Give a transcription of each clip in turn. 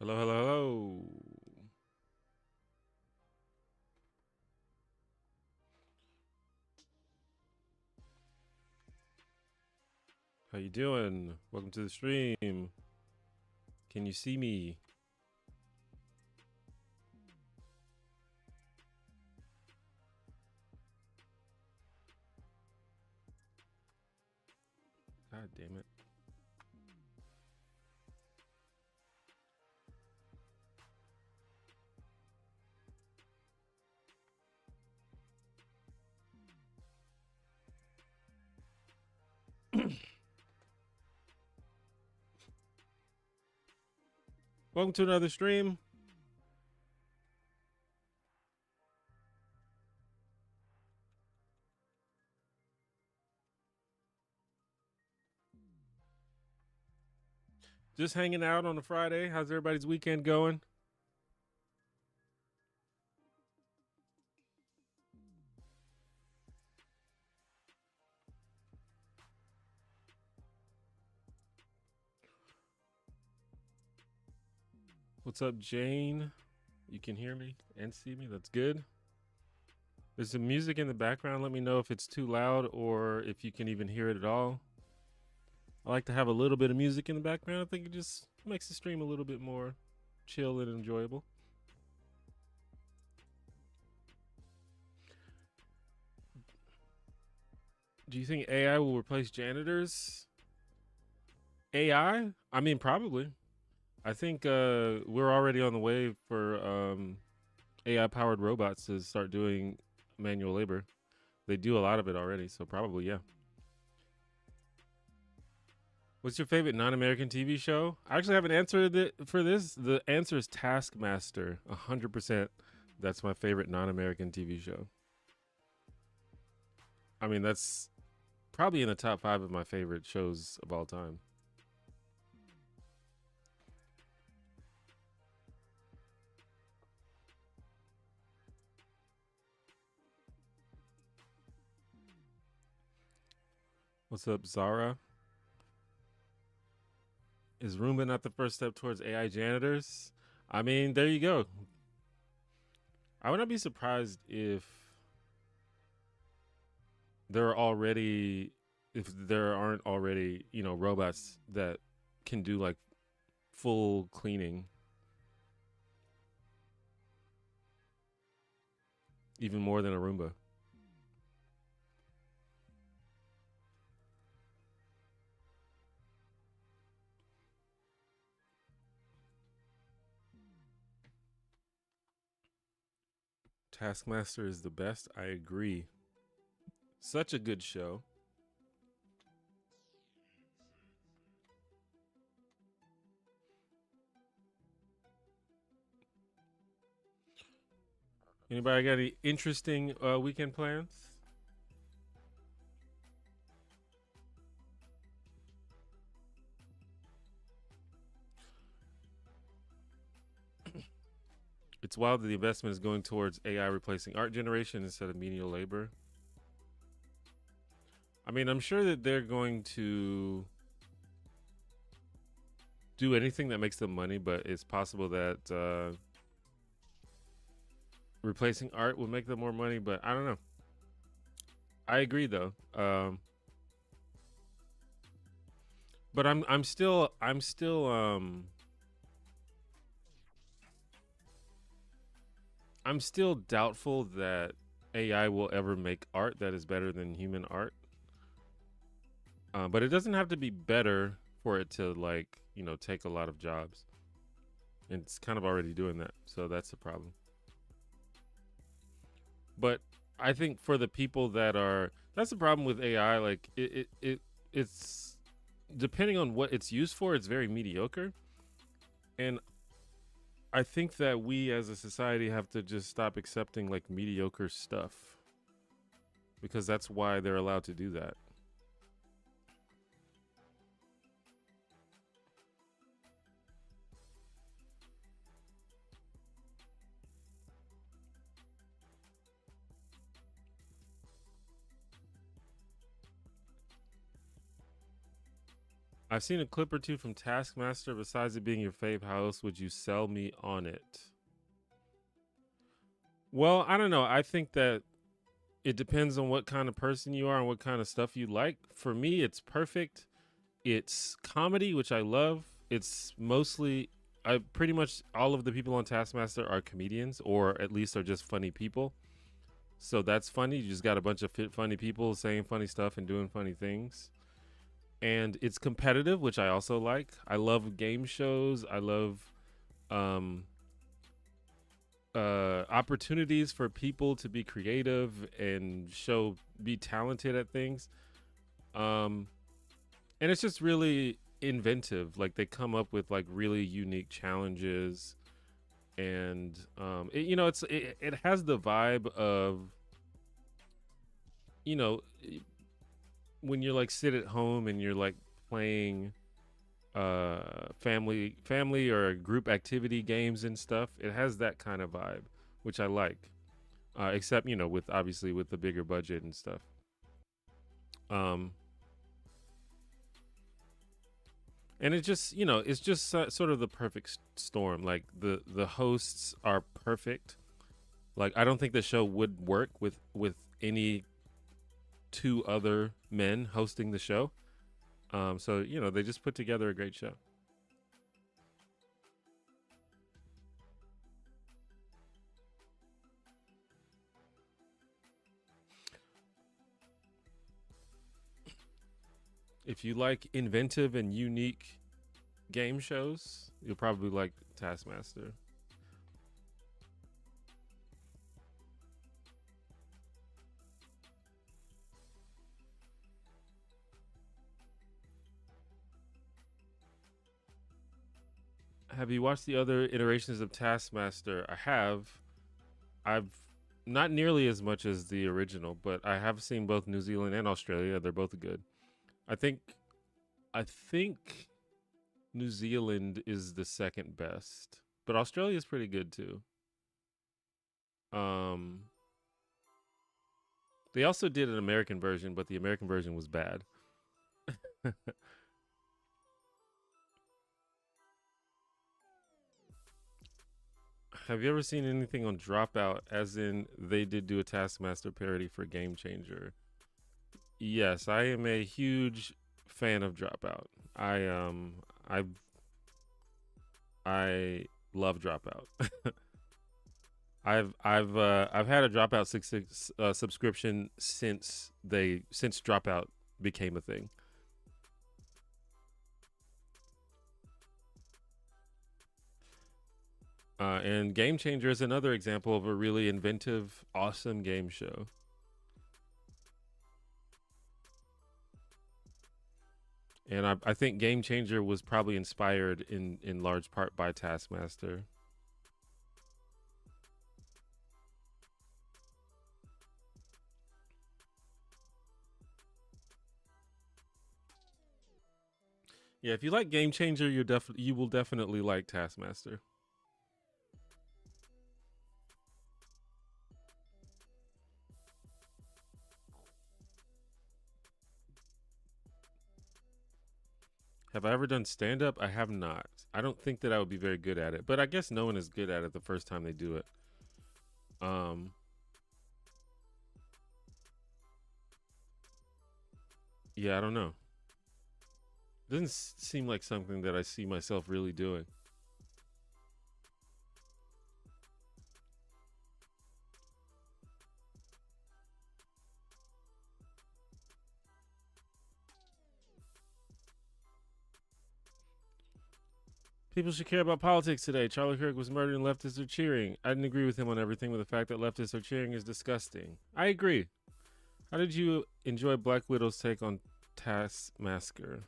Hello, hello, hello. How you doing? Welcome to the stream. Can you see me? God damn it. Welcome to another stream. Just hanging out on a Friday. How's everybody's weekend going? What's up, Jane? You can hear me and see me. That's good. There's some music in the background. Let me know if it's too loud or if you can even hear it at all. I like to have a little bit of music in the background. I think it just makes the stream a little bit more chill and enjoyable. Do you think AI will replace janitors? AI? I mean, probably. I think we're already on the way for AI powered robots to start doing manual labor. They do a lot of it already, so probably, yeah. What's your favorite non-American TV show? I actually have an answer for this. The answer is Taskmaster. 100%. That's my favorite non-American TV show. I mean, that's probably in the top 5 of my favorite shows of all time. What's up, Zara? Is Roomba not the first step towards AI janitors? I mean, there you go. I would not be surprised if there aren't already, robots that can do like full cleaning, even more than a Roomba. Taskmaster is the best. I agree. Such a good show. Anybody got any interesting weekend plans? It's wild that the investment is going towards AI replacing art generation instead of menial labor. I mean, I'm sure that they're going to do anything that makes them money, but it's possible that replacing art will make them more money, but I don't know. I agree though. But I'm still doubtful that AI will ever make art that is better than human art. But it doesn't have to be better for it to take a lot of jobs. And it's kind of already doing that, so that's the problem. But I think for the people that's the problem with AI. Like it's depending on what it's used for, it's very mediocre. And I think that we as a society have to just stop accepting like mediocre stuff, because that's why they're allowed to do that. I've seen a clip or two from Taskmaster. Besides it being your fave, how else would you sell me on it? Well, I don't know. I think that it depends on what kind of person you are and what kind of stuff you like. For me, it's perfect. It's comedy, which I love. It's mostly, I pretty much all of the people on Taskmaster are comedians, or at least are just funny people. So that's funny. You just got a bunch of funny people saying funny stuff and doing funny things. And it's competitive, which I also like. I love game shows. I love um, opportunities for people to be creative and be talented at things. Um, and it's just really inventive. Like they come up with like really unique challenges, and it has the vibe of, you know, when you're like sit at home and you're like playing family or group activity games and stuff. It has that kind of vibe, which I like. Except, with obviously with the bigger budget and stuff. um and it just, it's just sort of the perfect storm. Like the hosts are perfect. Like I don't think the show would work with any two other men hosting the show. So they just put together a great show. If you like inventive and unique game shows, you'll probably like Taskmaster. Have you watched the other iterations of Taskmaster? I have. I've not nearly as much as the original, but I have seen both New Zealand and Australia. They're both good. I think I think New Zealand is the second best, but Australia is pretty good too. Um they also did an American version, but the American version was bad. Have you ever seen anything on Dropout? As in, they did do a Taskmaster parody for Game Changer. Yes, I am a huge fan of Dropout. I I love Dropout. I've had a Dropout subscription since Dropout became a thing. And Game Changer is another example of a really inventive, awesome game show. And I think Game Changer was probably inspired in large part by Taskmaster. Yeah, if you like Game Changer, you will definitely like Taskmaster. Have I ever done stand up? I have not. I don't think that I would be very good at it, but I guess no one is good at it the first time they do it. Um, yeah, I don't know. Doesn't seem like something that I see myself really doing. People should care about politics today. Charlie Kirk was murdered and leftists are cheering. I didn't agree with him on everything, but the fact that leftists are cheering is disgusting. I agree. How did you enjoy Black Widow's take on Taskmaster?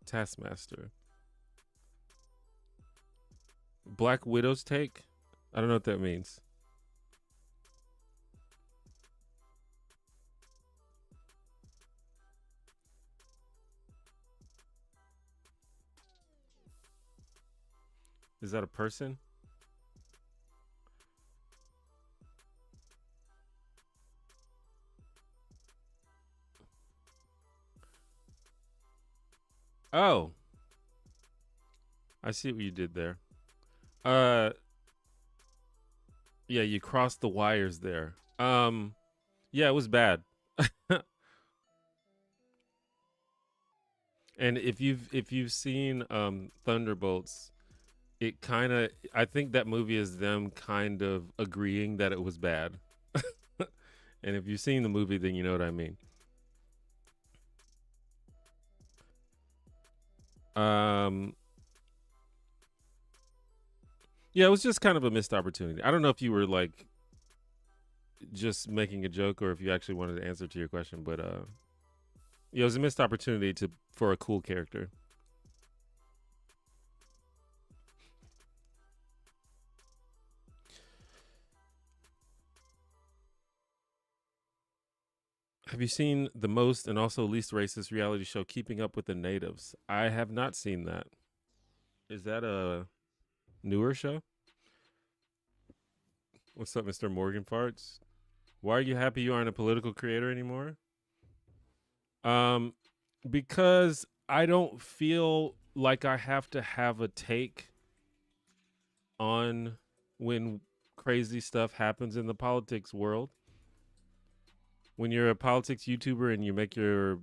Taskmaster. Black Widow's take? I don't know what that means. Is that a person? Oh, I see what you did there. Uh, yeah, you crossed the wires there. Yeah, it was bad. And if you've seen Thunderbolts, it kind of, I think that movie is them kind of agreeing that it was bad. And if you've seen the movie, then you know what I mean. Um, yeah, it was just kind of a missed opportunity. I don't know if you were like just making a joke or if you actually wanted to answer to your question, but yeah, it was a missed opportunity to for a cool character. Have you seen the most and also least racist reality show, Keeping Up with the Natives? I have not seen that. Is that a newer show? What's up, Mr. Morgan Farts? Why are you happy you aren't a political creator anymore? Um, because I don't feel like I have to have a take on when crazy stuff happens in the politics world. When you're a politics YouTuber and you make your,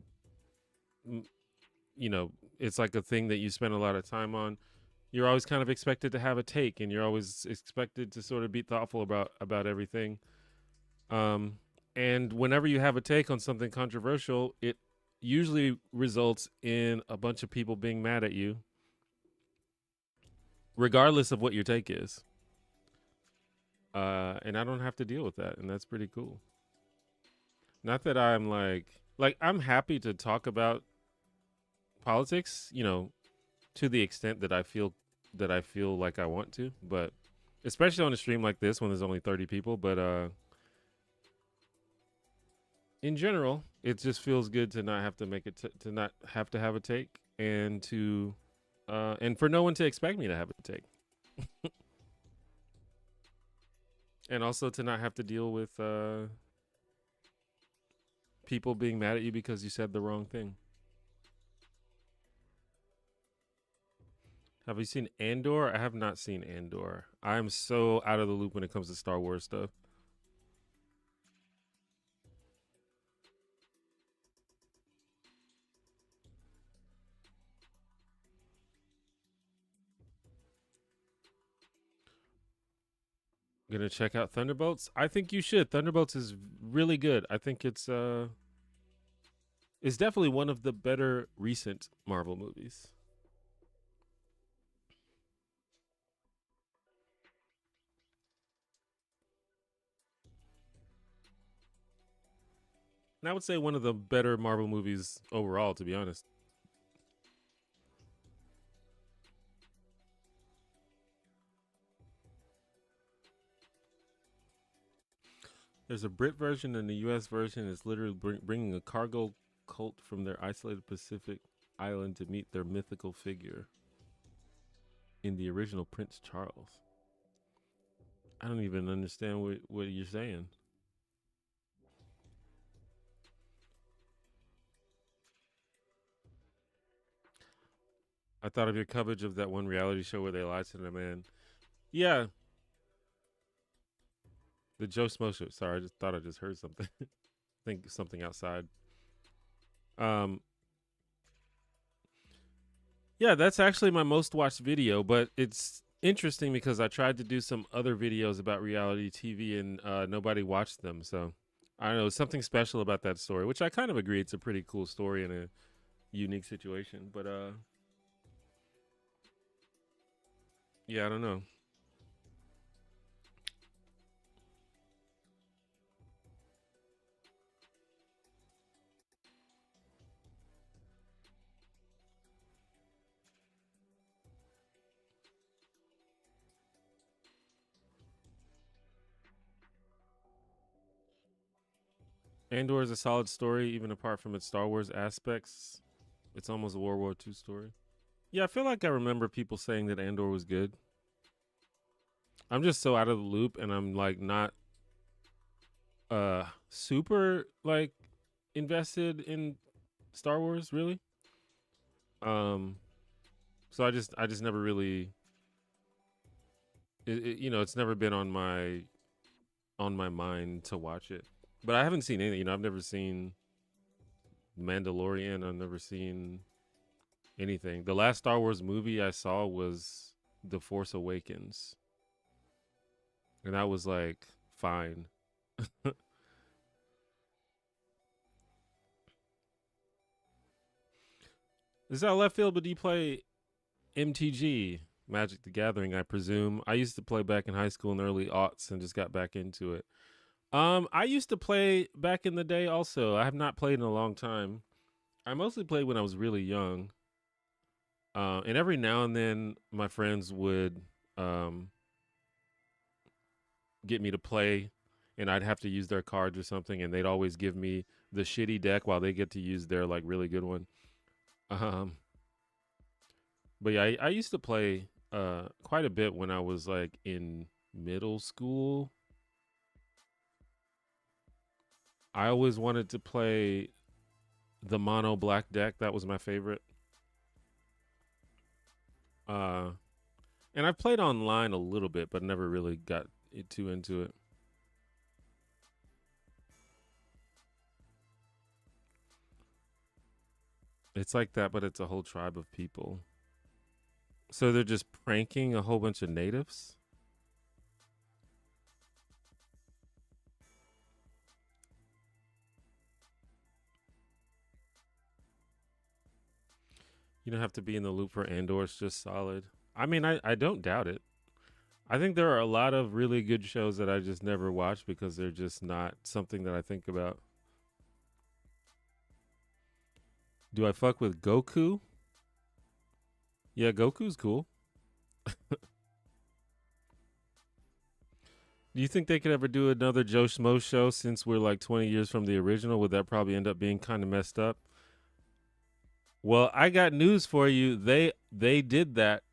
you know, it's like a thing that you spend a lot of time on. You're always kind of expected to have a take, and you're always expected to sort of be thoughtful about everything. Um, and whenever you have a take on something controversial, it usually results in a bunch of people being mad at you, regardless of what your take is. And I don't have to deal with that, and that's pretty cool. Not that I'm like I'm happy to talk about politics, to the extent that I feel like I want to, but especially on a stream like this when there's only 30 people, but in general, it just feels good to not have to make it to not have to have a take and to and for no one to expect me to have a take. And also to not have to deal with people being mad at you because you said the wrong thing. Have you seen Andor? I have not seen Andor. I'm so out of the loop when it comes to Star Wars stuff. Gonna check out Thunderbolts. I think you should. Thunderbolts is really good. I think it's definitely one of the better recent Marvel movies. And I would say one of the better Marvel movies overall, to be honest. There's a Brit version and the US version is literally bringing a cargo cult from their isolated Pacific island to meet their mythical figure in the original Prince Charles. I don't even understand what you're saying. I thought of your coverage of that one reality show where they lied to the man. Yeah, the Joe Smo show. Sorry, I just thought I just heard something. I think something outside. Um, yeah, that's actually my most watched video, but it's interesting because I tried to do some other videos about reality TV and nobody watched them. So I don't know, something special about that story, which I kind of agree it's a pretty cool story and a unique situation. But yeah, I don't know. Andor is a solid story, even apart from its Star Wars aspects. It's almost a World War II story. Yeah, I feel like I remember people saying that Andor was good. I'm just so out of the loop, and I'm like not super like invested in Star Wars, really. Um, so I just never really, it's never been on my mind to watch it. But I haven't seen any. I've never seen Mandalorian. I've never seen anything. The last Star Wars movie I saw was The Force Awakens, and that was like fine. This is out left field, but do you play MTG, Magic the Gathering? I presume. I used to play back in high school in the early aughts and just got back into it. I used to play back in the day. Also, I have not played in a long time. I mostly played when I was really young. And every now and then, my friends would um, get me to play, and I'd have to use their cards or something, and they'd always give me the shitty deck while they get to use their like really good one. Um, but yeah, I used to play quite a bit when I was like in middle school. I always wanted to play the mono black deck. That was my favorite. Uh, and I played online a little bit, but never really got too into it. It's like that, but it's a whole tribe of people. So they're just pranking a whole bunch of natives. You don't have to be in the loop for Andor. It's just solid. I mean, I don't doubt it. I think there are a lot of really good shows that I just never watch because they're just not something that I think about. Do I fuck with Goku? Yeah, Goku's cool. Do you think they could ever do another Joe Schmo show since we're like 20 years from the original? Would that probably end up being kind of messed up? Well, I got news for you. They did that.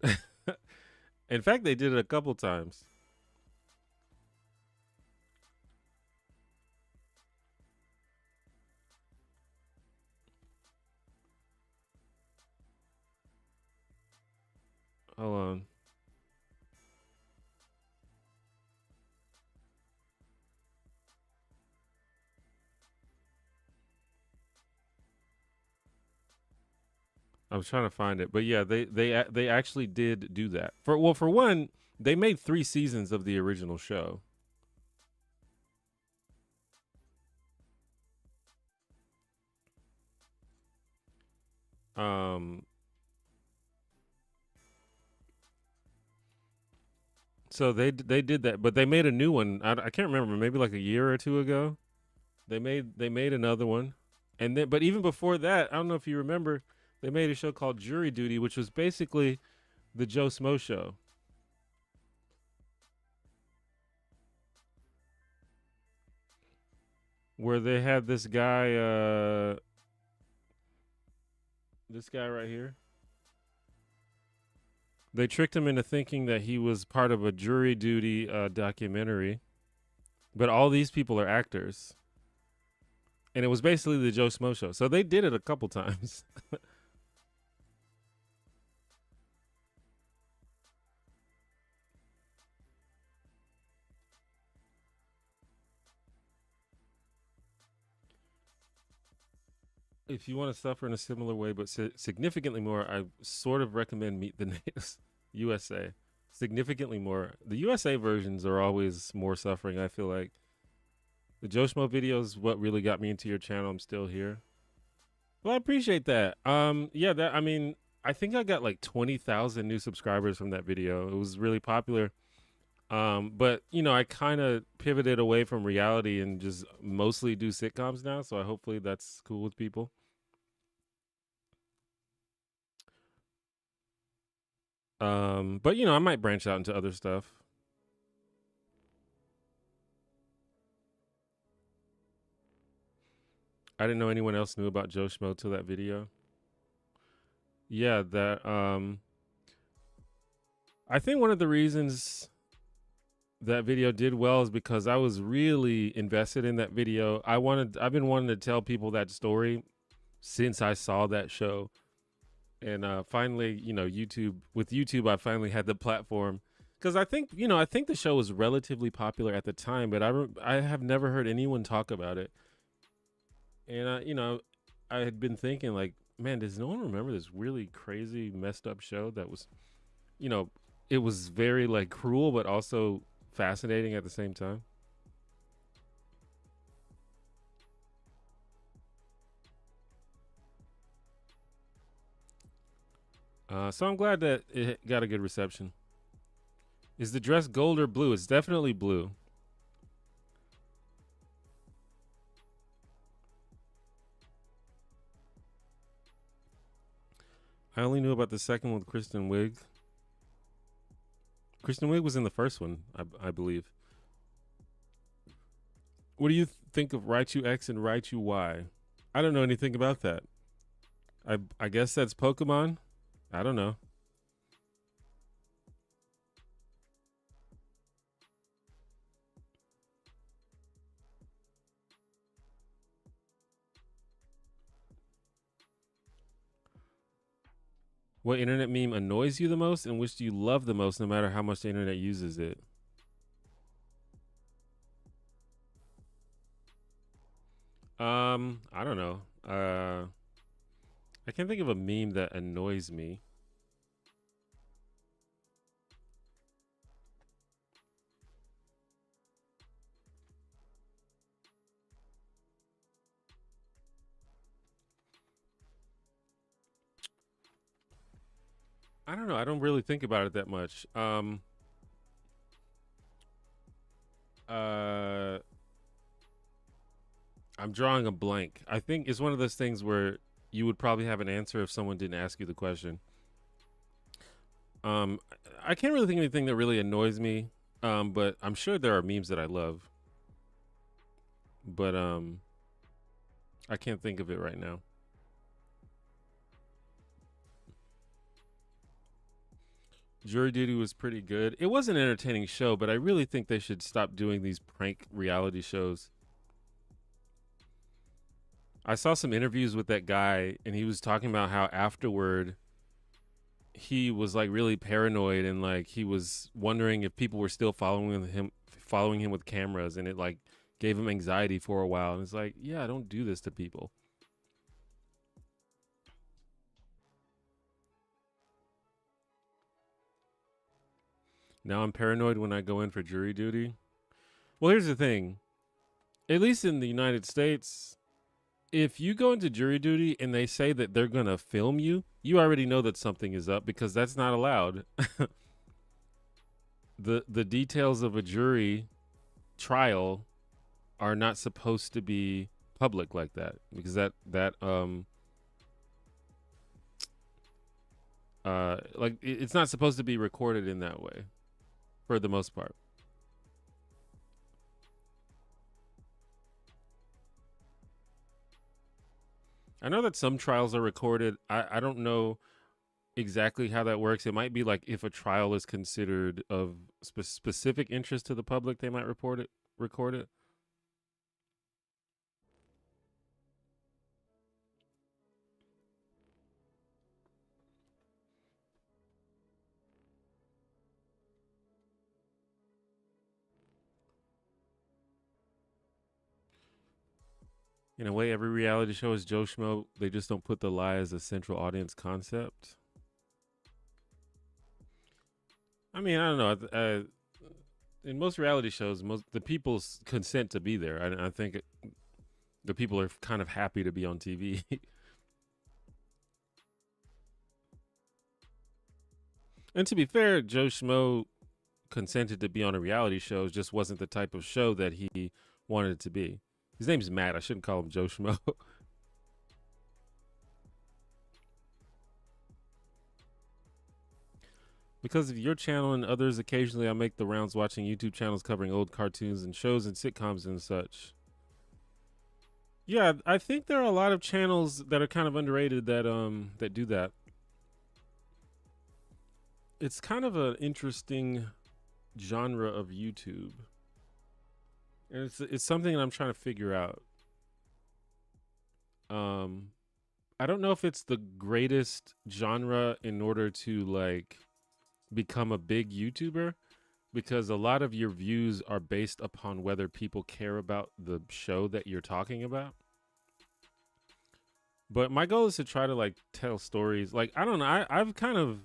In fact, they did it a couple times. Hold on. I was trying to find it, but yeah, they actually did do that. For one, they made 3 seasons of the original show. Um, so they did that, but they made a new one. I can't remember, maybe like a year or two ago. They made another one, and then but even before that, I don't know if you remember, they made a show called Jury Duty, which was basically the Joe Smo show, where they had this guy right here. They tricked him into thinking that he was part of a jury duty documentary, but all these people are actors, and it was basically the Joe Smo show. So they did it a couple times. If you want to suffer in a similar way, but significantly more, I sort of recommend Meet the Natives USA. Significantly more. The USA versions are always more suffering. I feel like the Joe Schmo videos what really got me into your channel. I'm still here. Well, I appreciate that. Yeah, that I mean, I think I got like 20,000 new subscribers from that video. It was really popular. But I kind of pivoted away from reality and just mostly do sitcoms now. So I hopefully that's cool with people. But I might branch out into other stuff. I didn't know anyone else knew about Joe Schmo till that video. Yeah, that I think one of the reasons that video did well is because I was really invested in that video. I've been wanting to tell people that story since I saw that show. And finally, YouTube, with YouTube, I finally had the platform because I think the show was relatively popular at the time, but I have never heard anyone talk about it. And I had been thinking like, man, does no one remember this really crazy, messed up show that was, you know, it was very like cruel, but also fascinating at the same time. So I'm glad that it got a good reception. Is the dress gold or blue? It's definitely blue. I only knew about the second one with Kristen Wiig. Kristen Wiig was in the first one, I believe. What do you think of Raichu X and Raichu Y? I don't know anything about that. I guess that's Pokemon. I don't know. What internet meme annoys you the most and which do you love the most no matter how much the internet uses it? I don't know. I can't think of a meme that annoys me. I don't know. I don't really think about it that much. Uh I'm drawing a blank. I think it's one of those things where you would probably have an answer if someone didn't ask you the question. Um, I can't really think of anything that really annoys me. But I'm sure there are memes that I love. But I can't think of it right now. Jury Duty was pretty good. It was an entertaining show, but I really think they should stop doing these prank reality shows. I saw some interviews with that guy, and he was talking about how afterward he was like really paranoid and like he was wondering if people were still following him with cameras, and it like gave him anxiety for a while. And it's like, yeah, don't do this to people. Now I'm paranoid when I go in for jury duty. Well, here's the thing. At least in the United States, if you go into jury duty and they say that they're going to film you, you already know that something is up because that's not allowed. The details of a jury trial are not supposed to be public like that because like it's not supposed to be recorded in that way for the most part. I know that some trials are recorded. I don't know exactly how that works. It might be like if a trial is considered of specific interest to the public, they might record it. In a way, every reality show is Joe Schmo. They just don't put the lie as a central audience concept. I mean, I don't know. In most reality shows, most the people consent to be there. I think the people are kind of happy to be on TV. And to be fair, Joe Schmo consented to be on a reality show. It just wasn't the type of show that he wanted it to be. His name's Matt. I shouldn't call him Joe Schmo. Because of your channel and others, occasionally I make the rounds watching YouTube channels covering old cartoons and shows and sitcoms and such. Yeah, I think there are a lot of channels that are kind of underrated that do that. It's kind of an interesting genre of YouTube. And it's something that I'm trying to figure out. Um I don't know if it's the greatest genre in order to like become a big YouTuber, because a lot of your views are based upon whether people care about the show that you're talking about. But my goal is to try to like tell stories. Like I don't know, I've kind of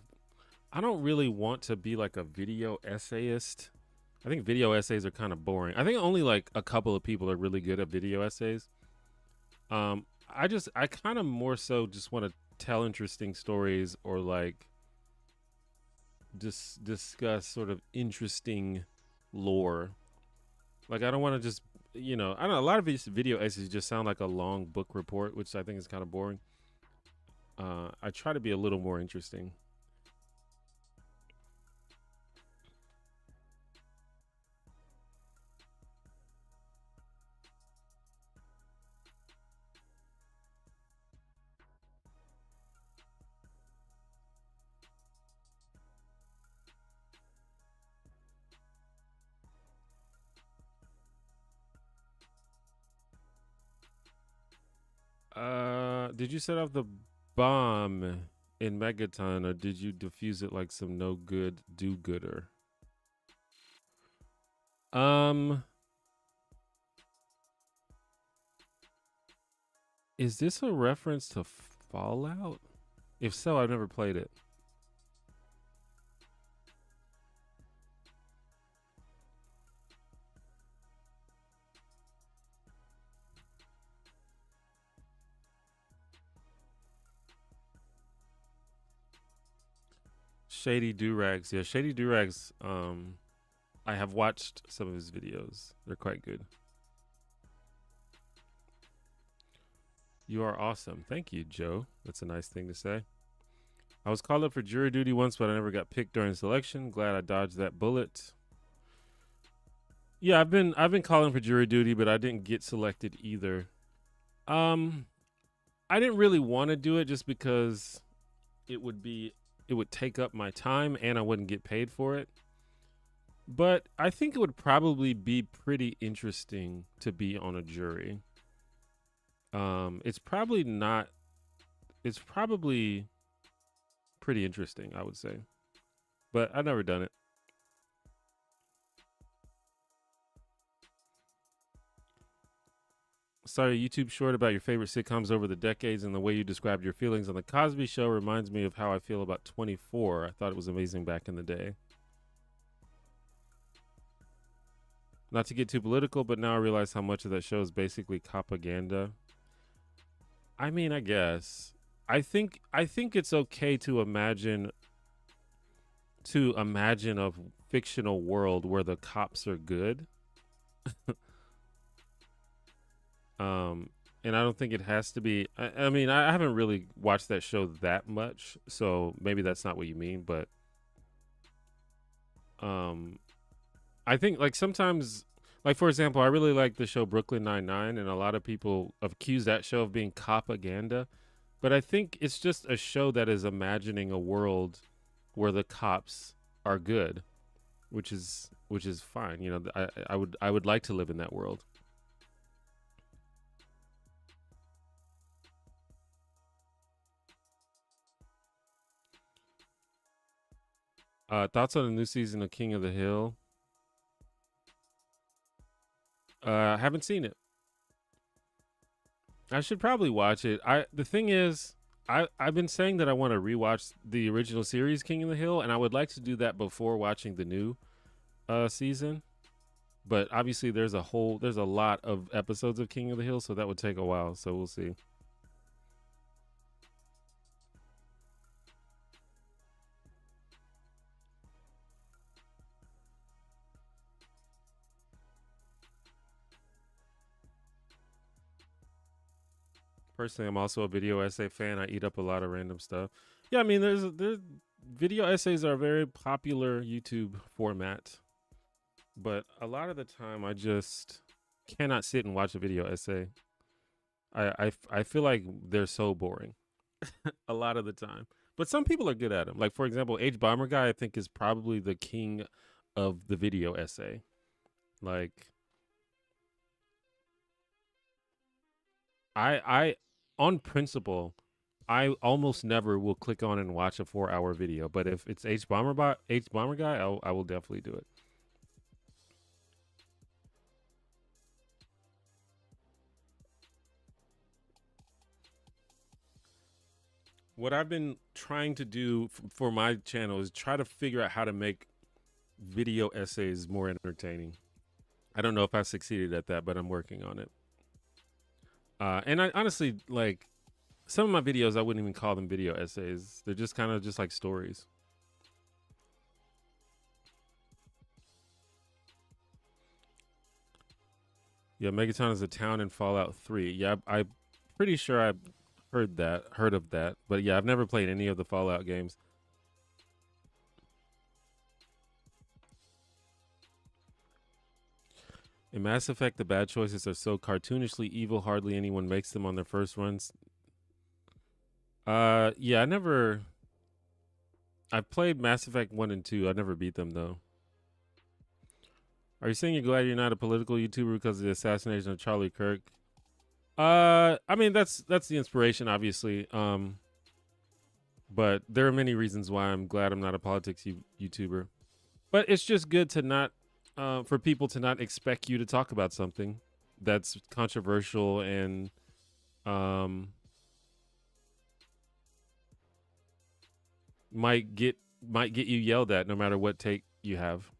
I don't really want to be like a video essayist. I think video essays are kind of boring. I think only like a couple of people are really good at video essays. I kind of more so just want to tell interesting stories, or like just discuss sort of interesting lore. Like I don't want to just I don't know, a lot of these video essays just sound like a long book report, which I think is kind of boring. I try to be a little more interesting. Did you set off the bomb in Megaton, or did you defuse it like some no good do gooder? Um, is this a reference to Fallout? If so, I've never played it. Shady Durags. Yeah, Shady Durags. I have watched some of his videos. They're quite good. You are awesome. Thank you, Joe. That's a nice thing to say. I was called up for jury duty once, but I never got picked during selection. Glad I dodged that bullet. Yeah, I've been calling for jury duty, but I didn't get selected either. Um, I didn't really want to do it just because it would take up my time and I wouldn't get paid for it. But I think it would probably be pretty interesting to be on a jury. It's probably not. It's probably pretty interesting, I would say. But I've never done it. Sorry, YouTube short about your favorite sitcoms over the decades, and the way you described your feelings on The Cosby Show reminds me of how I feel about 24. I thought it was amazing back in the day. Not to get too political, but now I realize how much of that show is basically propaganda. I mean, I guess. I think it's okay to imagine a fictional world where the cops are good. Um, and I don't think it has to be. I mean, I haven't really watched that show that much, so maybe that's not what you mean. But um, I think like sometimes, like for example, I really like the show Brooklyn Nine Nine, and a lot of people accuse that show of being propaganda. But I think it's just a show that is imagining a world where the cops are good, which is fine. I would like to live in that world. Thoughts on the new season of King of the Hill? Haven't seen it. I should probably watch it. The thing is, I've been saying that I want to rewatch the original series King of the Hill, and I would like to do that before watching the new season. But obviously, there's a lot of episodes of King of the Hill, so that would take a while. So we'll see. Personally, I'm also a video essay fan. I eat up a lot of random stuff. Yeah, I mean, there's video essays are a very popular YouTube format, but a lot of the time I just cannot sit and watch a video essay. I feel like they're so boring a lot of the time. But some people are good at them. Like for example, H Bomber guy I think is probably the king of the video essay. Like I on principle I almost never will click on and watch a 4 hour video, but if it's H Bomber guy, I will definitely do it. What I've been trying to do for my channel is try to figure out how to make video essays more entertaining. I don't know if I succeeded at that, but I'm working on it. And I honestly like some of my videos. I wouldn't even call them video essays. They're just kind of just like stories. Yeah, Megaton is a town in Fallout 3. Yeah, I'm pretty sure I've heard of that. But yeah, I've never played any of the Fallout games. In Mass Effect, the bad choices are so cartoonishly evil, hardly anyone makes them on their first runs. Yeah, I've played Mass Effect 1 and 2. I never beat them though. Are you saying you're glad you're not a political YouTuber because of the assassination of Charlie Kirk? I mean that's the inspiration, obviously. But there are many reasons why I'm glad I'm not a politics YouTuber. But it's just good to not, for people to not expect you to talk about something that's controversial and, might get you yelled at no matter what take you have.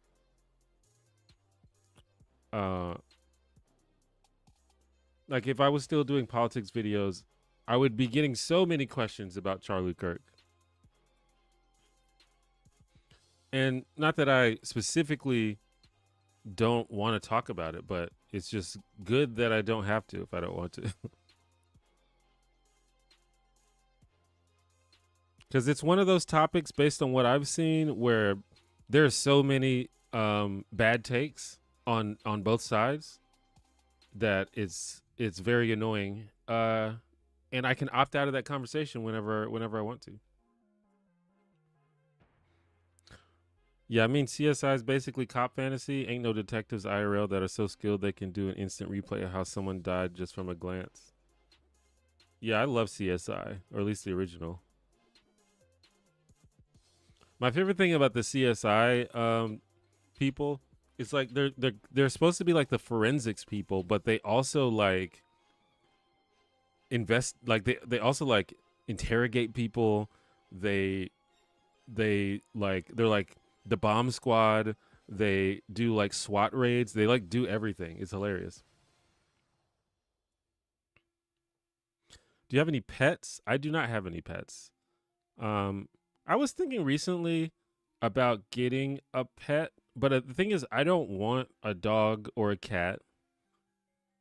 Like if I was still doing politics videos, I would be getting so many questions about Charlie Kirk. And not that I specifically don't want to talk about it, but it's just good that I don't have to if I don't want to. Because it's one of those topics, based on what I've seen, where there's so many bad takes on both sides that it's very annoying. And I can opt out of that conversation whenever I want to. Yeah, I mean CSI is basically cop fantasy. Ain't no detectives IRL that are so skilled they can do an instant replay of how someone died just from a glance. Yeah, I love CSI, or at least the original. My favorite thing about the CSI people, it's like they're supposed to be like the forensics people, but they also like invest, like they also like interrogate people. They like they're like the bomb squad. They do like SWAT raids. They like do everything. It's hilarious. Do you have any pets? I do not have any pets. I was thinking recently about getting a pet, but the thing is, I don't want a dog or a cat.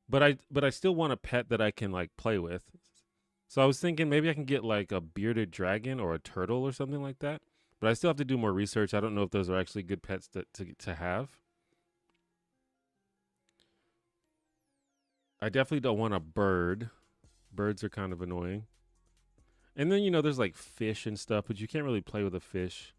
But I still want a pet that I can like play with. So I was thinking maybe I can get like a bearded dragon or a turtle or something like that. But I still have to do more research. I don't know if those are actually good pets to have. I definitely don't want a bird. Birds are kind of annoying. And then there's like fish and stuff, but you can't really play with a fish.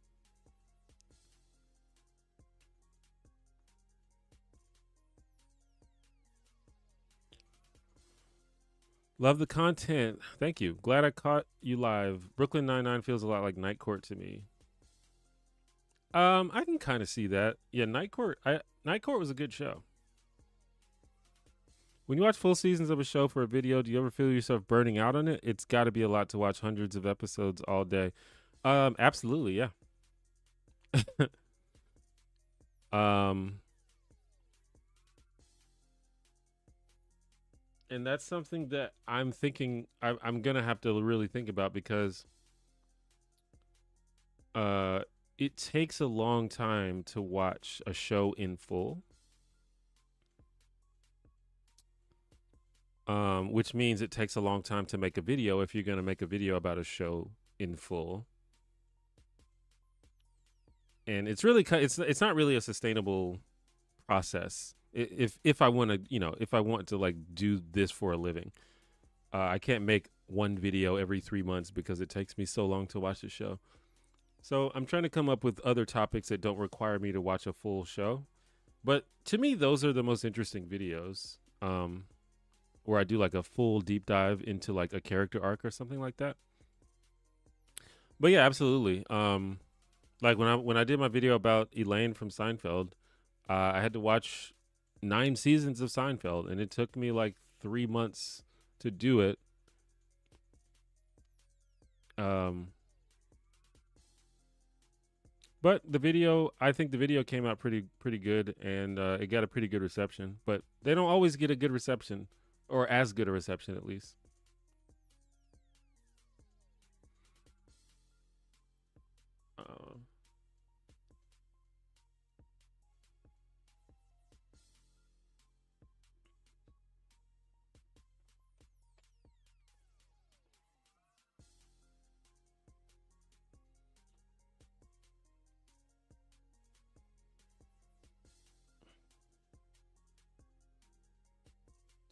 Love the content. Thank you. Glad I caught you live. Brooklyn Nine-Nine feels a lot like Night Court to me. I can kind of see that. Yeah, Night Court. Night Court was a good show. When you watch full seasons of a show for a video, do you ever feel yourself burning out on it? It's got to be a lot to watch hundreds of episodes all day. Absolutely, yeah. um, and that's something that I'm thinking I'm gonna have to really think about, because it takes a long time to watch a show in full. Which means it takes a long time to make a video if you're going to make a video about a show in full. And it's really it's not really a sustainable process. If I want to, if I want to like do this for a living, I can't make one video every 3 months because it takes me so long to watch the show. So I'm trying to come up with other topics that don't require me to watch a full show. But to me, those are the most interesting videos. Where I do like a full deep dive into like a character arc or something like that. But yeah, absolutely. Like when I did my video about Elaine from Seinfeld, I had to watch 9 seasons of Seinfeld, and it took me like 3 months to do it. Um, but the video, I think the video came out pretty good, and it got a pretty good reception. But they don't always get a good reception, or as good a reception at least. Uh,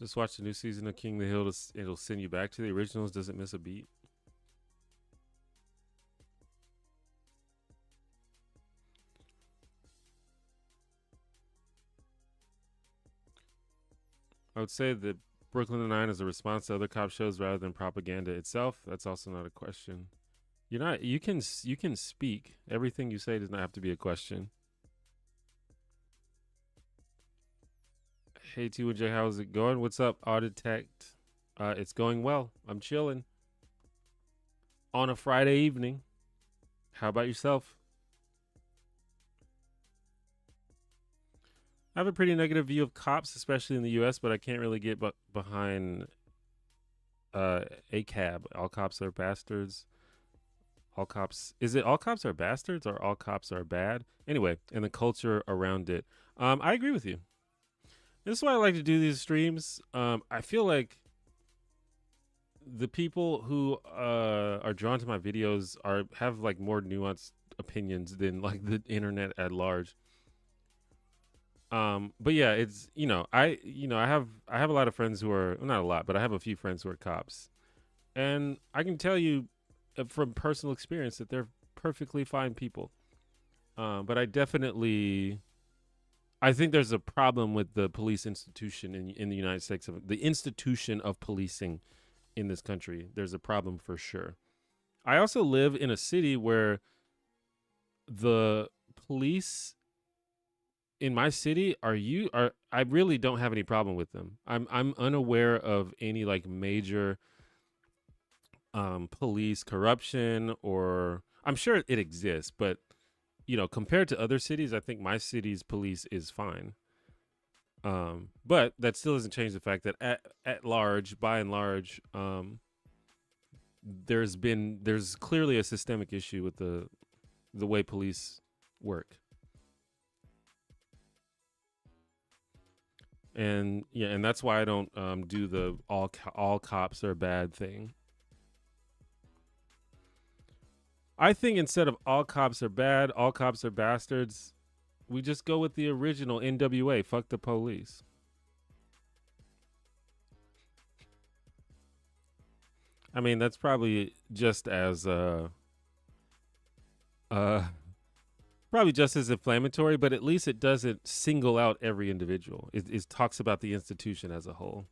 just watch the new season of King of the Hill. It'll send you back to the originals. Doesn't miss a beat. I would say that Brooklyn Nine is a response to other cop shows rather than propaganda itself. That's also not a question. You're not. You can speak. Everything you say does not have to be a question. Hey T J, how's it going? What's up, Auditect? It's going well. I'm chilling on a Friday evening. How about yourself? I have a pretty negative view of cops, especially in the U.S., but I can't really get behind a cab. All cops are bastards. All cops, is it all cops are bastards or all cops are bad? Anyway, and the culture around it. I agree with you. This is why I like to do these streams. I feel like the people who are drawn to my videos have like more nuanced opinions than like the internet at large. But yeah, it's I have a lot of friends who are, well, not a lot, but I have a few friends who are cops, and I can tell you from personal experience that they're perfectly fine people. But I think there's a problem with the police institution in the United States, of the institution of policing in this country. There's a problem for sure. I also live in a city where the police in my city are I really don't have any problem with them. I'm unaware of any like major police corruption, or I'm sure it exists, but compared to other cities, I think my city's police is fine. But that still doesn't change the fact that at large, by and large, there's clearly a systemic issue with the way police work. And yeah, and that's why I don't do the all cops are bad thing. I think instead of all cops are bad, all cops are bastards, we just go with the original NWA. Fuck the police. I mean, that's probably just as uh probably just as inflammatory, but at least it doesn't single out every individual. It talks about the institution as a whole.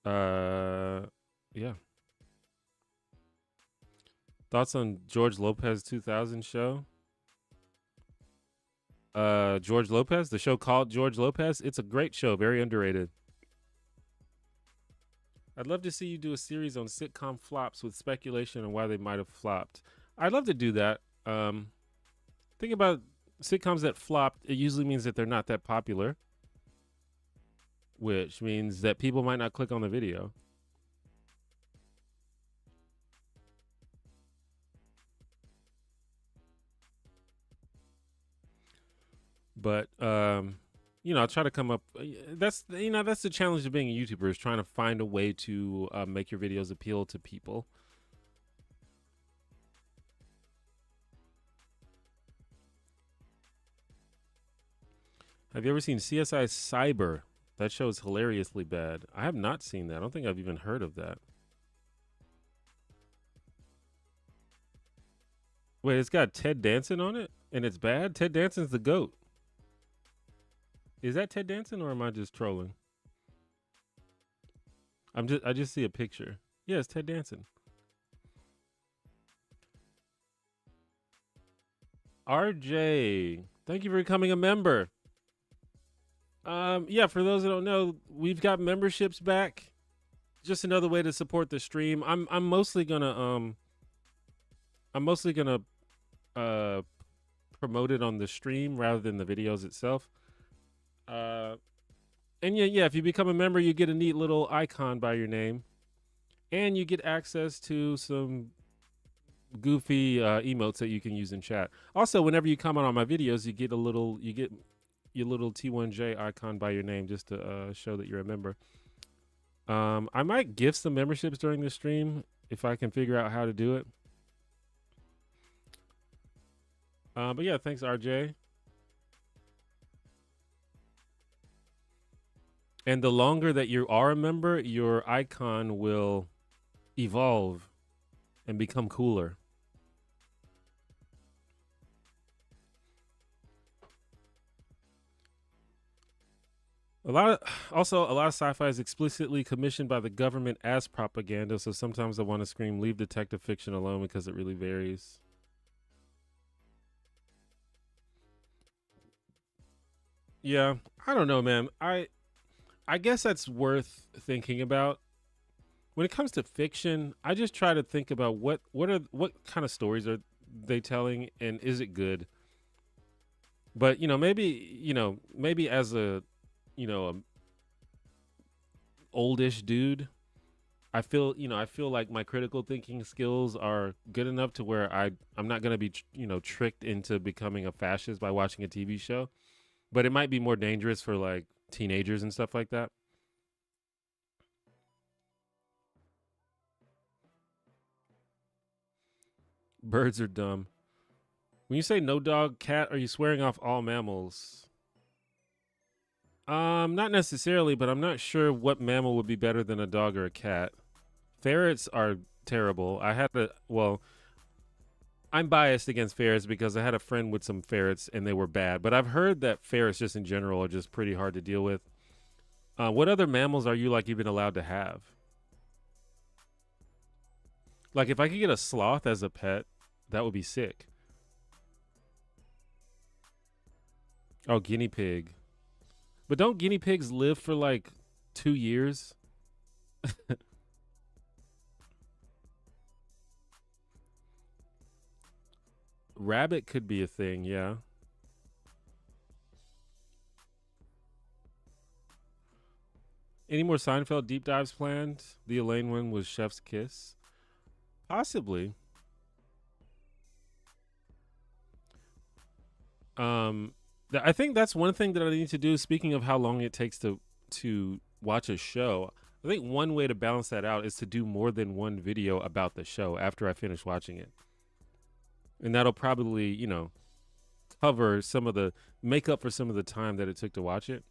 Uh, yeah. Thoughts on George Lopez 2000 show? George Lopez, the show called George Lopez. It's a great show, very underrated. I'd love to see you do a series on sitcom flops with speculation on why they might have flopped. I'd love to do that. Think about sitcoms that flopped. It usually means that they're not that popular, which means that people might not click on the video. But I'll try to come up. That's the challenge of being a YouTuber, is trying to find a way to make your videos appeal to people. Have you ever seen CSI Cyber? That show is hilariously bad. I have not seen that. I don't think I've even heard of that. Wait, it's got Ted Danson on it, and it's bad. Ted Danson's the GOAT. Is that Ted Danson, or am I just trolling? I just see a picture. Yeah, it's Ted Danson. RJ, thank you for becoming a member. Yeah, for those that don't know, we've got memberships back. Just another way to support the stream. I'm mostly gonna uh promote it on the stream rather than the videos itself. Uh and yeah, if you become a member, you get a neat little icon by your name, and you get access to some goofy emotes that you can use in chat. Also, whenever you comment on my videos, you get your little T1J icon by your name just to show that you're a member. I might gift some memberships during the stream if I can figure out how to do it. But yeah, thanks, RJ. And the longer that you are a member, your icon will evolve and become cooler. A lot of sci-fi is explicitly commissioned by the government as propaganda, so sometimes I want to scream, leave detective fiction alone, because it really varies. Yeah, I don't know, man. I guess that's worth thinking about. When it comes to fiction, I just try to think about what kind of stories are they telling, and is it good? But maybe as a a oldish dude, I feel like my critical thinking skills are good enough to where I'm not going to be tricked into becoming a fascist by watching a TV show. But it might be more dangerous for like teenagers and stuff like that. Birds are dumb. When you say no dog, cat, are you swearing off all mammals? Not necessarily, but I'm not sure what mammal would be better than a dog or a cat. Ferrets are terrible. I'm biased against ferrets because I had a friend with some ferrets and they were bad. But I've heard that ferrets just in general are just pretty hard to deal with. What other mammals are you like even allowed to have? Like if I could get a sloth as a pet, that would be sick. Oh, guinea pig. But don't guinea pigs live for like 2 years? Rabbit could be a thing, yeah. Any more Seinfeld deep dives planned? The Elaine one was Chef's Kiss. Possibly. I think that's one thing that I need to do. Speaking of how long it takes to watch a show, I think one way to balance that out is to do more than one video about the show after I finish watching it, and that'll probably cover some of the make up for some of the time that it took to watch it.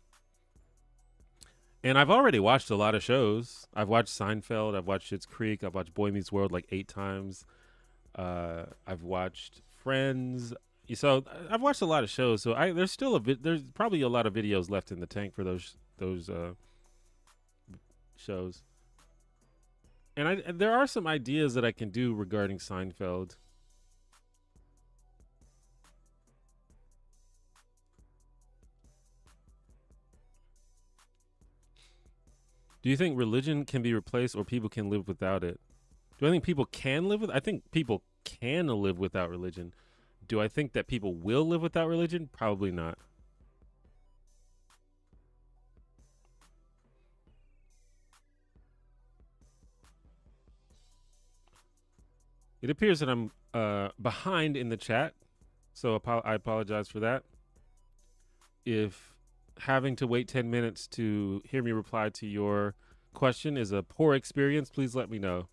And I've already watched a lot of shows. I've watched Seinfeld. I've watched Schitt's Creek. I've watched Boy Meets World like 8 times. I've watched Friends. So I've watched a lot of shows. So there's probably a lot of videos left in the tank for those shows. And there are some ideas that I can do regarding Seinfeld. Do you think religion can be replaced or people can live without it? Do I think people can live with? I think people can live without religion. Do I think that people will live without religion? Probably not. It appears that I'm behind in the chat, so I apologize for that. If having to wait 10 minutes to hear me reply to your question is a poor experience, please let me know.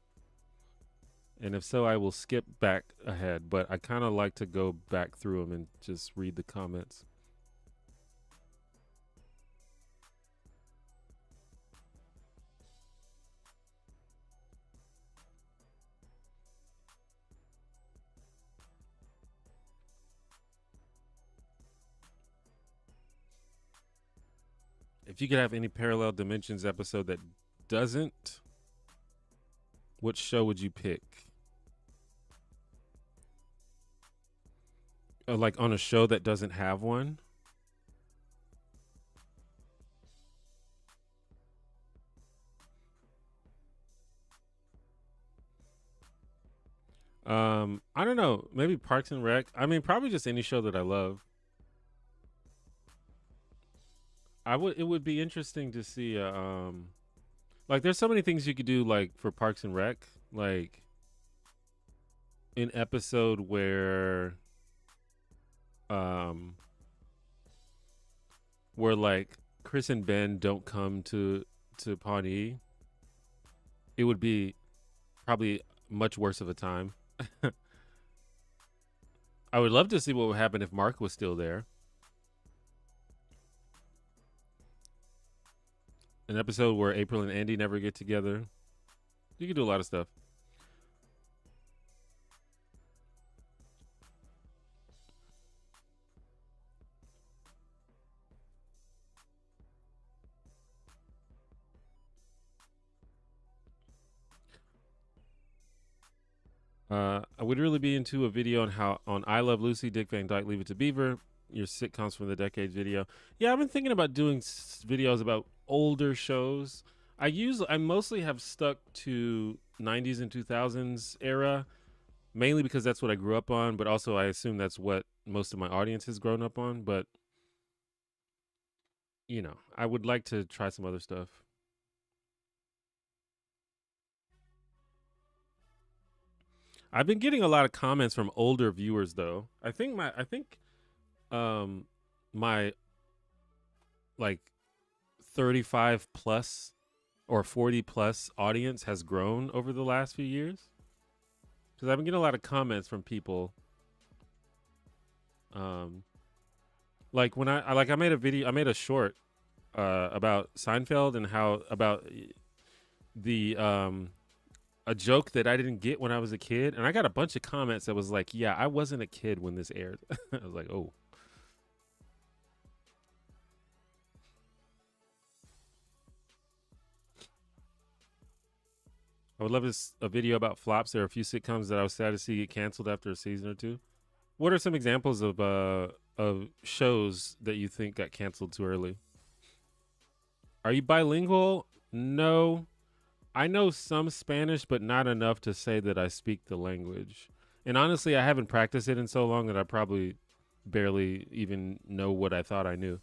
And if so, I will skip back ahead, but I kind of like to go back through them and just read the comments. If you could have any parallel dimensions episode that doesn't What show would you pick? Like on a show that doesn't have one? I don't know. Maybe Parks and Rec. I mean, probably just any show that I love. I would. It would be interesting to see. Like there's so many things you could do, like for Parks and Rec, like an episode um, where like Chris and Ben don't come to Pawnee. It would be probably much worse of a time. I would love to see what would happen if Mark was still there. An episode where April and Andy never get together. You could do a lot of stuff. I would really be into a video on how on I Love Lucy, Dick Van Dyke, Leave It to Beaver, your sitcoms from the decades video. Yeah, I've been thinking about doing videos about older shows. I mostly have stuck to 90s and 2000s era, mainly because that's what I grew up on, but also I assume that's what most of my audience has grown up on. But I would like to try some other stuff. I've been getting a lot of comments from older viewers though. Um my like 35 plus or 40 plus audience has grown over the last few years. Cuz I've been getting a lot of comments from people um like when I made a video, I made a short about Seinfeld and how about the a joke that I didn't get when I was a kid, and I got a bunch of comments that was like, "Yeah, I wasn't a kid when this aired." I was like, "Oh." I would love a video about flops. There are a few sitcoms that I was sad to see get canceled after a season or two. What are some examples of shows that you think got canceled too early? Are you bilingual? No. I know some Spanish, but not enough to say that I speak the language. And honestly, I haven't practiced it in so long that I probably barely even know what I thought I knew.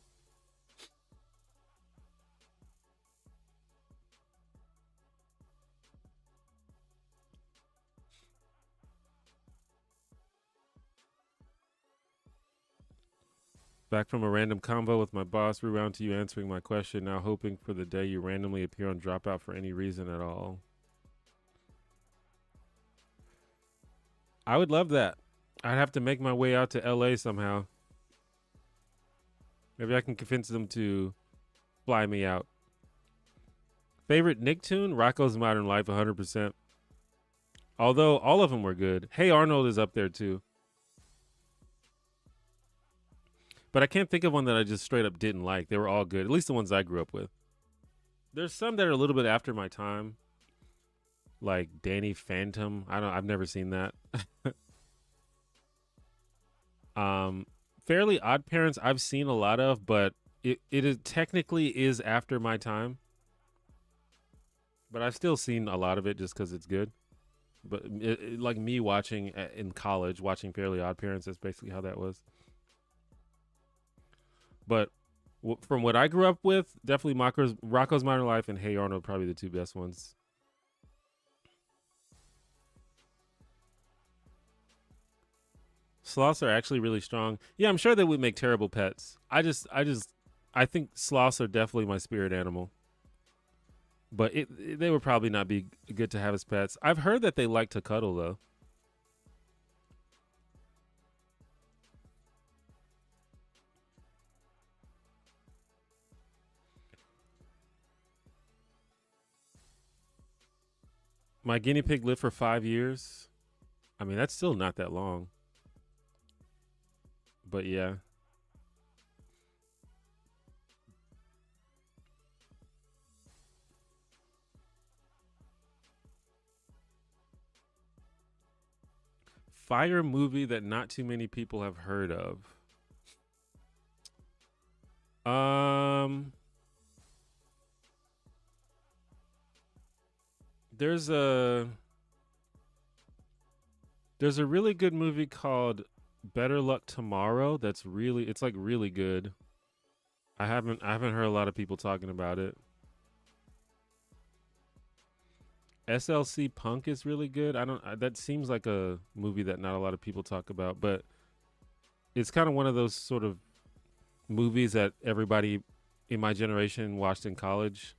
Back from a random convo with my boss, rewound to you answering my question, now hoping for the day you randomly appear on Dropout for any reason at all. I would love that. I'd have to make my way out to LA somehow. Maybe I can convince them to fly me out. Favorite Nicktoon? Rocco's Modern Life, 100%. Although all of them were good. Hey Arnold is up there too. But I can't think of one that I just straight up didn't like. They were all good. At least the ones I grew up with. There's some that are a little bit after my time. Like Danny Phantom. I've never seen that. Fairly Odd Parents I've seen a lot of, but it technically is after my time. But I've still seen a lot of it just because it's good. But like me watching in college, watching Fairly Odd Parents, that's basically how that was. But from what I grew up with, definitely Rocco's Modern Life and Hey Arnold, probably the two best ones. Sloths are actually really strong. Yeah, I'm sure they would make terrible pets. I think sloths are definitely my spirit animal. But they would probably not be good to have as pets. I've heard that they like to cuddle though. My guinea pig lived for 5 years. I mean, that's still not that long. But yeah. Fire movie that not too many people have heard of. Um, there's a there's a really good movie called Better Luck Tomorrow. It's like really good. I haven't heard a lot of people talking about it. SLC Punk is really good. That seems like a movie that not a lot of people talk about, but it's kind of one of those sort of movies that everybody in my generation watched in college.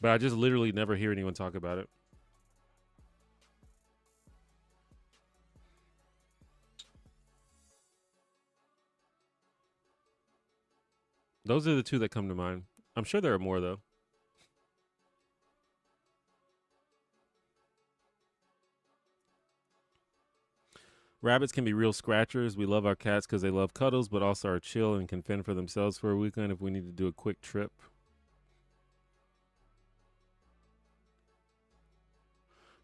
But I just literally never hear anyone talk about it. Those are the two that come to mind. I'm sure there are more though. Rabbits can be real scratchers. We love our cats because they love cuddles, but also are chill and can fend for themselves for a weekend if we need to do a quick trip.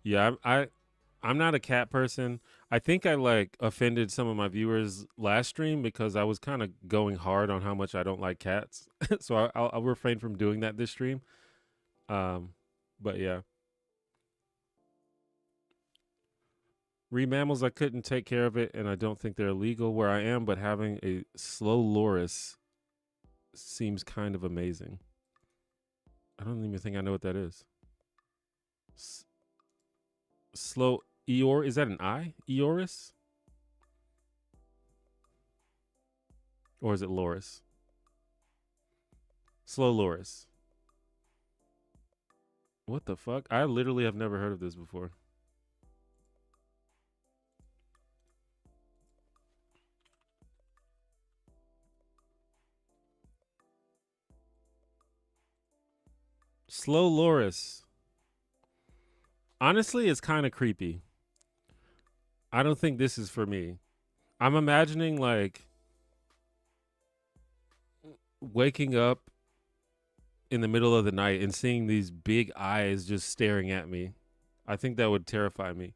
Yeah, I'm not a cat person. I think I like offended some of my viewers last stream because I was kind of going hard on how much I don't like cats. So I'll refrain from doing that this stream. Um, but yeah, mammals I couldn't take care of it, and I don't think they're illegal where I am. But having a slow loris seems kind of amazing. I don't even think I know what that is. S- slow Eor, is that an I? Eoris? Or is it Loris? Slow Loris. What the fuck? I literally have never heard of this before. Slow Loris. Honestly, it's kind of creepy. I don't think this is for me. I'm imagining like waking up in the middle of the night and seeing these big eyes just staring at me. I think that would terrify me.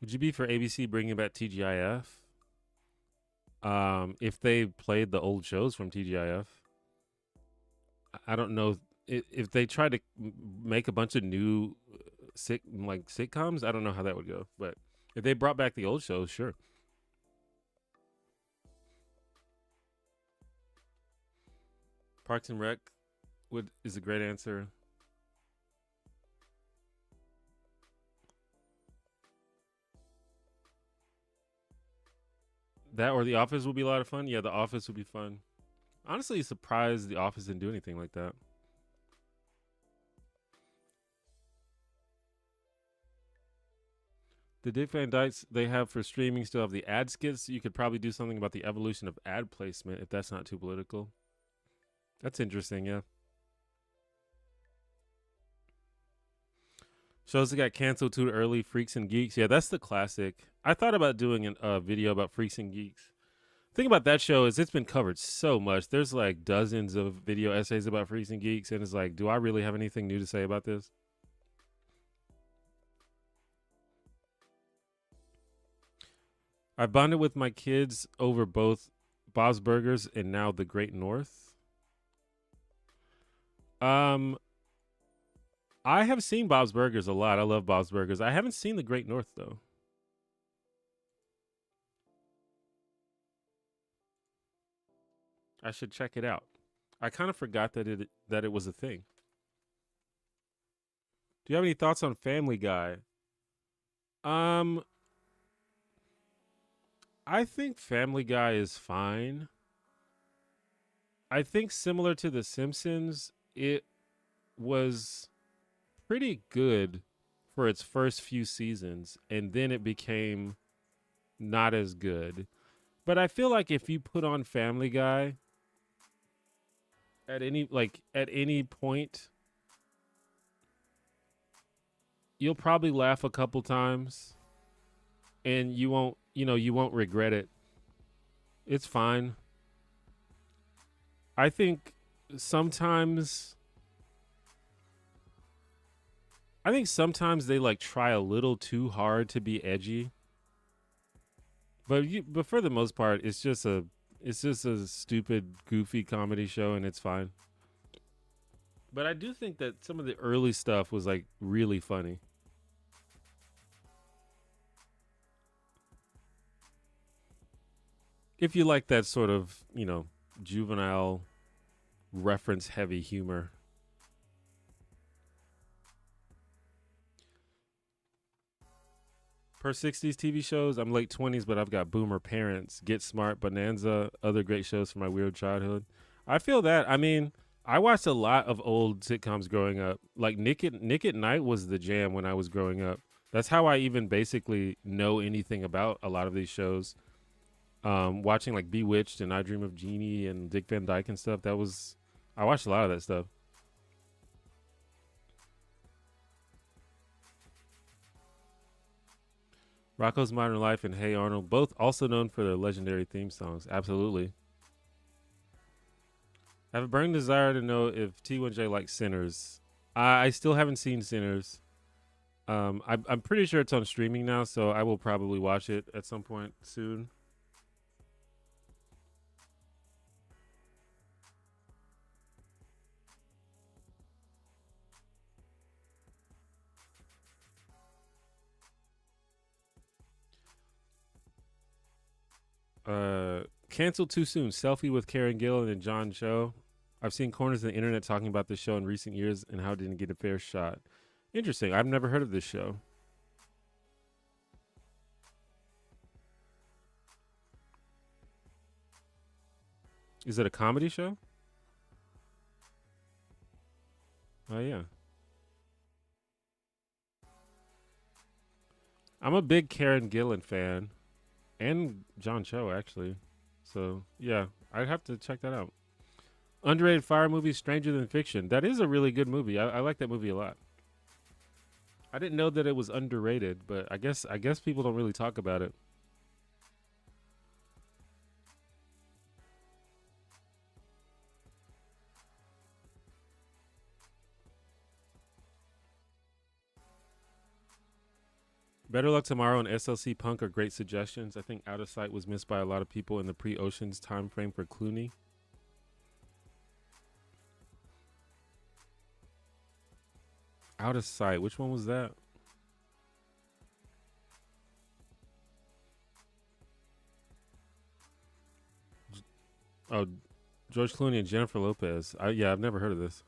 Would you be for ABC bringing back TGIF? If they played the old shows from TGIF, I don't know if they tried to make a bunch of new sitcoms. I don't know how that would go, but if they brought back the old shows, sure. Parks and Rec would is a great answer. That or The Office would be a lot of fun. Yeah, The Office would be fun. Honestly, surprised The Office didn't do anything like that. The Dick Van Dykes they have for streaming still have the ad skits. You could probably do something about the evolution of ad placement if that's not too political. That's interesting, yeah. Shows that got canceled too early, Freaks and Geeks. Yeah, that's the classic. I thought about doing a video about Freaks and Geeks. The thing about that show is it's been covered so much. There's like dozens of video essays about Freaks and Geeks, and it's like, do I really have anything new to say about this? I bonded with my kids over both Bob's Burgers and now the Great North. Um, I have seen Bob's Burgers a lot. I love Bob's Burgers. I haven't seen the Great North though. I should check it out. I kind of forgot that it was a thing. Do you have any thoughts on Family Guy? Um, I think Family Guy is fine. I think similar to The Simpsons, it was pretty good for its first few seasons, and then it became not as good. But I feel like if you put on Family Guy at any point, you'll probably laugh a couple times and you won't regret it. It's fine. I think sometimes sometimes they like try a little too hard to be edgy. But for the most part it's just a stupid goofy comedy show and it's fine. But I do think that some of the early stuff was like really funny. If you like that sort of, juvenile reference heavy humor. Per 60s TV shows, I'm late 20s, but I've got boomer parents. Get Smart, Bonanza, other great shows from my weird childhood. I feel that. I mean, I watched a lot of old sitcoms growing up. Like Nick at Night was the jam when I was growing up. That's how I even basically know anything about a lot of these shows. Watching like Bewitched and I Dream of Jeannie and Dick Van Dyke and stuff. I watched a lot of that stuff. Rocco's Modern Life and Hey Arnold, both also known for their legendary theme songs. Absolutely. I have a burning desire to know if T1J likes Sinners. I still haven't seen Sinners. I'm pretty sure it's on streaming now, so I will probably watch it at some point soon. Canceled too soon. Selfie with Karen Gillan and John Cho. I've seen corners of the internet talking about this show in recent years and how it didn't get a fair shot. Interesting. I've never heard of this show. Is it a comedy show? Oh yeah. I'm a big Karen Gillan fan and John Cho actually. So yeah, I'd have to check that out. Underrated fire movie, Stranger Than Fiction. That is a really good movie. I like that movie a lot. I didn't know that it was underrated, but I guess people don't really talk about it. Better Luck Tomorrow and SLC Punk are great suggestions. I think Out of Sight was missed by a lot of people in the pre-Oceans time frame for Clooney. Out of Sight. Which one was that? Oh, George Clooney and Jennifer Lopez. Yeah, I've never heard of this.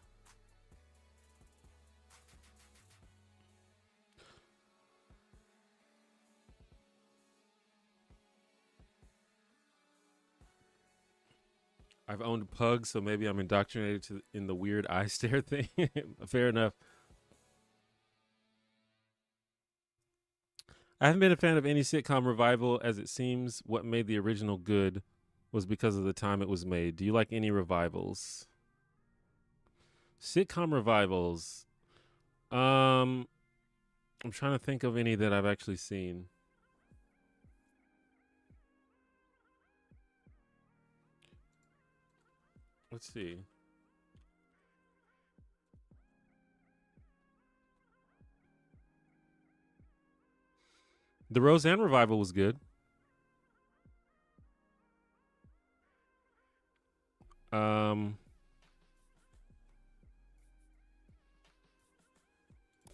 I've owned pugs, so maybe I'm indoctrinated in the weird eye stare thing. Fair enough. I haven't been a fan of any sitcom revival, as it seems what made the original good was because of the time it was made. Do you like any revivals? Sitcom revivals. Um, I'm trying to think of any that I've actually seen. Let's see. The Roseanne revival was good. Um,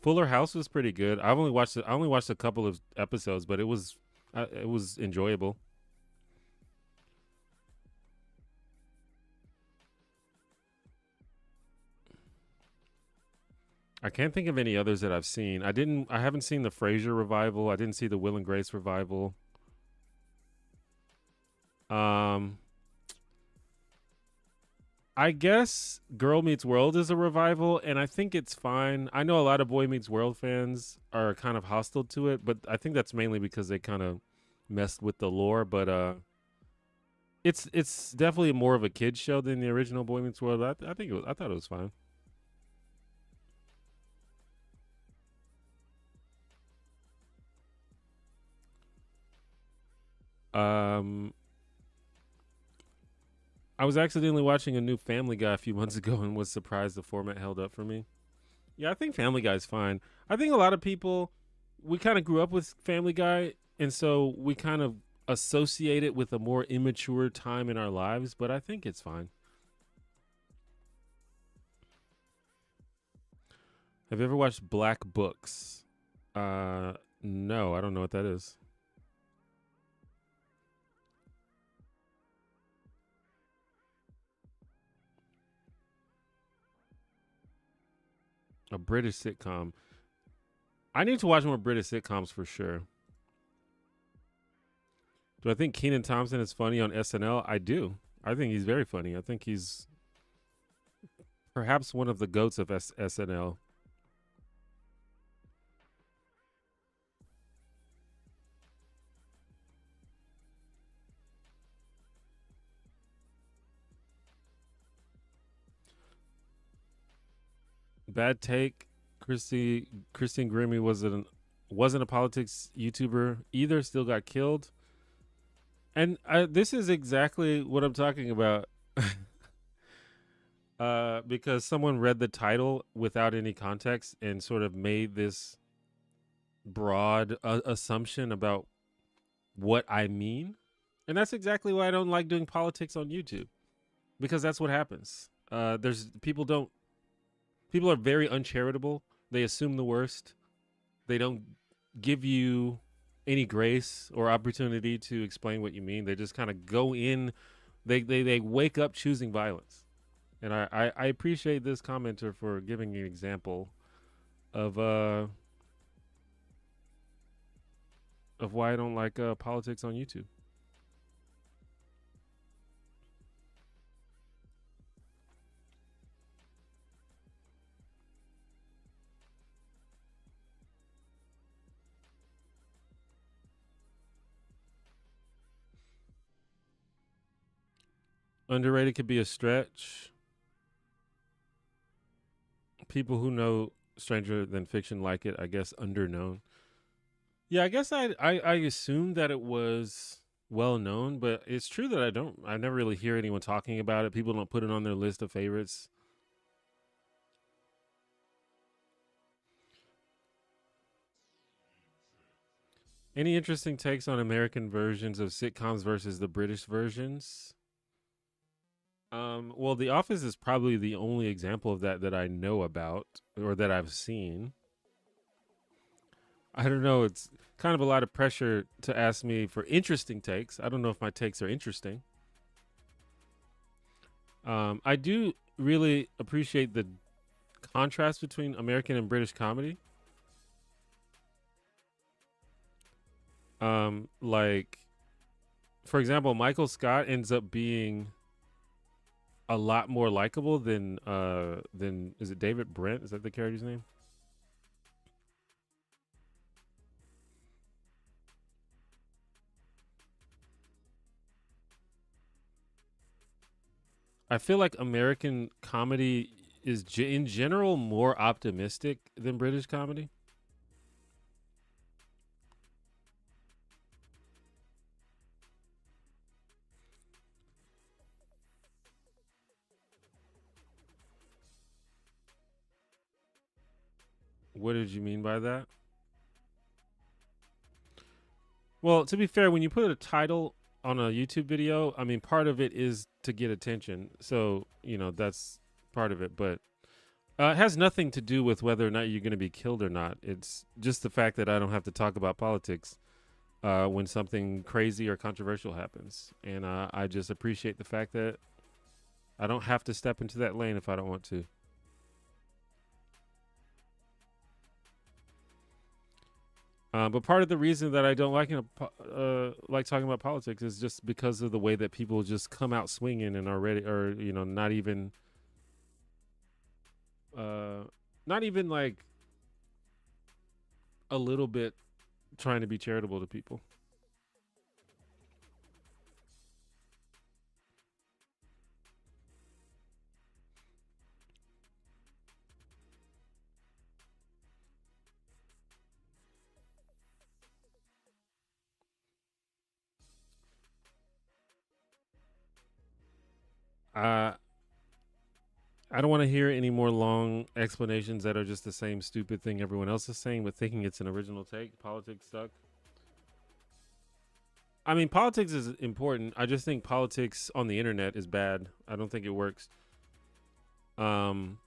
Fuller House was pretty good. I only watched a couple of episodes, but it was enjoyable. I can't think of any others that I've seen. I haven't seen the Frasier revival. I didn't see the Will and Grace revival. Um I guess Girl Meets World is a revival, and I think it's fine. I know a lot of Boy Meets World fans are kind of hostile to it, but I think that's mainly because they kind of messed with the lore. But it's definitely more of a kids show than the original Boy Meets World. I think I thought it was fine. Um, I was accidentally watching a new Family Guy a few months ago and was surprised the format held up for me. Yeah, I think Family Guy's fine. I think a lot of people, we kind of grew up with Family Guy, and so we kind of associate it with a more immature time in our lives, but I think it's fine. Have you ever watched Black Books? Uh, no, I don't know what that is. A British sitcom. I need to watch more British sitcoms for sure. Do I think Keenan Thompson is funny on SNL? I do. I think he's very funny. I think he's perhaps one of the goats of SNL. Bad take. Christine Grimmie wasn't a politics YouTuber either. Still got killed. And this is exactly what I'm talking about. Because someone read the title without any context and sort of made this broad assumption about what I mean. And that's exactly why I don't like doing politics on YouTube, because that's what happens. There's people are very uncharitable. They assume the worst. They don't give you any grace or opportunity to explain what you mean. They just kind of go in. They wake up choosing violence. And I appreciate this commenter for giving an example of why I don't like politics on YouTube. Underrated could be a stretch. People who know Stranger Than Fiction like it. I guess underknown. Yeah, I guess I assumed that it was well known, but it's true that I never really hear anyone talking about it. People don't put it on their list of favorites. Any interesting takes on American versions of sitcoms versus the British versions? Well, The Office is probably the only example of that that I know about or that I've seen. I don't know. It's kind of a lot of pressure to ask me for interesting takes. I don't know if my takes are interesting. I do really appreciate the contrast between American and British comedy. Like, for example, Michael Scott ends up being a lot more likable than is it David Brent? Is that the character's name? I feel like American comedy is in general more optimistic than British comedy. What did you mean by that? Well, to be fair, when you put a title on a YouTube video, I mean, part of it is to get attention. So, that's part of it. But it has nothing to do with whether or not you're going to be killed or not. It's just the fact that I don't have to talk about politics when something crazy or controversial happens. And I just appreciate the fact that I don't have to step into that lane if I don't want to. But part of the reason that I don't like like talking about politics is just because of the way that people just come out swinging and are ready, or uh, not even like a little bit trying to be charitable to people. Uh, I don't want to hear any more long explanations that are just the same stupid thing everyone else is saying, but thinking it's an original take. Politics suck. I mean, politics is important. I just think politics on the internet is bad. I don't think it works. Um,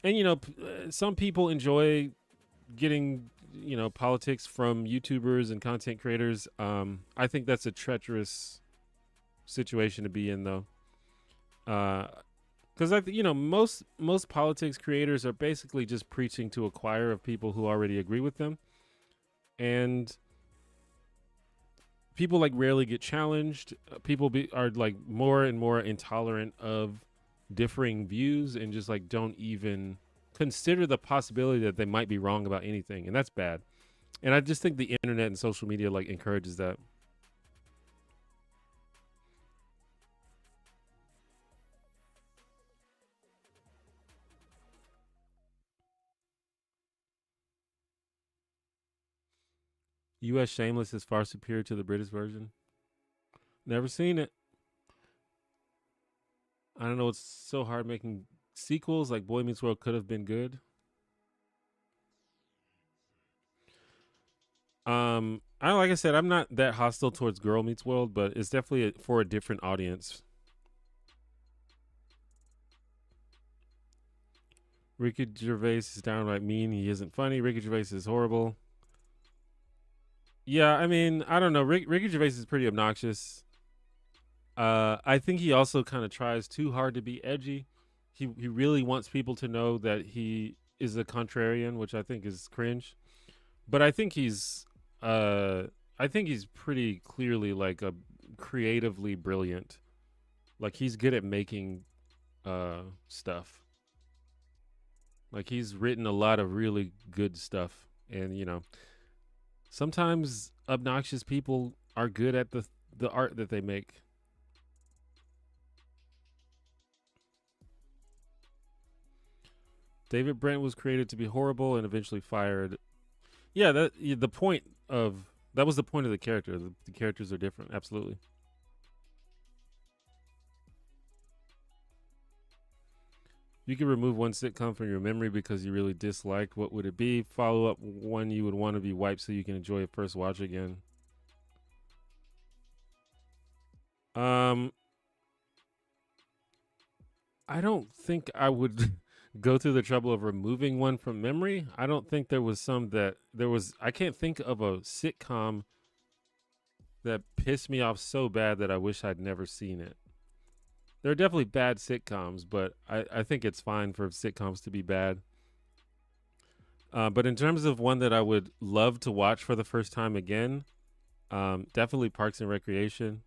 and some people enjoy getting politics from YouTubers and content creators. I think that's a treacherous situation to be in, though. Because most politics creators are basically just preaching to a choir of people who already agree with them, and people like rarely get challenged. Are like more and more intolerant of differing views and just like don't even consider the possibility that they might be wrong about anything, and that's bad. And I just think the internet and social media like encourages that. U.S. Shameless is far superior to the British version. Never seen it. I don't know. It's so hard making sequels. Like Boy Meets World could have been good. I like I said, I'm not that hostile towards Girl Meets World, but it's definitely for a different audience. Ricky Gervais is downright mean. He isn't funny. Ricky Gervais is horrible. Yeah, I mean, I don't know. Ricky Gervais is pretty obnoxious. I think he also kind of tries too hard to be edgy. He really wants people to know that he is a contrarian, which I think is cringe. But uh I think he's pretty clearly like a creatively brilliant. Like he's good at making stuff. Like he's written a lot of really good stuff, and sometimes obnoxious people are good at the art that they make. David Brent was created to be horrible and eventually fired. Yeah, the point of that was the point of the character. The characters are different, absolutely. You could remove one sitcom from your memory because you really disliked. What would it be? Follow up one you would want to be wiped so you can enjoy it first watch again. Um, I don't think I would go through the trouble of removing one from memory. I don't think there was some that there was. I can't think of a sitcom that pissed me off so bad that I wish I'd never seen it. There are definitely bad sitcoms, but I think it's fine for sitcoms to be bad. But in terms of one that I would love to watch for the first time again, definitely Parks and Recreation.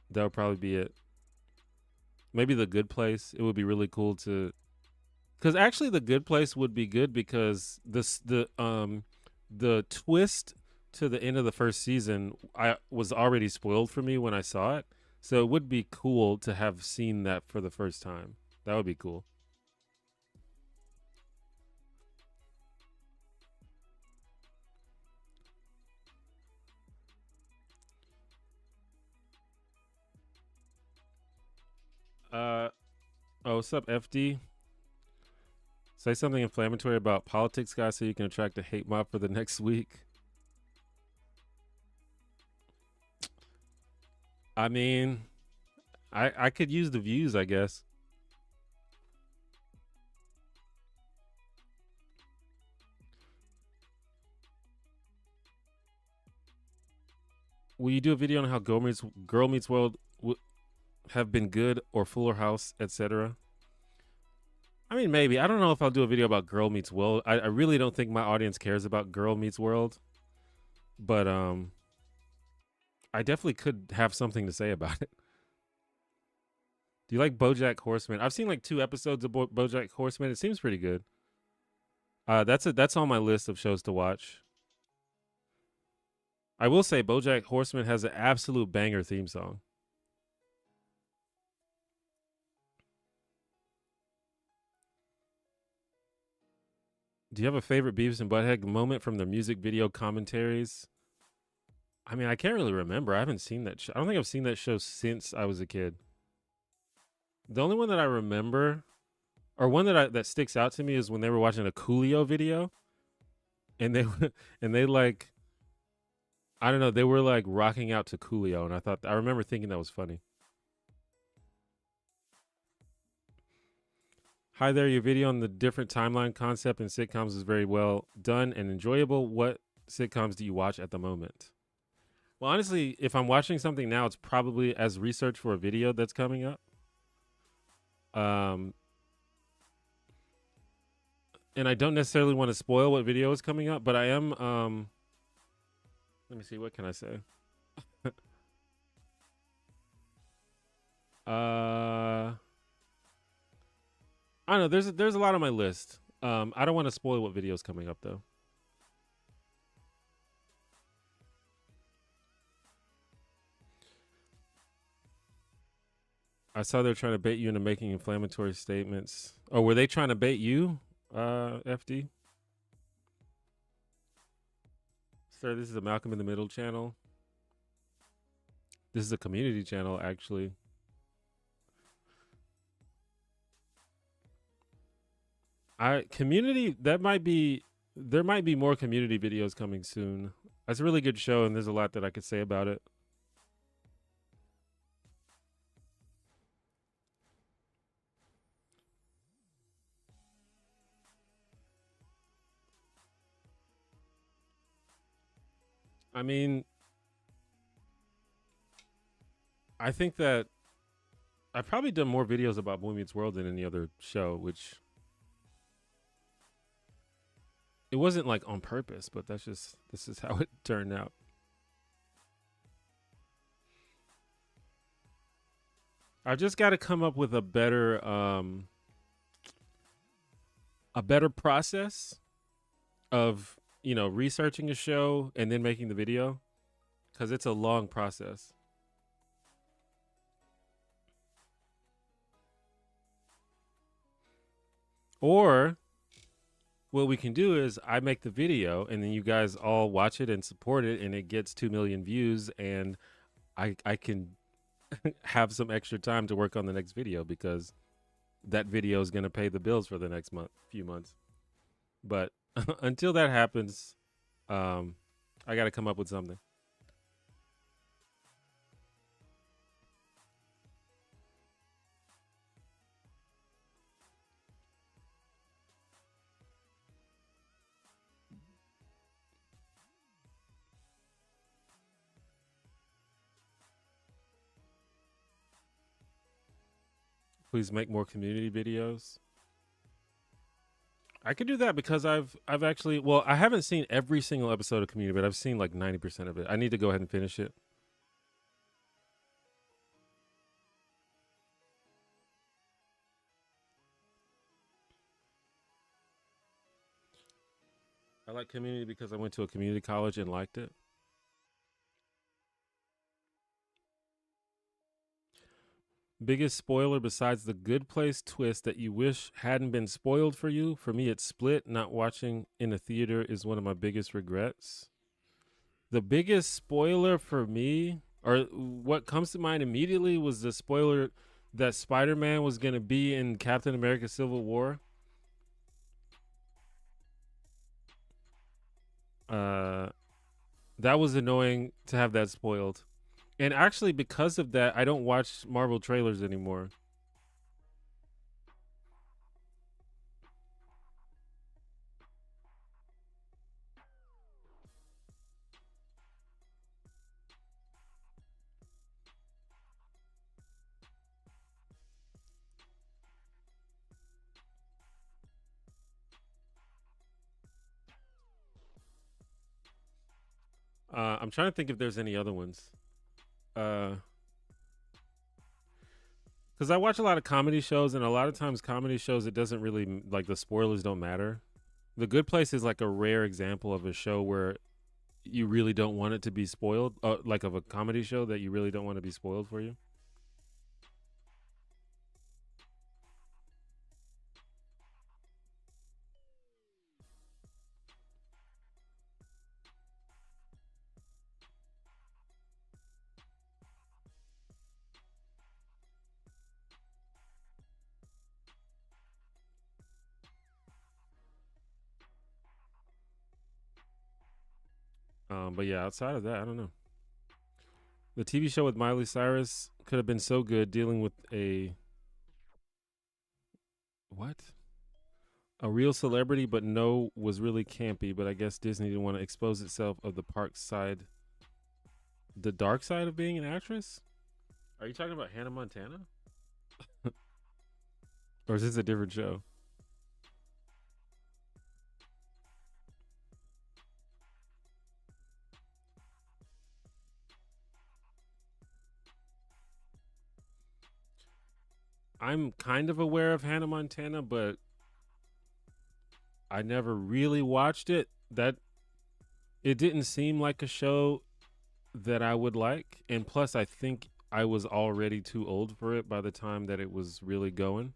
That would probably be it. Maybe The Good Place. It would be really cool to, because actually The Good Place would be good because the twist to the end of the first season I was already spoiled for me when I saw it. So it would be cool to have seen that for the first time. That would be cool. Uh oh, what's up, FD? Say something inflammatory about politics, guys, so you can attract a hate mob for the next week. I mean, I could use the views, I guess. Will you do a video on how Girl Meets World have been good or Fuller House, etc.? I mean, maybe. I don't know if I'll do a video about Girl Meets World. I really don't think my audience cares about Girl Meets World, but I definitely could have something to say about it. Do you like BoJack Horseman? I've seen like 2 episodes of BoJack Horseman. It seems pretty good. That's on my list of shows to watch. I will say BoJack Horseman has an absolute banger theme song. Do you have a favorite Beavis and Butthead moment from the music video commentaries? I mean, I can't really remember. I haven't seen that. I don't think I've seen that show since I was a kid. The only one that I remember, or one that sticks out to me, is when they were watching a Coolio video, and they and they like, I don't know, they were like rocking out to Coolio, and I remember thinking that was funny. Hi there, your video on the different timeline concept in sitcoms is very well done and enjoyable. What sitcoms do you watch at the moment? Well, honestly, if I'm watching something now, it's probably as research for a video that's coming up. Um, and I don't necessarily want to spoil what video is coming up, but I am. Let me see. What can I say? I don't know. There's a lot on my list. I don't want to spoil what video is coming up though. I saw they're trying to bait you into making inflammatory statements. Oh, were they trying to bait you, FD? Sir, this is a Malcolm in the Middle channel. This is a community channel, actually. Community, there might be more community videos coming soon. That's a really good show, and there's a lot that I could say about it. I mean, I think that I've probably done more videos about Boy Meets World than any other show, which it wasn't like on purpose, but this is how it turned out. I've just got to come up with a better process of, researching a show and then making the video, because it's a long process. Or what we can do is I make the video and then you guys all watch it and support it, and it gets 2 million views, and I can have some extra time to work on the next video, because that video is going to pay the bills for the next few months. But until that happens, I got to come up with something. Please make more community videos. I could do that because I've actually, well, I haven't seen every single episode of Community, but I've seen like 90% of it. I need to go ahead and finish it. I like Community because I went to a community college and liked it. Biggest spoiler besides the Good Place twist that you wish hadn't been spoiled for you? For me, it's Split. Not watching in a theater is one of my biggest regrets. The biggest spoiler for me, or what comes to mind immediately, was the spoiler that Spider-Man was going to be in Captain America Civil War. That was annoying to have that spoiled. And actually, because of that, I don't watch Marvel trailers anymore. I'm trying to think if there's any other ones. Uh, because I watch a lot of comedy shows, and a lot of times comedy shows it doesn't really like the spoilers don't matter. The Good Place is like a rare example of a show where you really don't want it to be spoiled, like of a comedy show that you really don't want to be spoiled for you. But yeah, outside of that, I don't know. The TV show with Miley Cyrus could have been so good dealing with a what? A real celebrity, but no was really campy. But I guess Disney didn't want to expose itself of the park side, the dark side of being an actress. Are you talking about Hannah Montana, or is this a different show? I'm kind of aware of Hannah Montana, but I never really watched it. That it didn't seem like a show that I would like, and plus, I think I was already too old for it by the time that it was really going.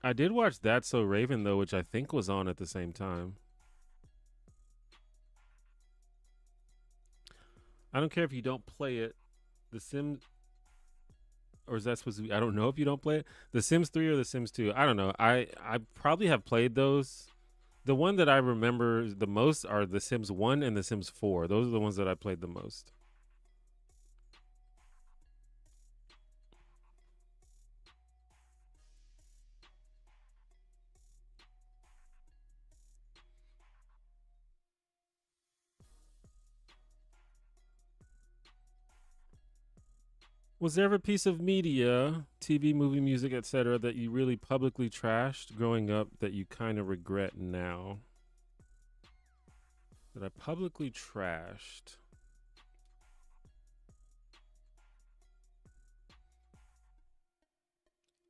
I did watch That's So Raven though, which I think was on at the same time. I don't care if you don't play it. The Sims, or is that supposed to be? I don't know if you don't play it. The Sims 3 or The Sims 2. I don't know. I probably have played those. The one that I remember the most are The Sims 1 and The Sims 4. Those are the ones that I played the most. Was there ever a piece of media, TV, movie, music, etc., that you really publicly trashed growing up that you kind of regret now? That I publicly trashed.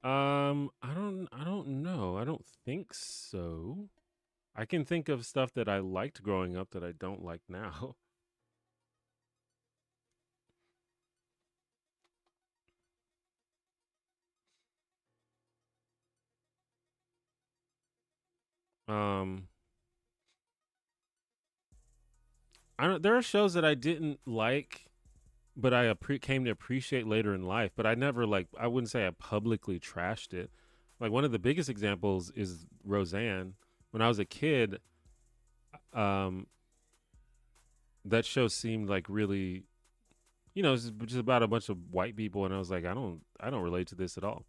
I don't know. I don't think so. I can think of stuff that I liked growing up that I don't like now. Um, I don't. There are shows that I didn't like, but I came to appreciate later in life. But I never like. I wouldn't say I publicly trashed it. Like one of the biggest examples is Roseanne. When I was a kid, um, that show seemed like really, it's just about a bunch of white people, and I was like, I don't relate to this at all.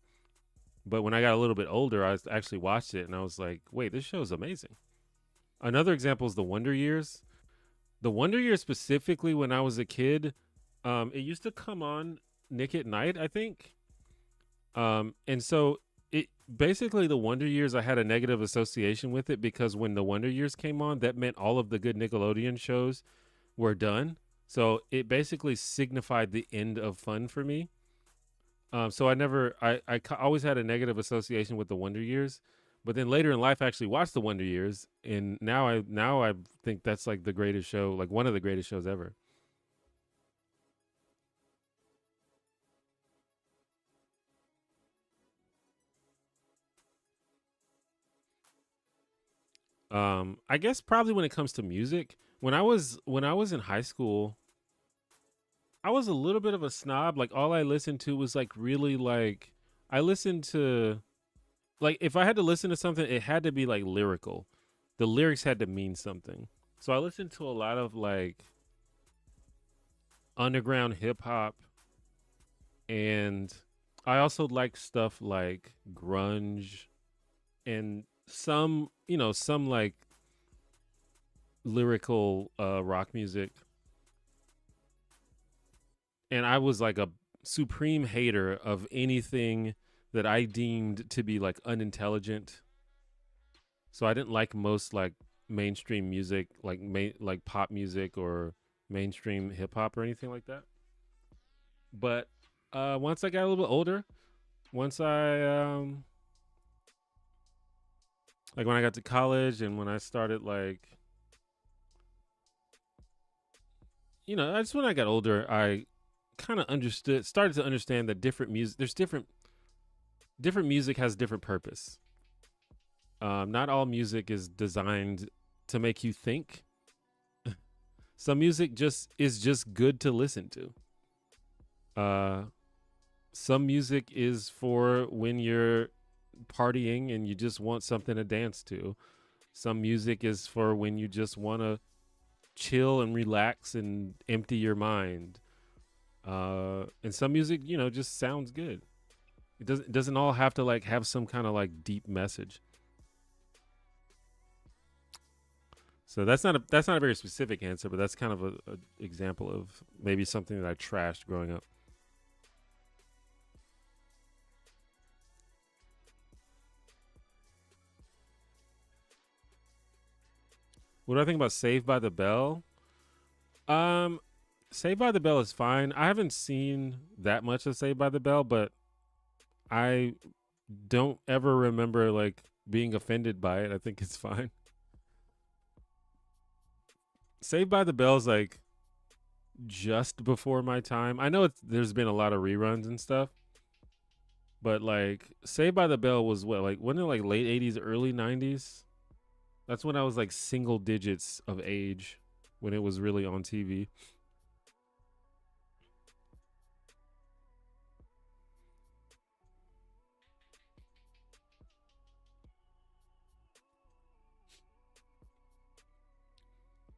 But when I got a little bit older, I actually watched it, and I was like, wait, this show is amazing. Another example is The Wonder Years. The Wonder Years specifically, when I was a kid, it used to come on Nick at Night, I think. And so it basically the Wonder Years, I had a negative association with it because when the Wonder Years came on, that meant all of the good Nickelodeon shows were done. So it basically signified the end of fun for me. So I never, always had a negative association with the Wonder Years, but then later in life, I actually watched the Wonder Years, and now I think that's like the greatest show, like one of the greatest shows ever. I guess probably when it comes to music, when I was in high school, I was a little bit of a snob. Like all I listened to was like really like I listened to like if I had to listen to something, it had to be like lyrical. The lyrics had to mean something. So I listened to a lot of like underground hip hop, and I also like stuff like grunge and some like lyrical rock music. And I was like a supreme hater of anything that I deemed to be like unintelligent So I didn't like most like mainstream music, like like pop music or mainstream hip hop or anything like that. But once I got a little bit older, once I like when I got to college and when I started like just when I got older, I kind of started to understand that different music, there's different music has different purpose. Not all music is designed to make you think. Some music just is just good to listen to. Uh, some music is for when you're partying and you just want something to dance to. Some music is for when you just want to chill and relax and empty your mind. And some music, just sounds good. It doesn't all have to like have some kind of like deep message. So that's not a very specific answer, but that's kind of a example of maybe something that I trashed growing up. What do I think about Saved by the Bell? Um, Saved by the Bell is fine. I haven't seen that much of Saved by the Bell, but I don't ever remember like being offended by it. I think it's fine. Saved by the Bell is like just before my time. I know there's been a lot of reruns and stuff, but like Saved by the Bell was what, like when it like late 80s, early 90s. That's when I was like single digits of age when it was really on TV.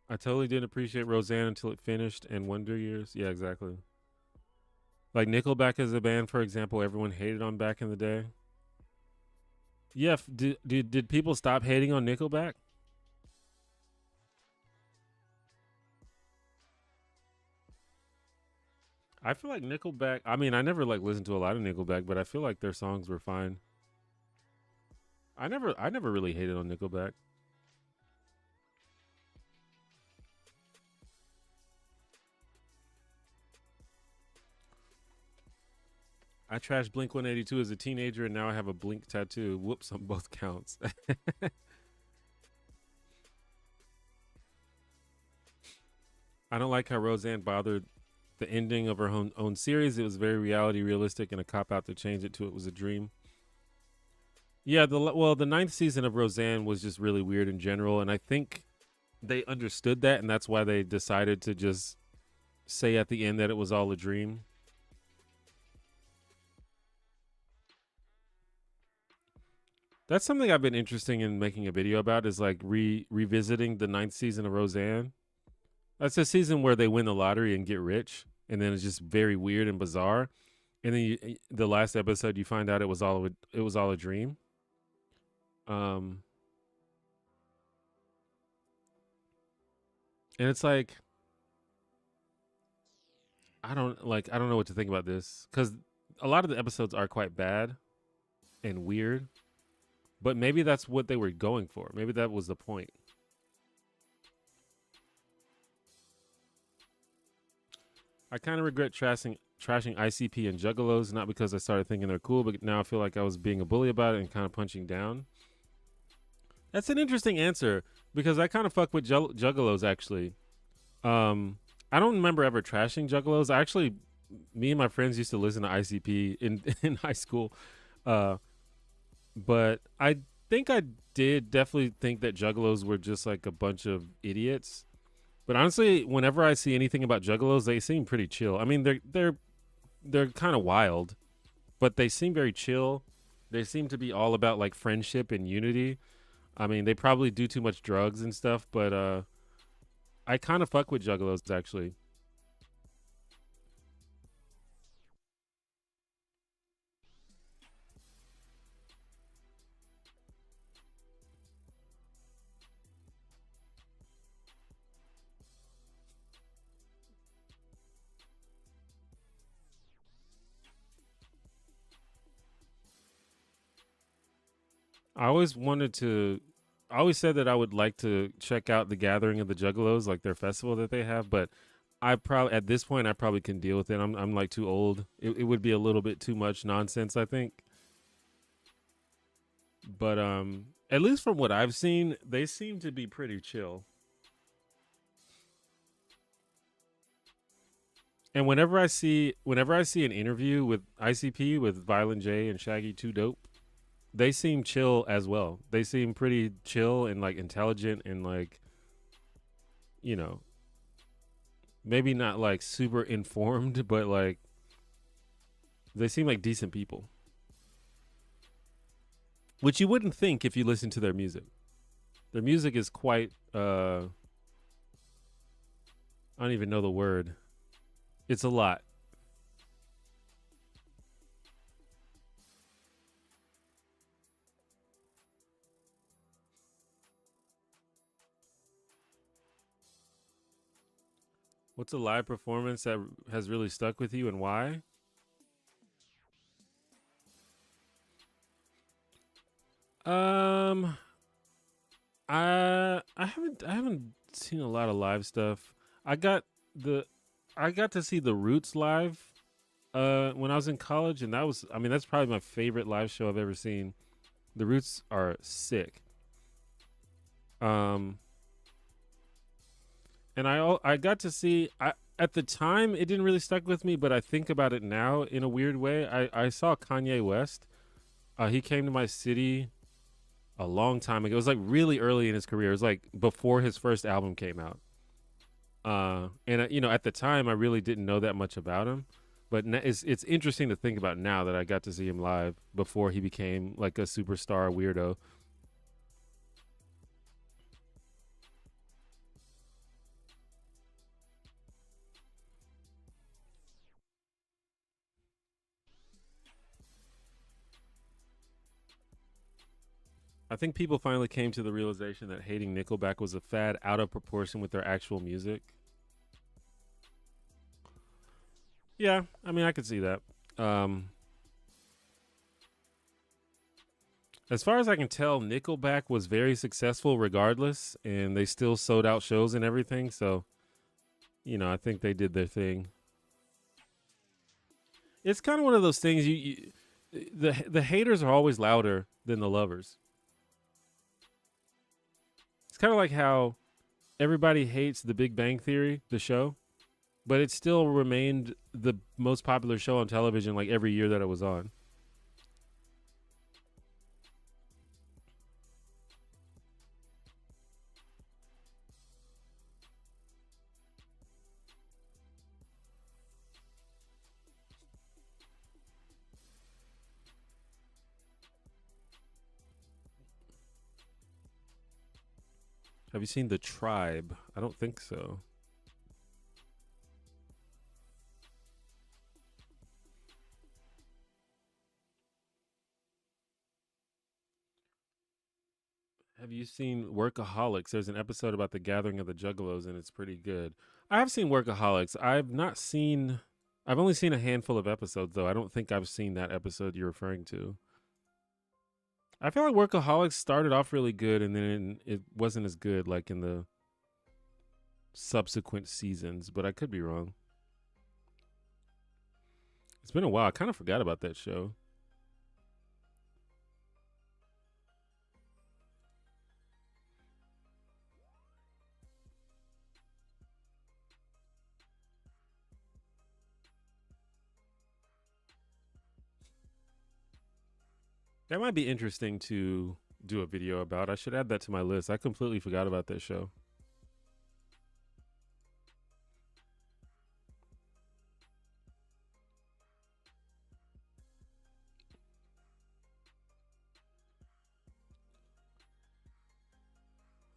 I totally didn't appreciate Roseanne until it finished and Wonder Years. Yeah, exactly. Like Nickelback as a band, for example, everyone hated on back in the day. Yeah, did people stop hating on Nickelback? I feel like Nickelback. I mean, I never like listened to a lot of Nickelback, but I feel like their songs were fine. I never really hated on Nickelback. I trashed Blink 182 as a teenager, and now I have a Blink tattoo. Whoops on both counts. I don't like how Roseanne bothered the ending of her own series. It was very reality realistic and a cop out to change it to it was a dream. Yeah, the ninth season of Roseanne was just really weird in general, and I think they understood that, and that's why they decided to just say at the end that it was all a dream. That's something I've been interested in making a video about is like revisiting the ninth season of Roseanne. That's a season where they win the lottery and get rich, and then it's just very weird and bizarre. And then the last episode, you find out it was all a dream. Um, and it's like I don't know what to think about this because a lot of the episodes are quite bad and weird, but maybe that's what they were going for. Maybe that was the point. I kind of regret trashing ICP and Juggalos, not because I started thinking they're cool, but now I feel like I was being a bully about it and kind of punching down. That's an interesting answer because I kind of fuck with Juggalos actually. Um, I don't remember ever trashing Juggalos. Me and my friends used to listen to ICP in in high school, uh, but I think I did definitely think that Juggalos were just like a bunch of idiots. But honestly, whenever I see anything about Juggalos, they seem pretty chill. I mean, they're kind of wild, but they seem very chill. They seem to be all about like friendship and unity. I mean, they probably do too much drugs and stuff, but I kind of fuck with Juggalos actually. I always wanted to. I always said that I would like to check out the Gathering of the Juggalos, like their festival that they have, but I probably at this point I probably can deal with it. I'm like too old. It would be a little bit too much nonsense, I think. But at least from what I've seen, they seem to be pretty chill. And whenever I see an interview with ICP with Violent J and Shaggy Two Dope, they seem chill as well. They seem pretty chill and like intelligent and like, you know, maybe not like super informed, but like they seem like decent people, which you wouldn't think if you listen to their music. Their music is quite I don't even know the word. It's a lot. What's a live performance that has really stuck with you and why? Um, I haven't seen a lot of live stuff. I got the I got to see the Roots live when I was in college, and that was, I mean, that's probably my favorite live show I've ever seen. The Roots are sick. Um, and I got to see, I at the time it didn't really stuck with me, but I think about it now in a weird way. I saw Kanye West. He came to my city a long time ago. It was like really early in his career. It was like before his first album came out. And you know, at the time, I really didn't know that much about him, but it's interesting to think about now that I got to see him live before he became like a superstar weirdo. I think people finally came to the realization that hating Nickelback was a fad out of proportion with their actual music. Yeah, I mean, I could see that. Um, as far as I can tell, Nickelback was very successful regardless, and they still sold out shows and everything. So, you know, I think they did their thing. It's kind of one of those things. The haters are always louder than the lovers. It's kind of like how everybody hates The Big Bang Theory, the show, but it still remained the most popular show on television like every year that it was on. Have you seen The Tribe? I don't think so. Have you seen Workaholics? There's an episode about the gathering of the Juggalos, and it's pretty good. I have seen Workaholics. I've not seen. I've only seen a handful of episodes, though. I don't think I've seen that episode you're referring to. I feel like Workaholics started off really good, and then it wasn't as good, like in the subsequent seasons. But I could be wrong. It's been a while. I kind of forgot about that show. That might be interesting to do a video about. I should add that to my list. I completely forgot about that show.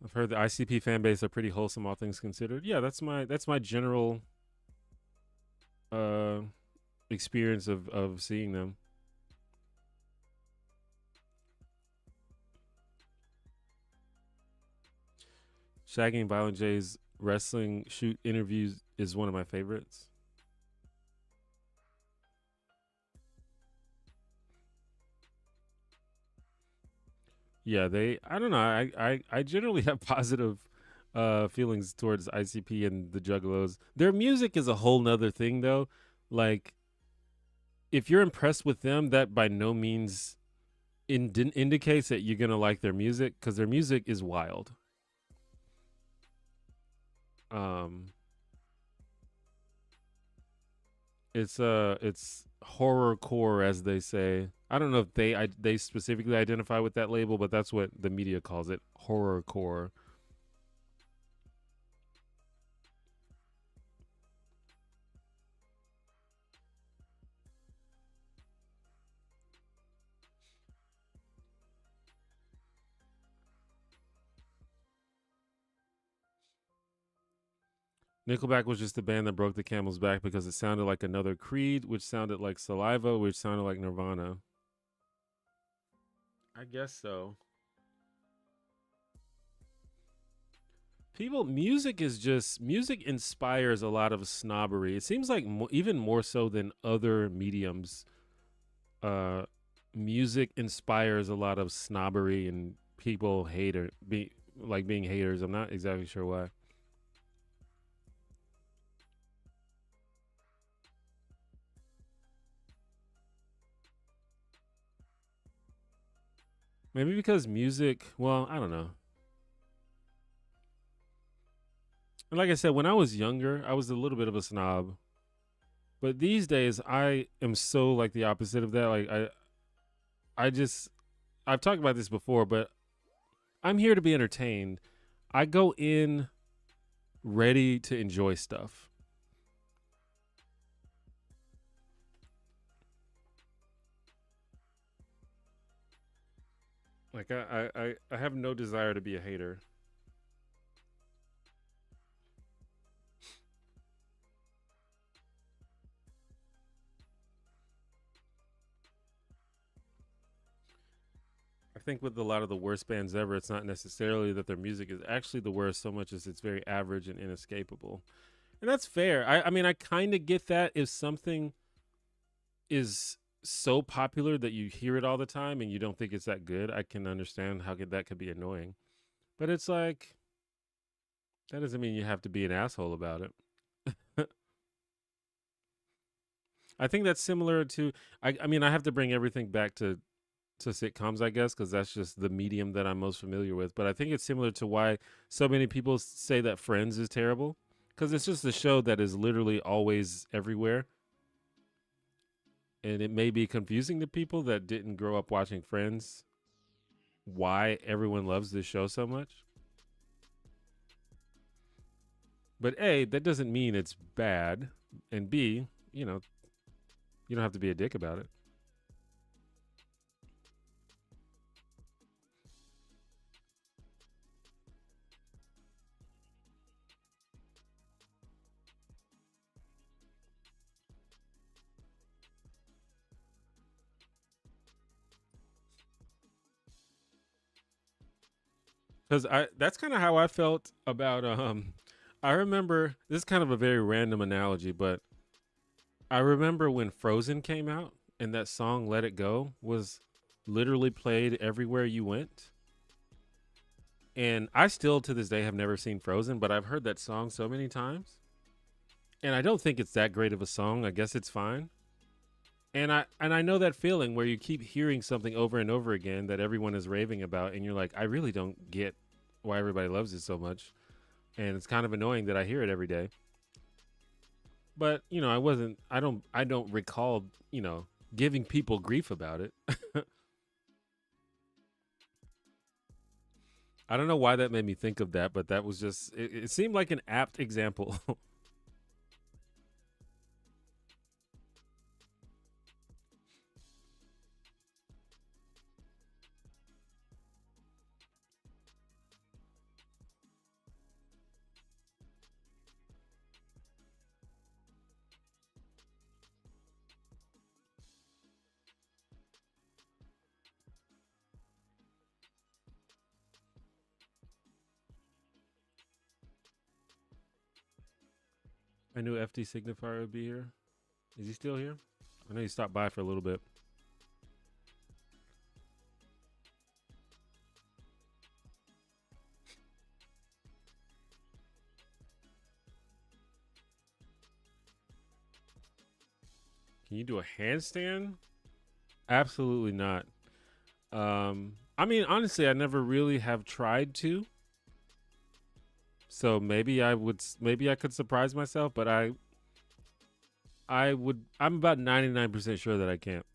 I've heard the ICP fan base are pretty wholesome, all things considered. Yeah, that's my general uh experience of seeing them. Shaggy and Violent J's wrestling shoot interviews is one of my favorites. Yeah, they. I don't know. I generally have positive feelings towards ICP and the Juggalos. Their music is a whole nother thing, though. Like, if you're impressed with them, that by no means indicates that you're gonna like their music because their music is wild. Um, it's horror core, as they say. I don't know if they specifically identify with that label, but that's what the media calls it, horror core. Nickelback was just the band that broke the camel's back because it sounded like another Creed, which sounded like Saliva, which sounded like Nirvana. I guess so. Music is just music inspires a lot of snobbery. It seems like even more so than other mediums. Uh, Music inspires a lot of snobbery and people being haters. I'm not exactly sure why. Maybe because music. Well, I don't know. Like I said, when I was younger, I was a little bit of a snob. But these days, I am so like the opposite of that. I just, I've talked about this before, but I'm here to be entertained. I go in ready to enjoy stuff. Like I have no desire to be a hater. I think with a lot of the worst bands ever, it's not necessarily that their music is actually the worst so much as it's very average and inescapable. And that's fair. I mean, I kind of get that if something is so popular that you hear it all the time and you don't think it's that good, I can understand how that could be annoying. But it's like that doesn't mean you have to be an asshole about it. I think that's similar to I mean I have to bring everything back to sitcoms, I guess, because that's just the medium that I'm most familiar with. But I think it's similar to why so many people say that Friends is terrible because it's just a show that is literally always everywhere. And it may be confusing to people that didn't grow up watching Friends why everyone loves this show so much. But A, that doesn't mean it's bad. And B, you don't have to be a dick about it. Because I that's kind of how I felt about I remember this is kind of a very random analogy, but I remember when Frozen came out and that song Let It Go was literally played everywhere you went. And I still to this day have never seen Frozen, but I've heard that song so many times. And I don't think it's that great of a song. I guess it's fine. And I know that feeling where you keep hearing something over and over again that everyone is raving about and you're like, I really don't get why everybody loves it so much. And it's kind of annoying that I hear it every day. But, I don't recall, giving people grief about it. I don't know why that made me think of that, but that was just it seemed like an apt example. I knew FD Signifier would be here. Is he still here? I know he stopped by for a little bit. Can you do a handstand? Absolutely not. I mean, honestly, I never really have tried to. So maybe maybe I could surprise myself, but I'm about 99% sure that I can't.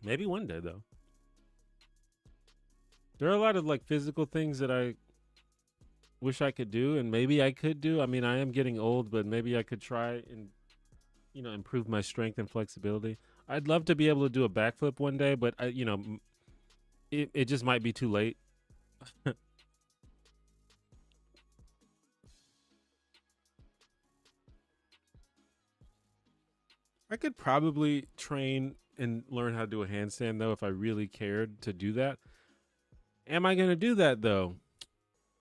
Maybe one day though. There are a lot of like physical things that I wish I could do, and maybe I could do. I mean, I am getting old, but maybe I could try and improve my strength and flexibility. I'd love to be able to do a backflip one day, but it just might be too late. I could probably train and learn how to do a handstand though if I really cared to do that. Am I gonna do that though?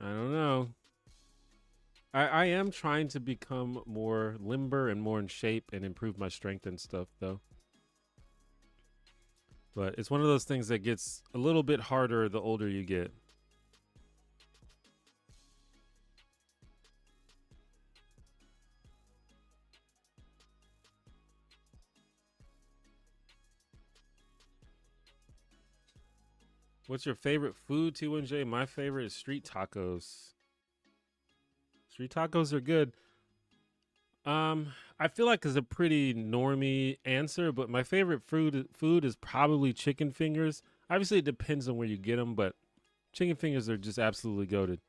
I don't know. I am trying to become more limber and more in shape and improve my strength and stuff though. But it's one of those things that gets a little bit harder the older you get. What's your favorite food, T1J? My favorite is street tacos. Street tacos are good. I feel like it's a pretty normy answer, but my favorite food is probably chicken fingers. Obviously, it depends on where you get them, but chicken fingers are just absolutely goated.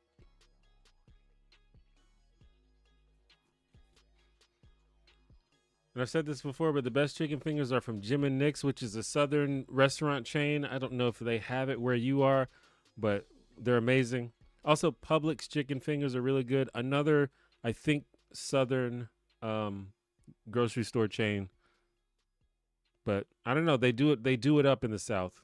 And I've said this before, but the best chicken fingers are from Jim and Nick's, which is a southern restaurant chain. I don't know if they have it where you are, but they're amazing. Also, Publix chicken fingers are really good. Another, I think, southern grocery store chain. But I don't know. They do it up in the South.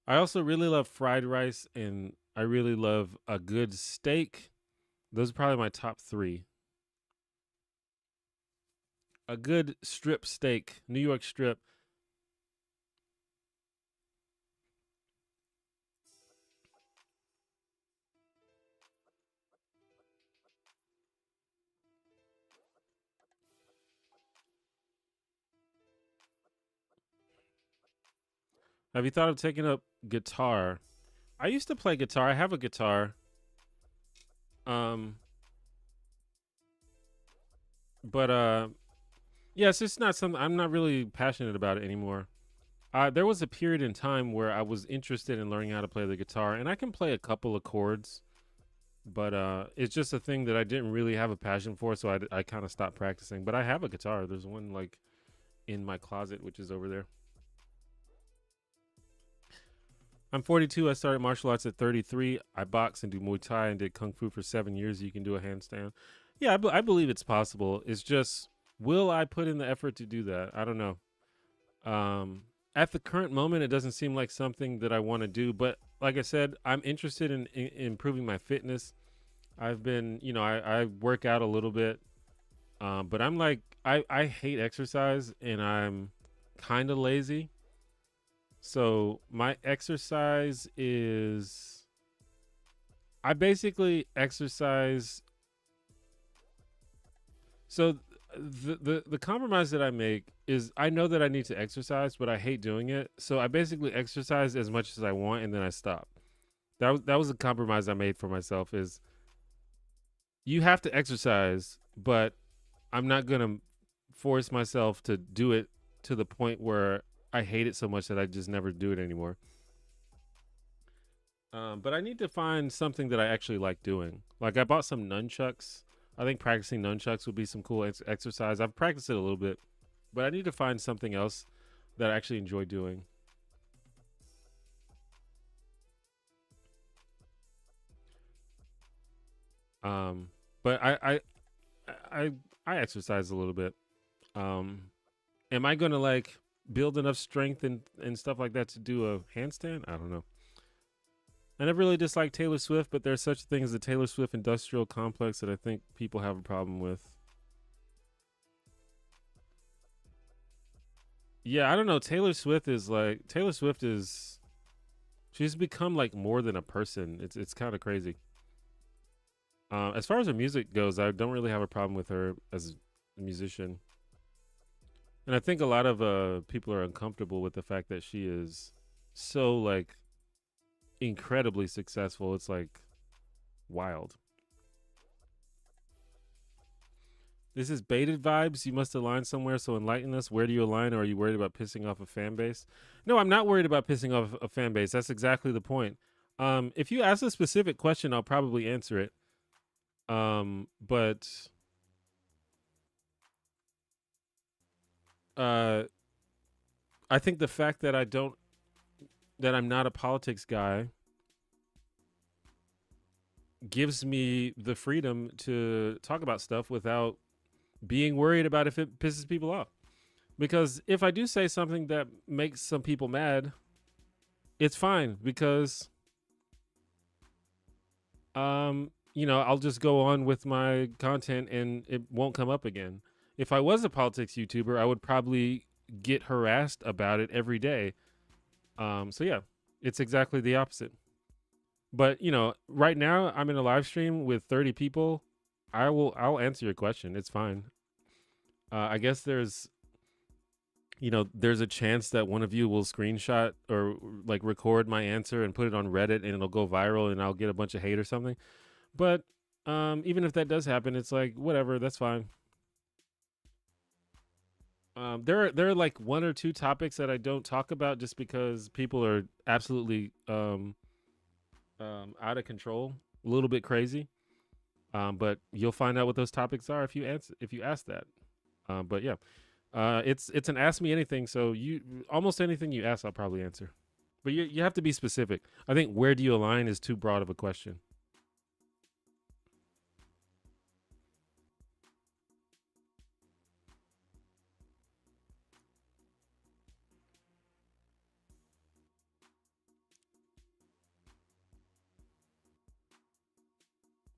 I also really love fried rice, and I really love a good steak. Those are probably my top three. A good strip steak, New York strip. Have you thought of taking up guitar? I used to play guitar. I have a guitar. Um, but yeah, it's just not something I'm not really passionate about it anymore. There was a period in time where I was interested in learning how to play the guitar, and I can play a couple of chords, but it's just a thing that I didn't really have a passion for, so I kind of stopped practicing. But I have a guitar. There's one like in my closet, which is over there. I'm 42. I started martial arts at 33. I box and do Muay Thai and did Kung Fu for 7 years. You can do a handstand. Yeah, I believe it's possible. It's just, will I put in the effort to do that? I don't know. At the current moment, it doesn't seem like something that I want to do. But like I said, I'm interested in improving my fitness. I've been, I work out a little bit. But I'm like, I hate exercise and I'm kind of lazy. So my exercise is I basically exercise. So the compromise that I make is I know that I need to exercise, but I hate doing it. So I basically exercise as much as I want and then I stop. That was a compromise I made for myself is you have to exercise, but I'm not going to force myself to do it to the point where I hate it so much that I just never do it anymore. But I need to find something that I actually like doing. Like I bought some nunchucks. I think practicing nunchucks would be some cool exercise. I've practiced it a little bit, but I need to find something else that I actually enjoy doing. Um, but I I exercise a little bit. Um, am I gonna like build enough strength and stuff like that to do a handstand? I don't know. I never really disliked Taylor Swift, but there's such a thing as the Taylor Swift industrial complex that I think people have a problem with. Yeah, I don't know. Taylor Swift is she's become like more than a person. It's kind of crazy. As far as her music goes, I don't really have a problem with her as a musician, and I think a lot of people are uncomfortable with the fact that she is so like incredibly successful. It's like wild. This is baited vibes. You must align somewhere, so enlighten us. Where do you align, or are you worried about pissing off a fan base? No, I'm not worried about pissing off a fan base. That's exactly the point. If you ask a specific question, I'll probably answer it. But uh, I think the fact that I'm not a politics guy gives me the freedom to talk about stuff without being worried about if it pisses people off. Because if I do say something that makes some people mad, it's fine because I'll just go on with my content and it won't come up again. If I was a politics YouTuber, I would probably get harassed about it every day. So yeah, it's exactly the opposite. But right now I'm in a live stream with 30 people. I'll answer your question. It's fine. I guess there's a chance that one of you will screenshot or like record my answer and put it on Reddit and it'll go viral and I'll get a bunch of hate or something. But even if that does happen, it's like whatever, that's fine. There are like one or two topics that I don't talk about just because people are absolutely out of control, a little bit crazy. But you'll find out what those topics are if you ask that. But yeah, it's an ask me anything. So you almost anything you ask, I'll probably answer. But you have to be specific. I think where do you align is too broad of a question.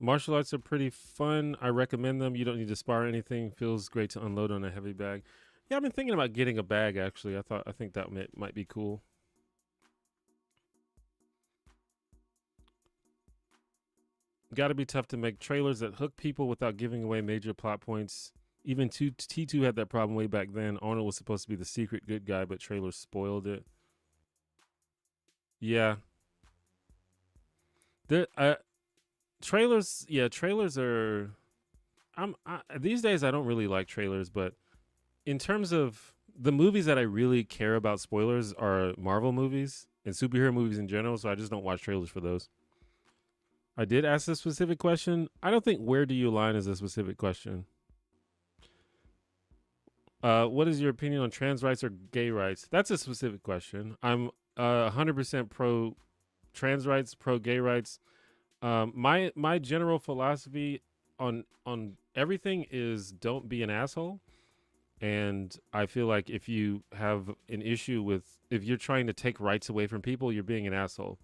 Martial arts are pretty fun. I recommend them. You don't need to spar anything. Feels great to unload on a heavy bag. Yeah, I've been thinking about getting a bag actually. I think that might be cool. Got to be tough to make trailers that hook people without giving away major plot points. Even T2 had that problem way back then. Arnold was supposed to be the secret good guy, but trailers spoiled it. Yeah, the trailers. Yeah, trailers are. These days I don't really like trailers, but in terms of the movies that I really care about, spoilers are Marvel movies and superhero movies in general. So I just don't watch trailers for those. I did ask a specific question. I don't think where do you align is a specific question. What is your opinion on trans rights or gay rights? That's a specific question. I'm 100% pro trans rights, pro gay rights. My general philosophy on everything is don't be an asshole. And I feel like if you have an issue with if you're trying to take rights away from people, you're being an asshole.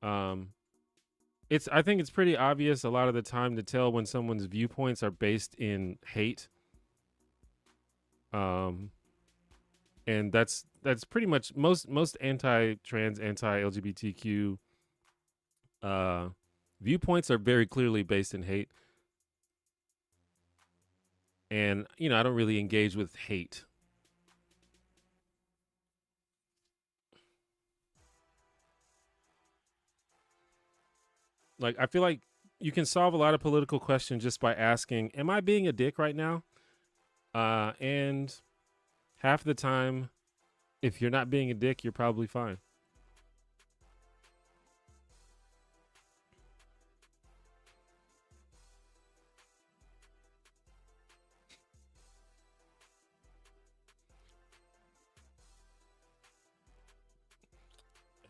Um, I think it's pretty obvious a lot of the time to tell when someone's viewpoints are based in hate. Um, and that's pretty much most anti-trans, anti-LGBTQ uh viewpoints are very clearly based in hate. And I don't really engage with hate. Like I feel like you can solve a lot of political questions just by asking, "Am I being a dick right now?" And half the time, if you're not being a dick, you're probably fine.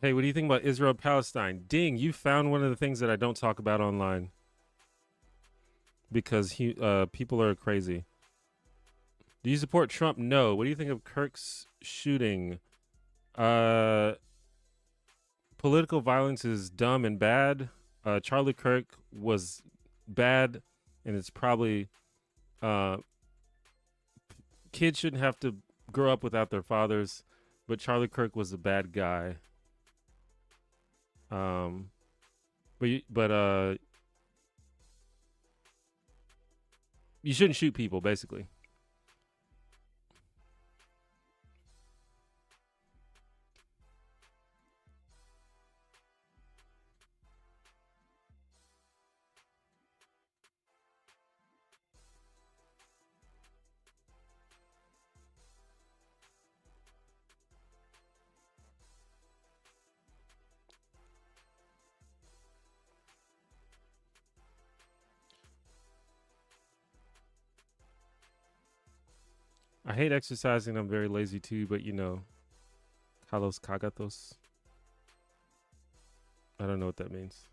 Hey, what do you think about Israel Palestine? Ding, you found one of the things that I don't talk about online because people are crazy. Do you support Trump? No. What do you think of Kirk's shooting? Uh, Political violence is dumb and bad. Charlie Kirk was bad, and it's probably uh, kids shouldn't have to grow up without their fathers, but Charlie Kirk was a bad guy. Um, but You shouldn't shoot people, basically. I hate exercising. I'm very lazy too, but Kalos Kagatos. I don't know what that means.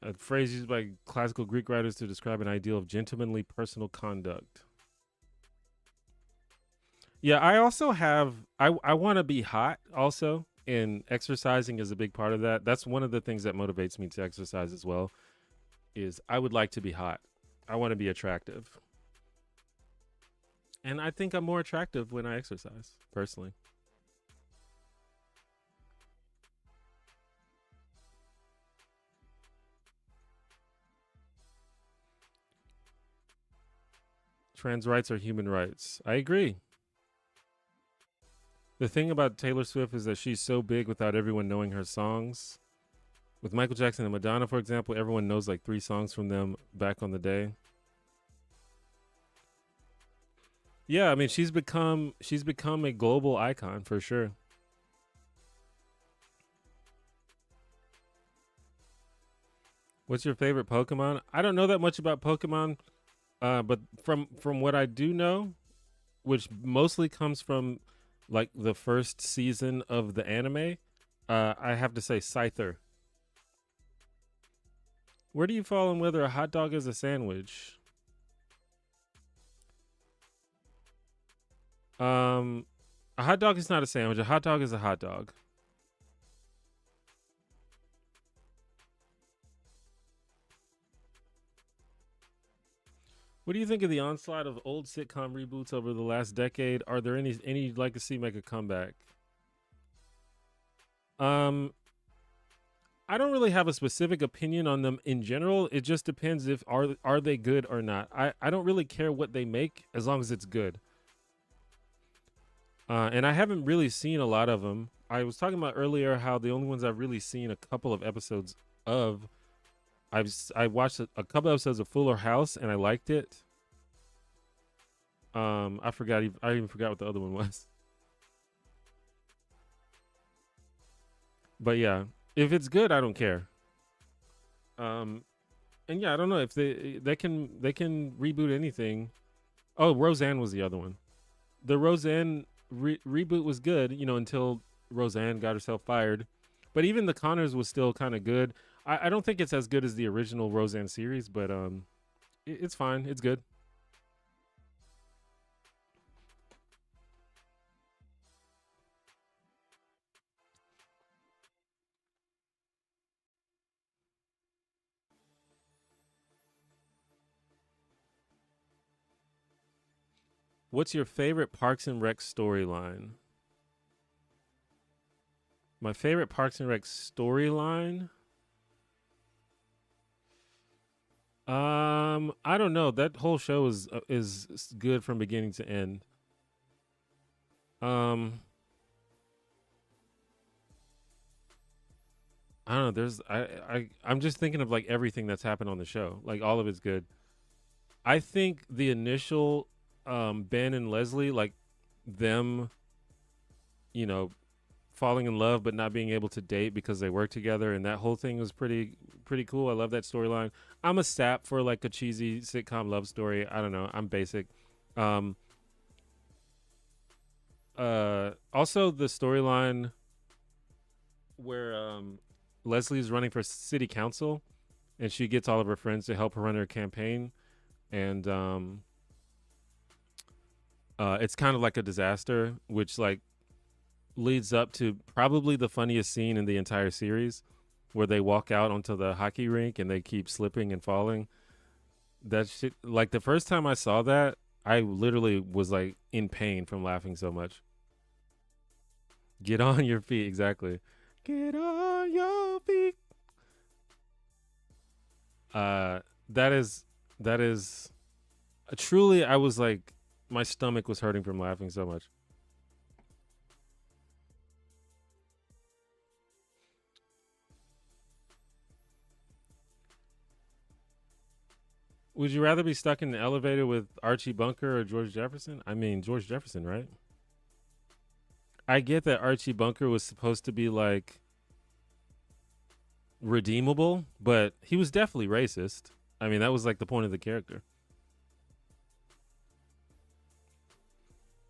A phrase used by classical Greek writers to describe an ideal of gentlemanly personal conduct. Yeah, I also have I want to be hot also, and exercising is a big part of that. That's one of the things that motivates me to exercise as well is I would like to be hot. I want to be attractive. And I think I'm more attractive when I exercise, personally. Trans rights are human rights. I agree. The thing about Taylor Swift is that she's so big without everyone knowing her songs. With Michael Jackson and Madonna, for example, everyone knows like 3 songs from them back on the day. Yeah, I mean she's become a global icon for sure. What's your favorite Pokemon? I don't know that much about Pokemon, but from what I do know, which mostly comes from like the first season of the anime, I have to say Scyther. Where do you fall on whether a hot dog is a sandwich? Um, a hot dog is not a sandwich. A hot dog is a hot dog. What do you think of the onslaught of old sitcom reboots over the last decade? Are there any you'd like to see make a comeback? Um, I don't really have a specific opinion on them in general. It just depends if are they good or not. I don't really care what they make as long as it's good. And I haven't really seen a lot of them. I was talking about earlier how the only ones I've really seen a couple of episodes of. I watched a couple episodes of Fuller House and I liked it. I even forgot what the other one was. But yeah, if it's good, I don't care. Um, and yeah, I don't know if they can reboot anything. Oh, Roseanne was the other one. The Roseanne reboot was good, until Roseanne got herself fired. But even the Connors was still kind of good. I don't think it's as good as the original Roseanne series, but it's fine. It's good. What's your favorite Parks and Rec storyline? My favorite Parks and Rec storyline. I don't know. That whole show is good from beginning to end. Um, I don't know. I'm just thinking of like everything that's happened on the show. Like all of it's good. I think the initial Ben and Leslie, like them, you know, falling in love but not being able to date because they work together, and that whole thing was pretty cool. I love that storyline. I'm a sap for like a cheesy sitcom love story. I don't know. I'm basic. Um, also the storyline where Leslie's running for city council and she gets all of her friends to help her run her campaign, and it's kind of like a disaster, which like leads up to probably the funniest scene in the entire series, where they walk out onto the hockey rink and they keep slipping and falling. That shit, like the first time I saw that, I literally was like in pain from laughing so much. Get on your feet, exactly. Get on your feet. Uh, that is that is truly. I was like, my stomach was hurting from laughing so much. Would you rather be stuck in an elevator with Archie Bunker or George Jefferson? I mean, George Jefferson, right? I get that Archie Bunker was supposed to be like redeemable, but he was definitely racist. I mean, that was like the point of the character.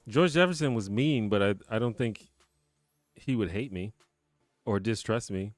George Jefferson was mean, but I don't think he would hate me or distrust me.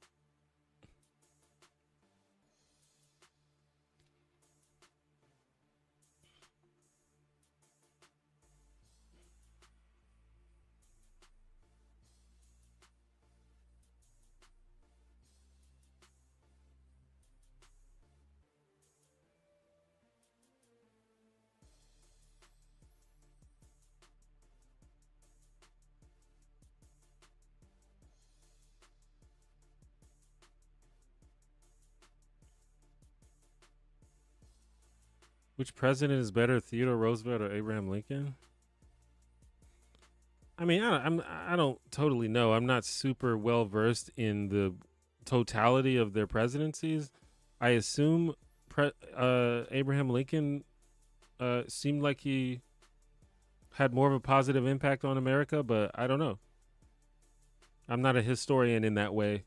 Which president is better, Theodore Roosevelt or Abraham Lincoln? I mean, I don't totally know. I'm not super well versed in the totality of their presidencies. I assume Abraham Lincoln seemed like he had more of a positive impact on America, but I don't know. I'm not a historian in that way.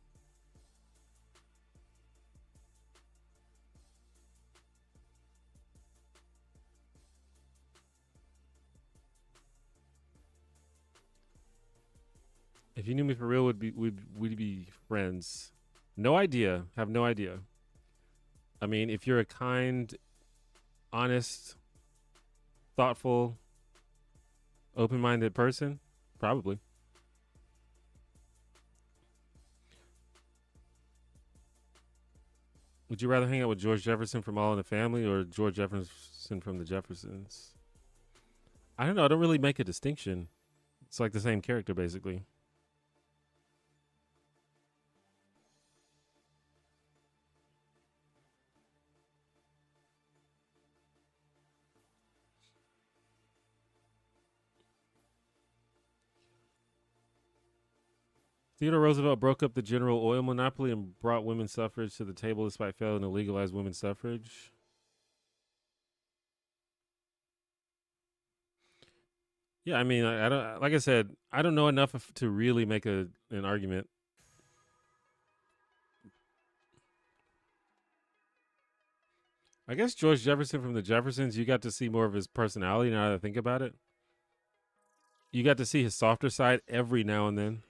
If you knew me for real, would be friends? No idea. Have no idea. I mean, if you're a kind, honest, thoughtful, open-minded person, probably. Would you rather hang out with George Jefferson from All in the Family or George Jefferson from the Jeffersons? I don't know. I don't really make a distinction. It's like the same character, basically. Theodore Roosevelt broke up the general oil monopoly and brought women's suffrage to the table despite failing to legalize women's suffrage. Yeah, I mean, I don't. Like I said, I don't know enough to really make an argument. I guess George Jefferson from the Jeffersons, you got to see more of his personality. Now that I think about it, you got to see his softer side every now and then.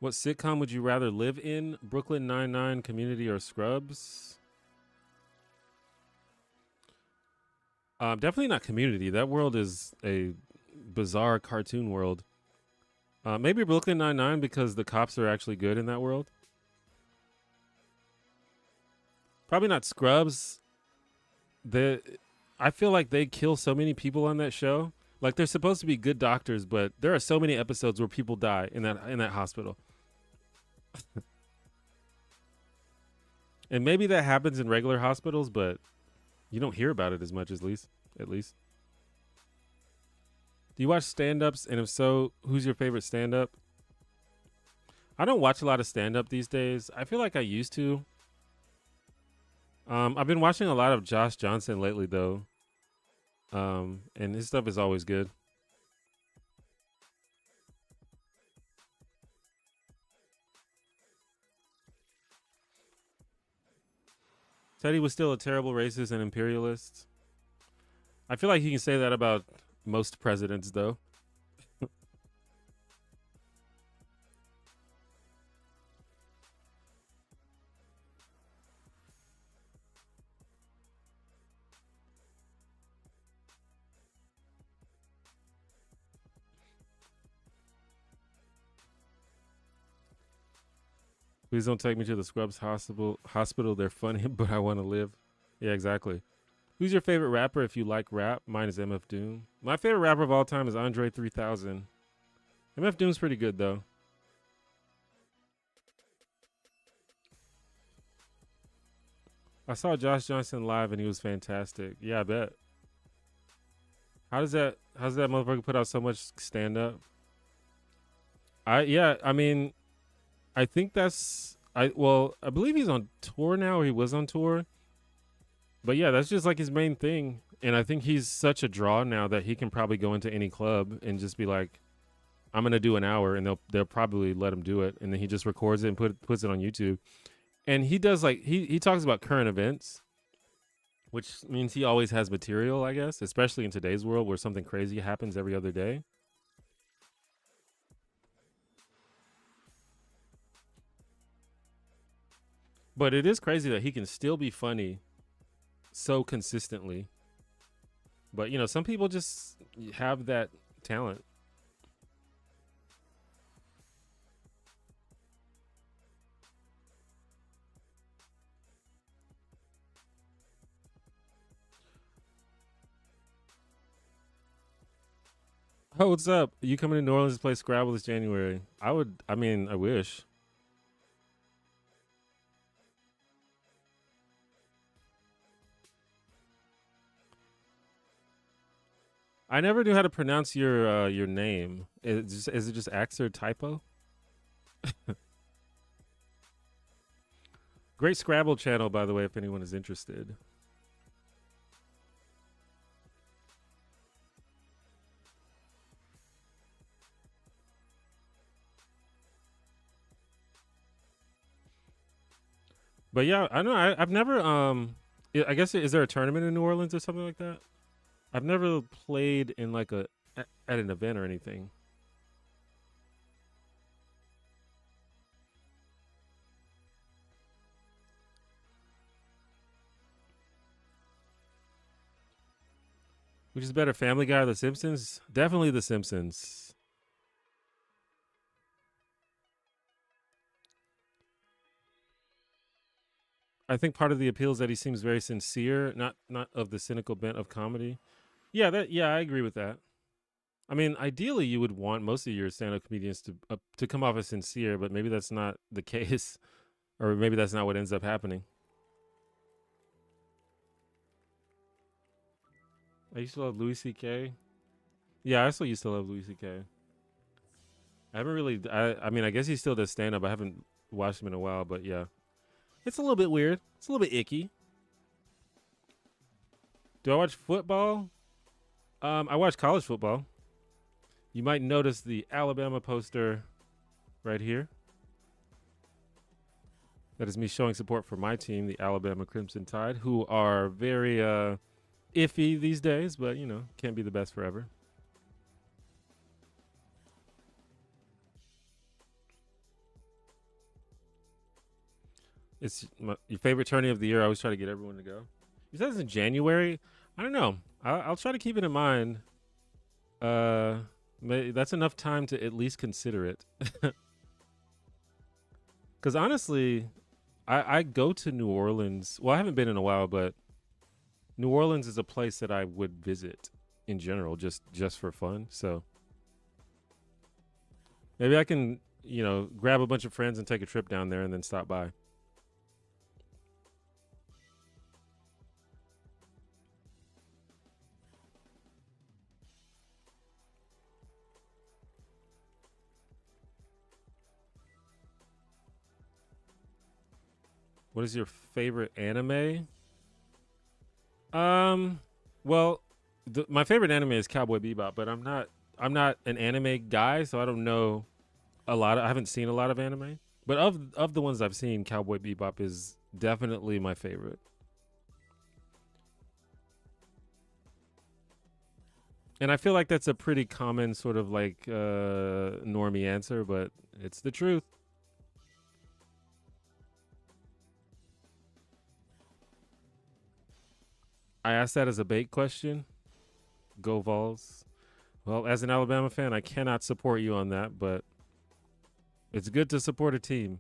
What sitcom would you rather live in? Brooklyn Nine-Nine, Community, or Scrubs? Definitely not Community. That world is a bizarre cartoon world. Maybe Brooklyn Nine-Nine because the cops are actually good in that world. Probably not Scrubs. The I feel like they kill so many people on that show. Like they're supposed to be good doctors, but there are so many episodes where people die in that hospital. And maybe that happens in regular hospitals, but you don't hear about it as much, at least. Do you watch stand-ups? And if so, who's your favorite stand-up? I don't watch a lot of stand-up these days. I feel like I used to. I've been watching a lot of Josh Johnson lately, though. And his stuff is always good. Said he was still a terrible racist and imperialist. I feel like you can say that about most presidents, though. Please don't take me to the Scrubs hospital. They're funny, but I want to live. Yeah, exactly. Who's your favorite rapper if you like rap? Mine is MF Doom. My favorite rapper of all time is Andre 3000. MF Doom's pretty good, though. I saw Josh Johnson live and he was fantastic. Yeah, I bet. How's that motherfucker put out so much stand up? I mean, I think that's I believe he's on tour now, or he was on tour. But yeah, that's just like his main thing. And I think he's such a draw now that he can probably go into any club and just be like, I'm gonna do an hour, and they'll probably let him do it, and then he just records it and puts it on YouTube. And he does like he talks about current events, which means he always has material, I guess, especially in today's world where something crazy happens every other day. But it is crazy that he can still be funny so consistently. But you know, some people just have that talent. Oh, what's up? You coming to New Orleans to play Scrabble this January? I would. I mean, I wish. I never knew how to pronounce your name. Is it just Axe or typo? Great Scrabble channel, by the way, if anyone is interested. But yeah, I know I've never I guess is there a tournament in New Orleans or something like that? I've never played in like at an event or anything. Which is better, Family Guy or The Simpsons? Definitely The Simpsons. I think part of the appeal is that he seems very sincere, not of the cynical bent of comedy. Yeah, I agree with that. I mean, ideally, you would want most of your stand-up comedians to come off as sincere, but maybe that's not the case, or maybe that's not what ends up happening. I used to love Louis C.K. Yeah, I still used to love Louis C.K. I haven't really. I mean, I guess he still does stand-up. I haven't watched him in a while, but yeah, it's a little bit weird. It's a little bit icky. Do I watch football? I watch college football. You might notice the Alabama poster right here. That is me showing support for my team, the Alabama Crimson Tide, who are very iffy these days, but you know, can't be the best forever. It's your favorite tourney of the year. I always try to get everyone to go. You said it's in January. I don't know. I'll try to keep it in mind. Uh, that's enough time to at least consider it. Because honestly, I go to New Orleans. Well, I haven't been in a while, but New Orleans is a place that I would visit in general, just for fun. So maybe I can, you know, grab a bunch of friends and take a trip down there and then stop by. What is your favorite anime? Um, well, my favorite anime is Cowboy Bebop, but I'm not an anime guy, so I don't know a lot. I haven't seen a lot of anime, but of the ones I've seen, Cowboy Bebop is definitely my favorite. And I feel like that's a pretty common sort of like normie answer, but it's the truth. I asked that as a bait question. Go Vols. Well, as an Alabama fan, I cannot support you on that, but it's good to support a team.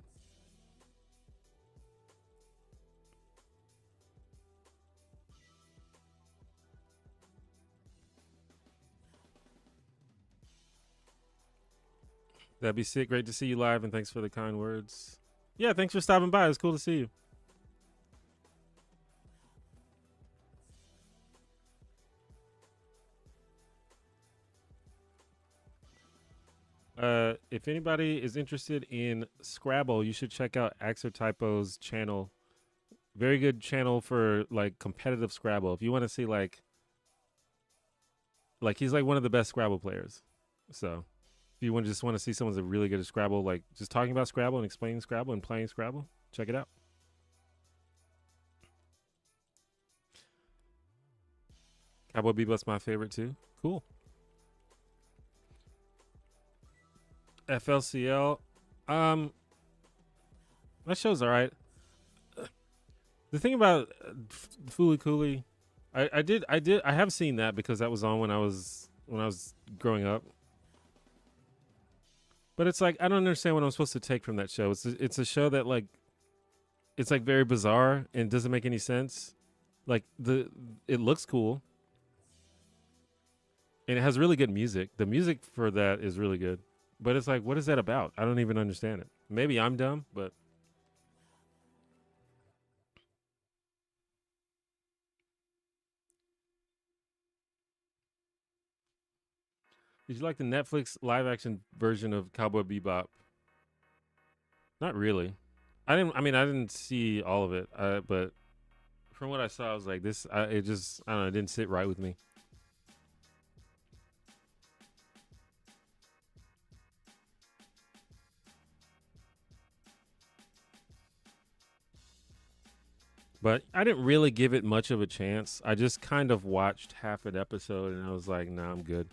That'd be sick. Great to see you live, and thanks for the kind words. Yeah, thanks for stopping by. It's cool to see you. If anybody is interested in Scrabble, you should check out Axer channel. Very good channel for like competitive Scrabble. If you want to see like he's like one of the best Scrabble players. So if you want just want to see someone's really good at Scrabble, like just talking about Scrabble and explaining Scrabble and playing Scrabble, check it out. Cowboy Bebop's my favorite too. Cool. FLCL, um, that show's all right. The thing about Fooly Cooley, I have seen that because that was on when I was growing up. But it's like I don't understand what I'm supposed to take from that show. It's a show that like it's like very bizarre and doesn't make any sense. Like it looks cool and it has really good music. The music for that is really good. But it's like what is that about? I don't even understand it. Maybe I'm dumb, but did you like the Netflix live action version of Cowboy Bebop? Not really. I didn't. I mean, I didn't see all of it, but from what I saw, I was like, this. It just, I don't know, it didn't sit right with me. But I didn't really give it much of a chance. I just kind of watched half an episode, and I was like, nah, I'm good.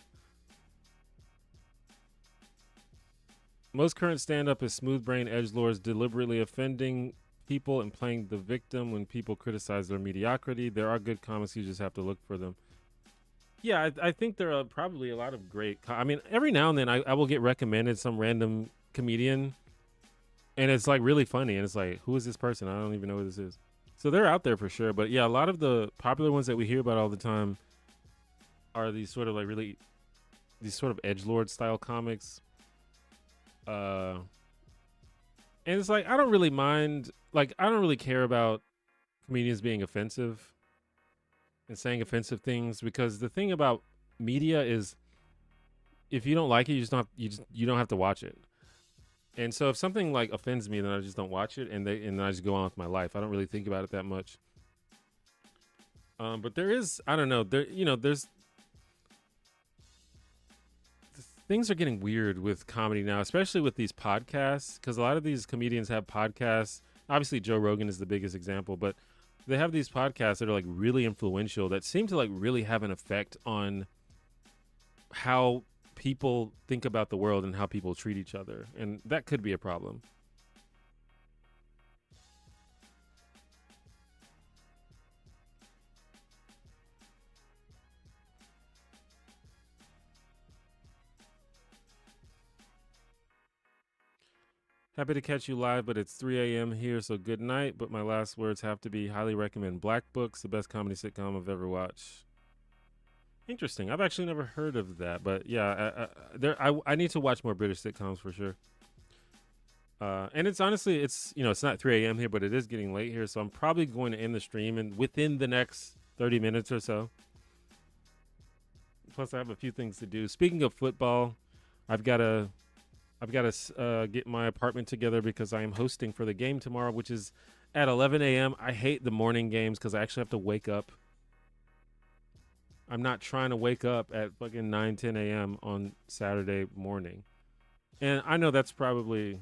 Most current stand-up is smooth brain edge lords deliberately offending people and playing the victim when people criticize their mediocrity. There are good comics, you just have to look for them. Yeah, I think there are probably a lot of great. I mean, every now and then I will get recommended some random comedian, and it's like really funny, and it's like, who is this person? I don't even know who this is. So they're out there for sure. But yeah, a lot of the popular ones that we hear about all the time are these sort of like really these sort of edge lord style comics. Uh, and it's like I don't really mind. Like I don't really care about comedians being offensive and saying offensive things because the thing about media is if you don't like it, you don't have to watch it. And so if something like offends me, then I just don't watch it, and then I just go on with my life. I don't really think about it that much. But there is, I don't know, there's things are getting weird with comedy now, especially with these podcasts, because a lot of these comedians have podcasts. Obviously, Joe Rogan is the biggest example, but they have these podcasts that are like really influential that seem to like really have an effect on how people think about the world and how people treat each other, and that could be a problem. Happy to catch you live, but it's 3 a.m. here, so good night. But my last words have to be highly recommend Black Books, the best comedy sitcom I've ever watched. Interesting. I've actually never heard of that, but yeah, I need to watch more British sitcoms for sure. And it's honestly, it's not 3 a.m. here, but it is getting late here, so I'm probably going to end the stream and within the next 30 minutes or so. Plus, I have a few things to do. Speaking of football, I've got to get my apartment together because I am hosting for the game tomorrow, which is at 11 a.m. I hate the morning games because I actually have to wake up. I'm not trying to wake up at fucking 9, 10 a.m. on Saturday morning. And I know that's probably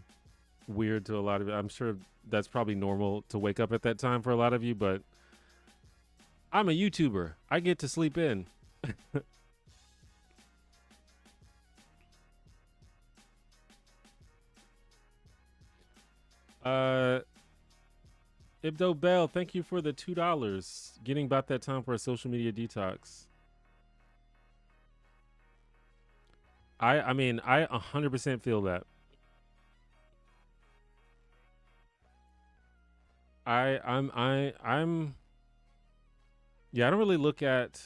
weird to a lot of you. I'm sure that's probably normal to wake up at that time for a lot of you, but I'm a YouTuber. I get to sleep in. uh Ibdo Bell, thank you for the $2. Getting about that time for a social media detox. I mean, I 100% feel that. I'm yeah, I don't really look at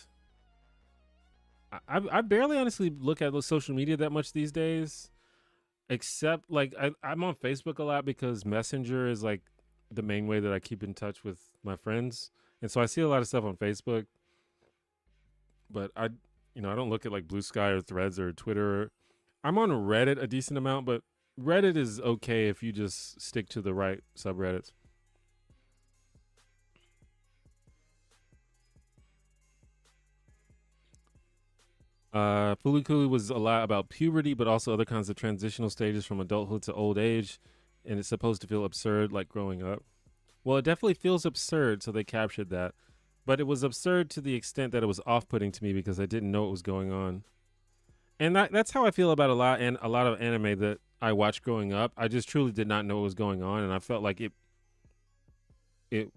I barely honestly look at social media that much these days, except like I'm on Facebook a lot because Messenger is like the main way that I keep in touch with my friends. And so I see a lot of stuff on Facebook, but I don't look at like Blue Sky or Threads or Twitter. I'm on Reddit a decent amount, but Reddit is okay if you just stick to the right subreddits. Fulikuli was a lot about puberty, but also other kinds of transitional stages from adulthood to old age, and it's supposed to feel absurd, like growing up. Well, it definitely feels absurd, so they captured that. But it was absurd to the extent that it was off-putting to me because I didn't know what was going on. And that's how I feel about a lot of anime that I watched growing up. I just truly did not know what was going on, and I felt like it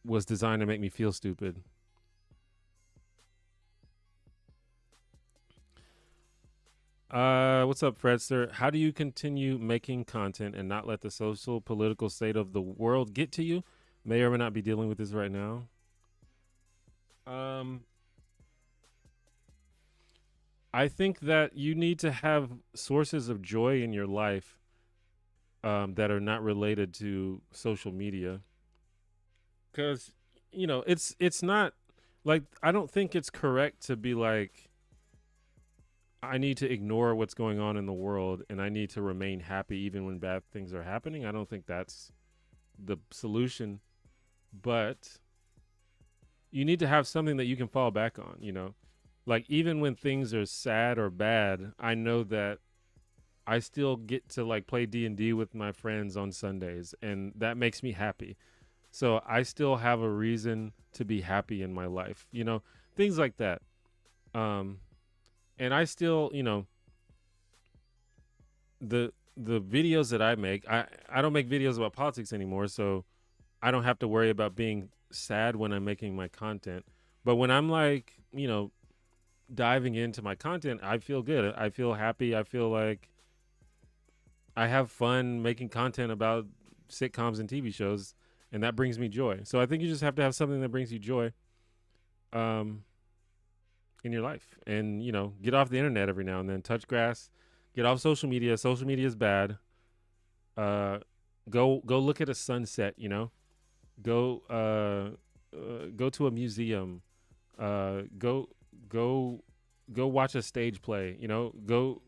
was designed to make me feel stupid. What's up, Fredster? How do you continue making content and not let the social political state of the world get to you? May or may not be dealing with this right now. Um, I think that you need to have sources of joy in your life that are not related to social media, because it's not like I don't think it's correct to be like I need to ignore what's going on in the world and I need to remain happy even when bad things are happening. I don't think that's the solution, but you need to have something that you can fall back on, Like even when things are sad or bad, I know that I still get to like play D&D with my friends on Sundays and that makes me happy. So I still have a reason to be happy in my life, things like that. Um and I still, the videos that I make, I don't make videos about politics anymore, so I don't have to worry about being sad when I'm making my content. But when I'm like, diving into my content, I feel good. I feel happy. I feel like I have fun making content about sitcoms and TV shows, and that brings me joy. So I think you just have to have something that brings you joy um in your life. And, get off the internet every now and then, touch grass, get off social media. Social media is bad. Uh go look at a sunset, Go go to a museum. Go go go watch a stage play. Go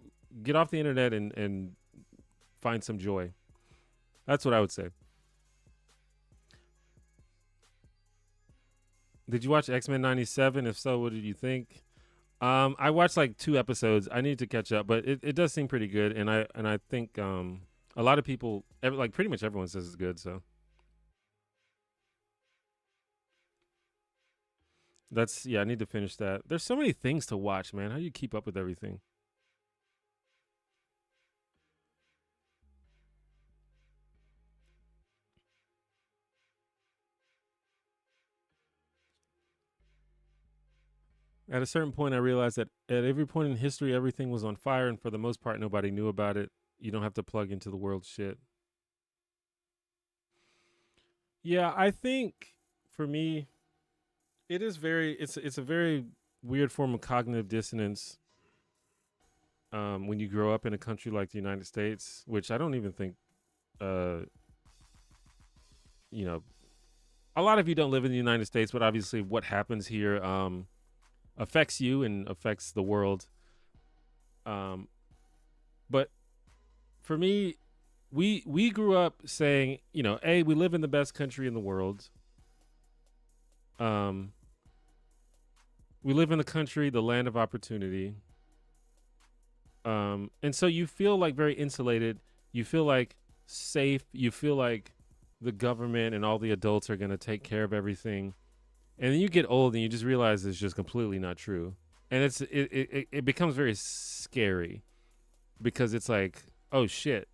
get off the internet and find some joy. That's what I would say. Did you watch X-Men 97? If so, what did you think? I watched like 2 episodes. I need to catch up, but it does seem pretty good, and I think a lot of people, like pretty much everyone, says it's good. So that's yeah. I need to finish that. There's so many things to watch, man. How do you keep up with everything? At a certain point, I realized that at every point in history, everything was on fire, and for the most part, nobody knew about it. You don't have to plug into the world shit. Yeah, I think for me, it's a very weird form of cognitive dissonance when you grow up in a country like the United States, which I don't even think, uh, you know, a lot of you don't live in the United States, but obviously what happens here affects you and affects the world. Um, but for me, we grew up saying, hey, we live in the best country in the world. Um, we live in the country, the land of opportunity. And so you feel like very insulated. You feel like safe. You feel like the government and all the adults are going to take care of everything. And then you get old and you just realize it's just completely not true. And it becomes very scary because it's like, oh shit,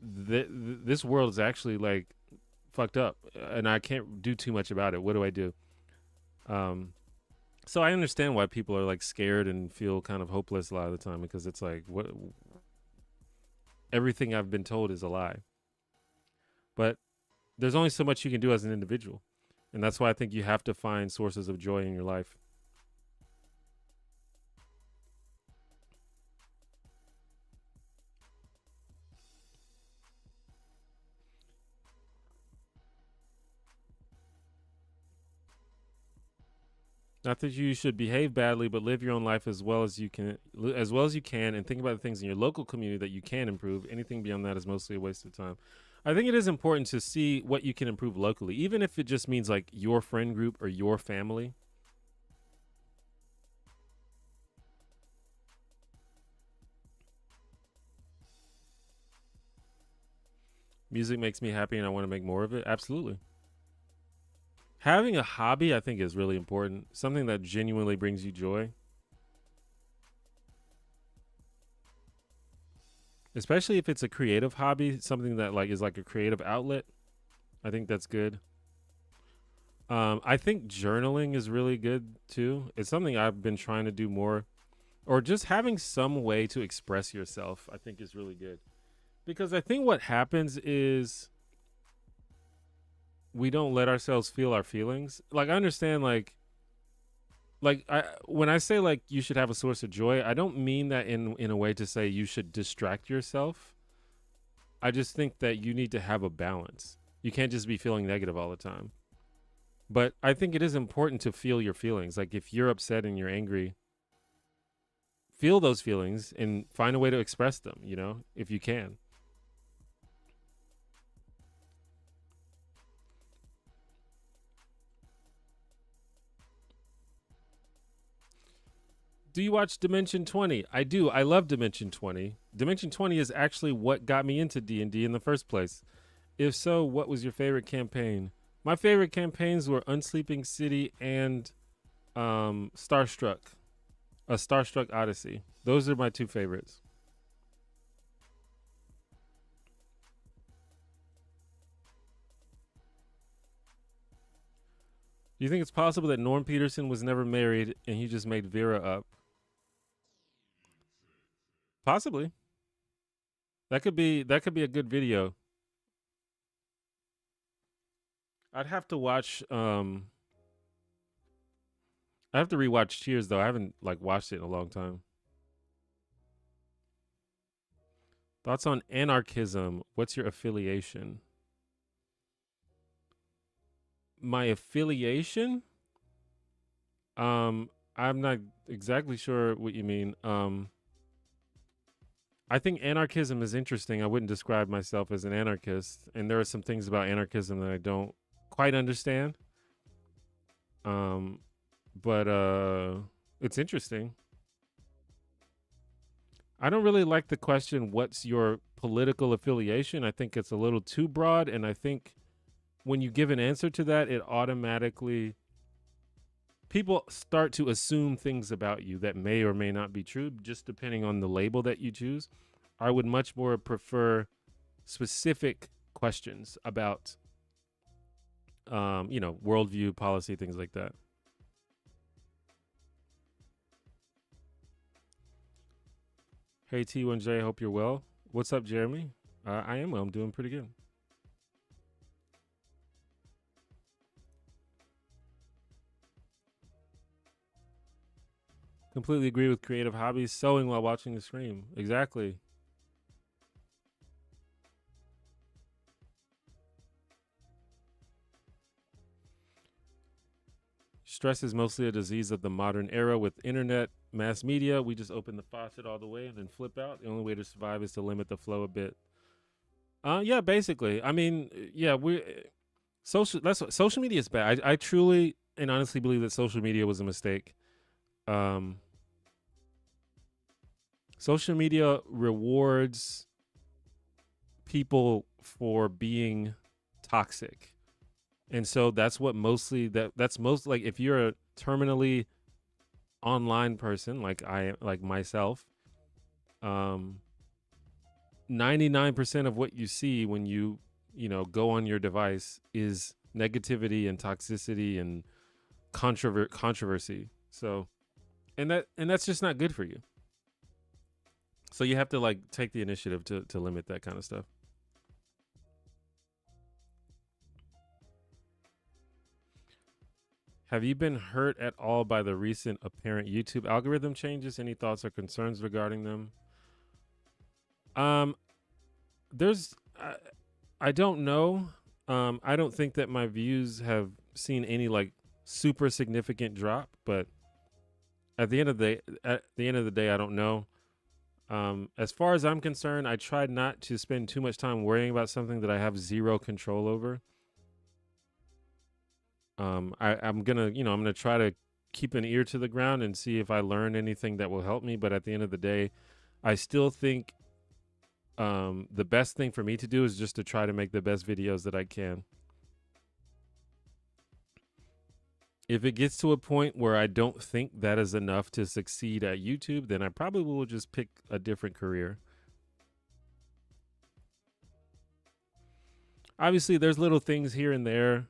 this world is actually like fucked up, and I can't do too much about it. What do I do? Um, so I understand why people are like scared and feel kind of hopeless a lot of the time because it's like what everything I've been told is a lie. But there's only so much you can do as an individual, and that's why I think you have to find sources of joy in your life. Not that you should behave badly, but live your own life as well as you can, and think about the things in your local community that you can improve. Anything beyond that is mostly a waste of time. I think it is important to see what you can improve locally, even if it just means like your friend group or your family. Music makes me happy and I want to make more of it. Absolutely. Having a hobby, I think, is really important. Something that genuinely brings you joy, especially if it's a creative hobby, something that like is like a creative outlet. I think that's good. I think journaling is really good too. It's something I've been trying to do more, or just having some way to express yourself. I think is really good because I think what happens is we don't let ourselves feel our feelings. Like I understand, like I when I say like you should have a source of joy, I don't mean that in a way to say you should distract yourself. I just think that you need to have a balance. You can't just be feeling negative all the time. But I think it is important to feel your feelings. Like if you're upset and you're angry, feel those feelings and find a way to express them, if you can. Do you watch Dimension 20? I do. I love Dimension 20. Dimension 20 is actually what got me into D&D in the first place. If so, what was your favorite campaign? My favorite campaigns were Unsleeping City and Starstruck, a Starstruck Odyssey. Those are my two favorites. Do you think it's possible that Norm Peterson was never married and he just made Vera up? Possibly. That could be a good video. I'd have to watch I have to rewatch Cheers though. I haven't like watched it in a long time. Thoughts on anarchism? What's your affiliation? My affiliation? I'm not exactly sure what you mean. I think anarchism is interesting. I wouldn't describe myself as an anarchist, and there are some things about anarchism that I don't quite understand. Um, but it's interesting. I don't really like the question, what's your political affiliation? I think it's a little too broad. And I think when you give an answer to that, it automatically, people start to assume things about you that may or may not be true, just depending on the label that you choose. I would much more prefer specific questions about, worldview, policy, things like that. Hey T1J, hope you're well. What's up, Jeremy? I am well. I'm doing pretty good. Completely agree with creative hobbies. Sewing while watching the stream. Exactly. Stress is mostly a disease of the modern era with internet, mass media. We just open the faucet all the way and then flip out. The only way to survive is to limit the flow a bit. Yeah, basically. I mean, yeah, we social. That's what social media is bad. I truly and honestly believe that social media was a mistake. Um, Social media rewards people for being toxic, and so that's what mostly that's most like if you're a terminally online person like myself, um 99% of what you see when go on your device is negativity and toxicity and controversy. So and that's just not good for you. So you have to like take the initiative to limit that kind of stuff. Have you been hurt at all by the recent apparent YouTube algorithm changes? Any thoughts or concerns regarding them? Um, there's, I don't know. I don't think that my views have seen any like super significant drop, but at the end of the day, I don't know. As far as I'm concerned, I try not to spend too much time worrying about something that I have zero control over. I'm gonna, I'm gonna try to keep an ear to the ground and see if I learn anything that will help me. But at the end of the day, I still think the best thing for me to do is just to try to make the best videos that I can. If it gets to a point where I don't think that is enough to succeed at YouTube, then I probably will just pick a different career. Obviously, there's little things here and there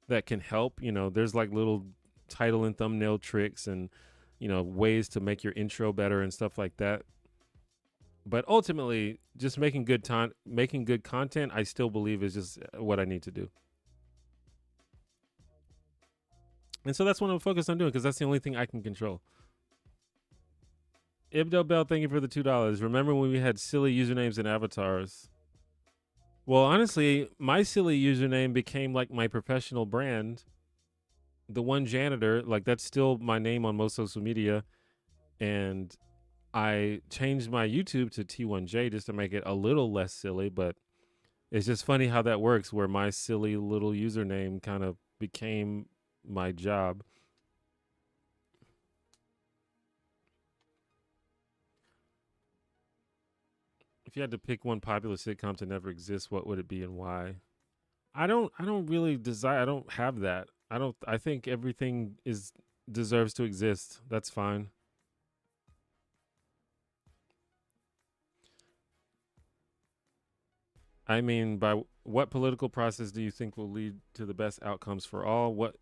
that can help. There's like little title and thumbnail tricks and, ways to make your intro better and stuff like that. But ultimately, just making good content, I still believe is just what I need to do. And so that's what I'm focused on doing because that's the only thing I can control. Ibdo Bell, thank you for the $2. Remember when we had silly usernames and avatars? Well, honestly, my silly username became like my professional brand. The One Janitor, like that's still my name on most social media. And I changed my YouTube to T1J just to make it a little less silly, but it's just funny how that works where my silly little username kind of became my job. If you had to pick one popular sitcom to never exist, what would it be and why? I don't really desire I don't have that. I think everything is deserves to exist. That's fine. I mean, by what political process do you think will lead to the best outcomes for all?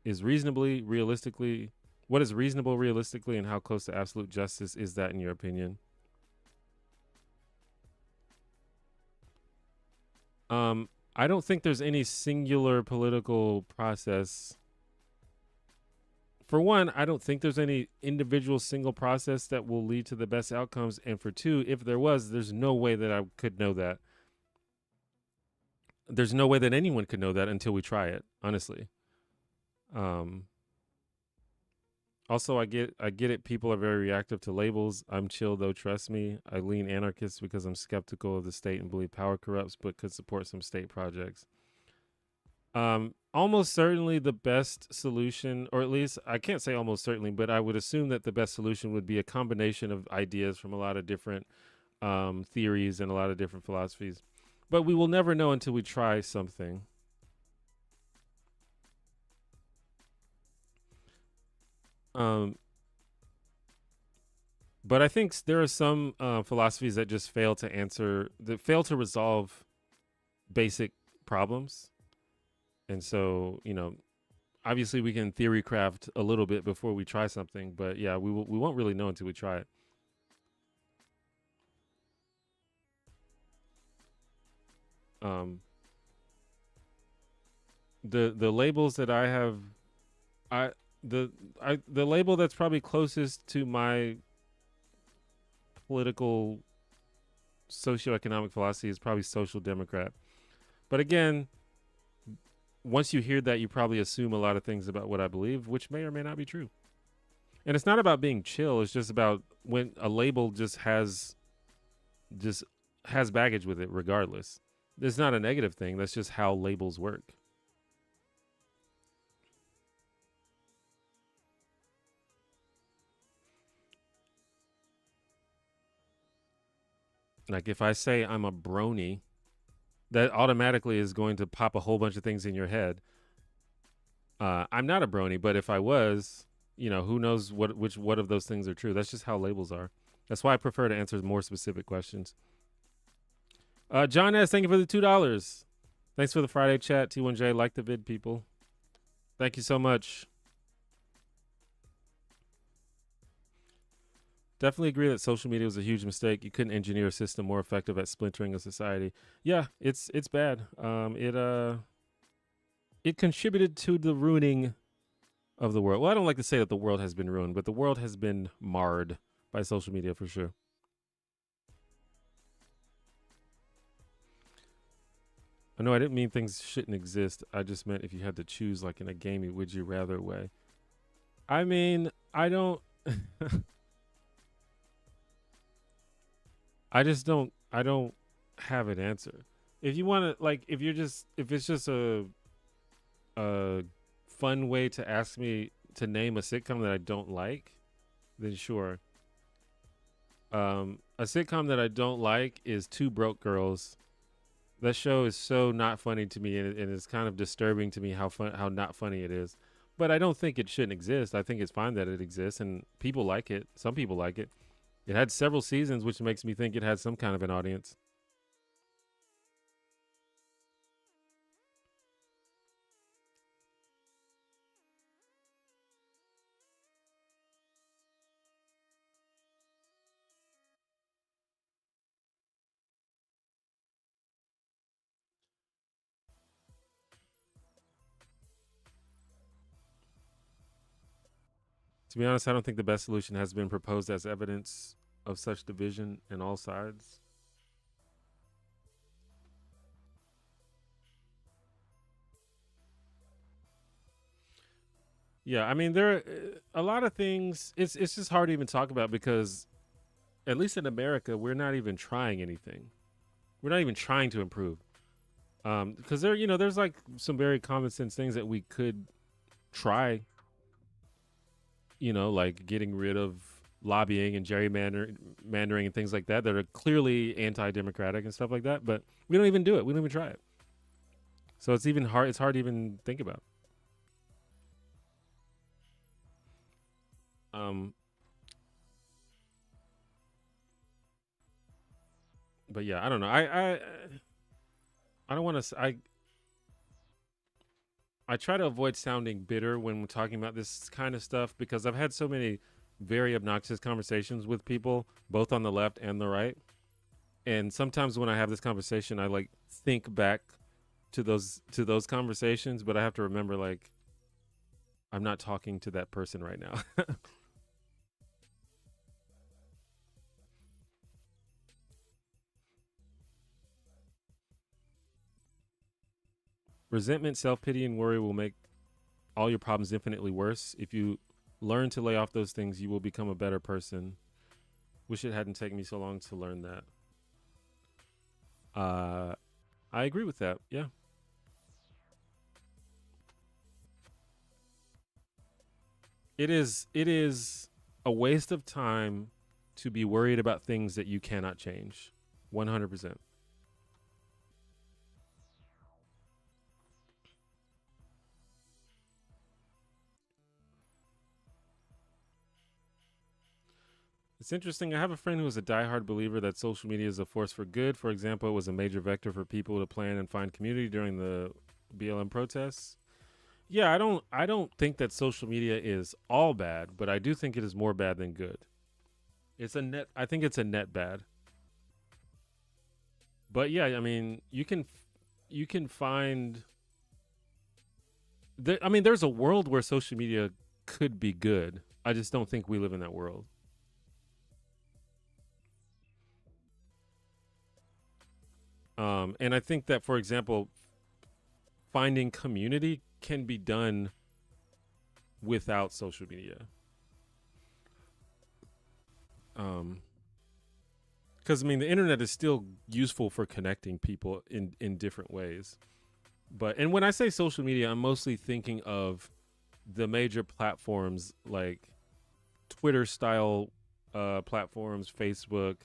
Is reasonably, realistically, what is reasonable realistically, and how close to absolute justice is that in your opinion? I don't think there's any singular political process. For one, I don't think there's any individual single process that will lead to the best outcomes. And for two, if there was, there's no way that I could know that. There's no way that anyone could know that until we try it, honestly. Um, Also, I get it. People are very reactive to labels. I'm chill though. Trust me. I lean anarchist because I'm skeptical of the state and believe power corrupts, but could support some state projects. Almost certainly the best solution, or at least I can't say almost certainly, but I would assume that the best solution would be a combination of ideas from a lot of different theories and a lot of different philosophies. But we will never know until we try something. Um, but I think there are some philosophies that just fail to resolve basic problems. And so, obviously we can theory craft a little bit before we try something, but yeah, we won't really know until we try it. Um, the labels that I have, I the label that's probably closest to my political socioeconomic philosophy is probably social democrat. But again, once you hear that, you probably assume a lot of things about what I believe, which may or may not be true. And it's not about being chill. It's just about when a label just has baggage with it, regardless. It's not a negative thing. That's just how labels work. Like if I say I'm a brony, that automatically is going to pop a whole bunch of things in your head. I'm not a brony, but if I was, who knows what of those things are true? That's just how labels are. That's why I prefer to answer more specific questions. John S, thank you for the $2. Thanks for the Friday chat. T1J, like the vid, people. Thank you so much. Definitely agree that social media was a huge mistake. You couldn't engineer a system more effective at splintering a society. Yeah, it's bad. It contributed to the ruining of the world. Well, I don't like to say that the world has been ruined, but the world has been marred by social media for sure. No, I didn't mean things shouldn't exist. I just meant if you had to choose, like in a gamey would you rather way. I mean, I don't. I just don't. I don't have an answer. If you want to, like, if it's just a fun way to ask me to name a sitcom that I don't like, then sure. A sitcom that I don't like is Two Broke Girls. That show is so not funny to me, and it's kind of disturbing to me how not funny it is. But I don't think it shouldn't exist. I think it's fine that it exists, and people like it. Some people like it. It had several seasons, which makes me think it had some kind of an audience. To be honest, I don't think the best solution has been proposed as evidence of such division in all sides. Yeah, I mean there are a lot of things. It's just hard to even talk about because at least in America, we're not even trying anything. We're not even trying to improve. Because there's like some very common sense things that we could try. Like getting rid of lobbying and gerrymandering and things like that are clearly anti-democratic and stuff like that. But we don't even do it. We don't even try it. So it's even hard. It's hard to even think about. Um, but yeah, I don't know. I don't want to. I try to avoid sounding bitter when we're talking about this kind of stuff because I've had so many very obnoxious conversations with people, both on the left and the right. And sometimes when I have this conversation, I like think back to those conversations, but I have to remember like I'm not talking to that person right now. Resentment, self pity, and worry will make all your problems infinitely worse. If you learn to lay off those things, you will become a better person. Wish it hadn't taken me so long to learn that. Uh, I agree with that. Yeah. It is a waste of time to be worried about things that you cannot change. 100%. It's interesting. I have a friend who is a diehard believer that social media is a force for good. For example, it was a major vector for people to plan and find community during the BLM protests. Yeah, I don't think that social media is all bad, but I do think it is more bad than good. It's a net I think it's a net bad. But yeah, I mean, you can find I mean, there's a world where social media could be good. I just don't think we live in that world. And I think that, for example, finding community can be done without social media. Um, because I mean, the internet is still useful for connecting people in different ways. And when I say social media, I'm mostly thinking of the major platforms like Twitter style platforms, Facebook,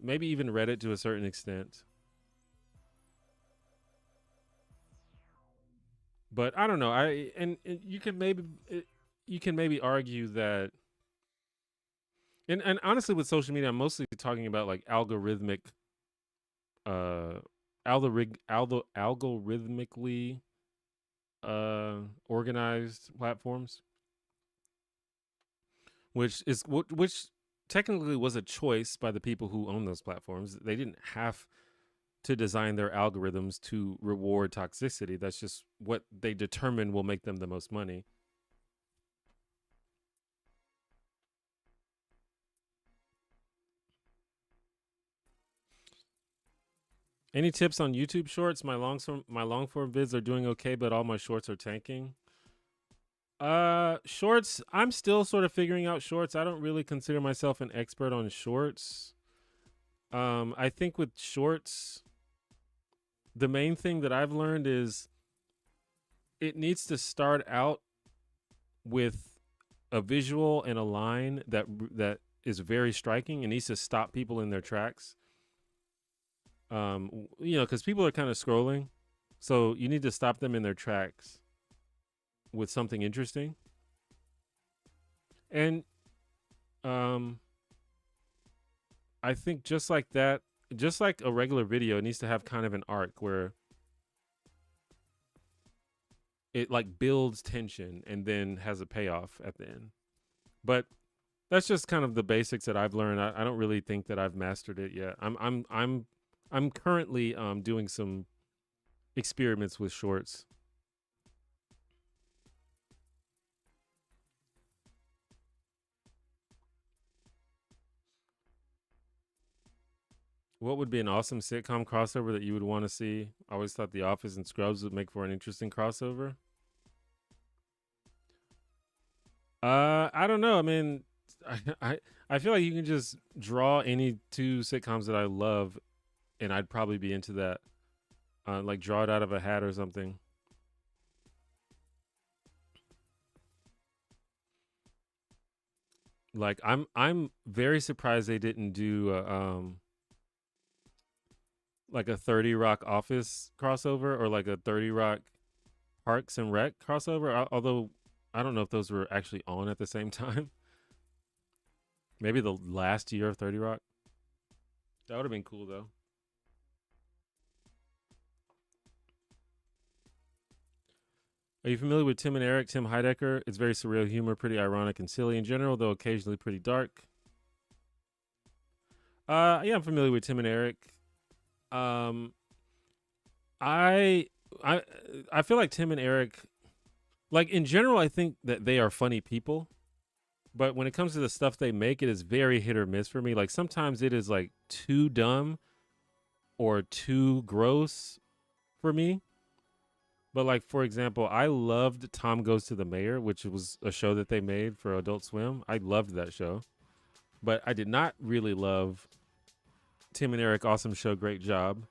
maybe even Reddit to a certain extent. But I don't know. And you can maybe argue that, and honestly, with social media, I'm mostly talking about like uh, algorithmically organized platforms, which technically was a choice by the people who own those platforms. They didn't have to design their algorithms to reward toxicity. That's just what they determine will make them the most money. Any tips on YouTube Shorts? My long form vids are doing okay, but all my shorts are tanking. Shorts. I'm still sort of figuring out shorts. I don't really consider myself an expert on shorts. I think with shorts, the main thing that I've learned is it needs to start out with a visual and a line that is very striking and needs to stop people in their tracks. Because people are kind of scrolling, so you need to stop them in their tracks with something interesting. And um, I think just like that, just like a regular video, it needs to have kind of an arc where it like builds tension and then has a payoff at the end. But that's just kind of the basics that I've learned. I don't really think that I've mastered it yet. I'm currently doing some experiments with shorts. What would be an awesome sitcom crossover that you would want to see? I always thought The Office and Scrubs would make for an interesting crossover. I don't know. I mean, I feel like you can just draw any two sitcoms that I love, and I'd probably be into that. Like draw it out of a hat or something. Like I'm very surprised they didn't do like a 30 Rock Office crossover or like a 30 Rock Parks and Rec crossover. Although I don't know if those were actually on at the same time. Maybe the last year of 30 Rock. That would have been cool though. Are you familiar with Tim and Eric? Tim Heidecker. It's very surreal humor, pretty ironic and silly in general, though occasionally pretty dark. Yeah, I'm familiar with Tim and Eric. Um, I I I feel like Tim and Eric, like in general, I think that they are funny people. But when it comes to the stuff they make, it is very hit or miss for me. Like sometimes it is like too dumb or too gross for me. But like for example, I loved Tom Goes to the Mayor, which was a show that they made for Adult Swim. I loved that show. But I did not really love Tim and Eric Awesome Show Great Job.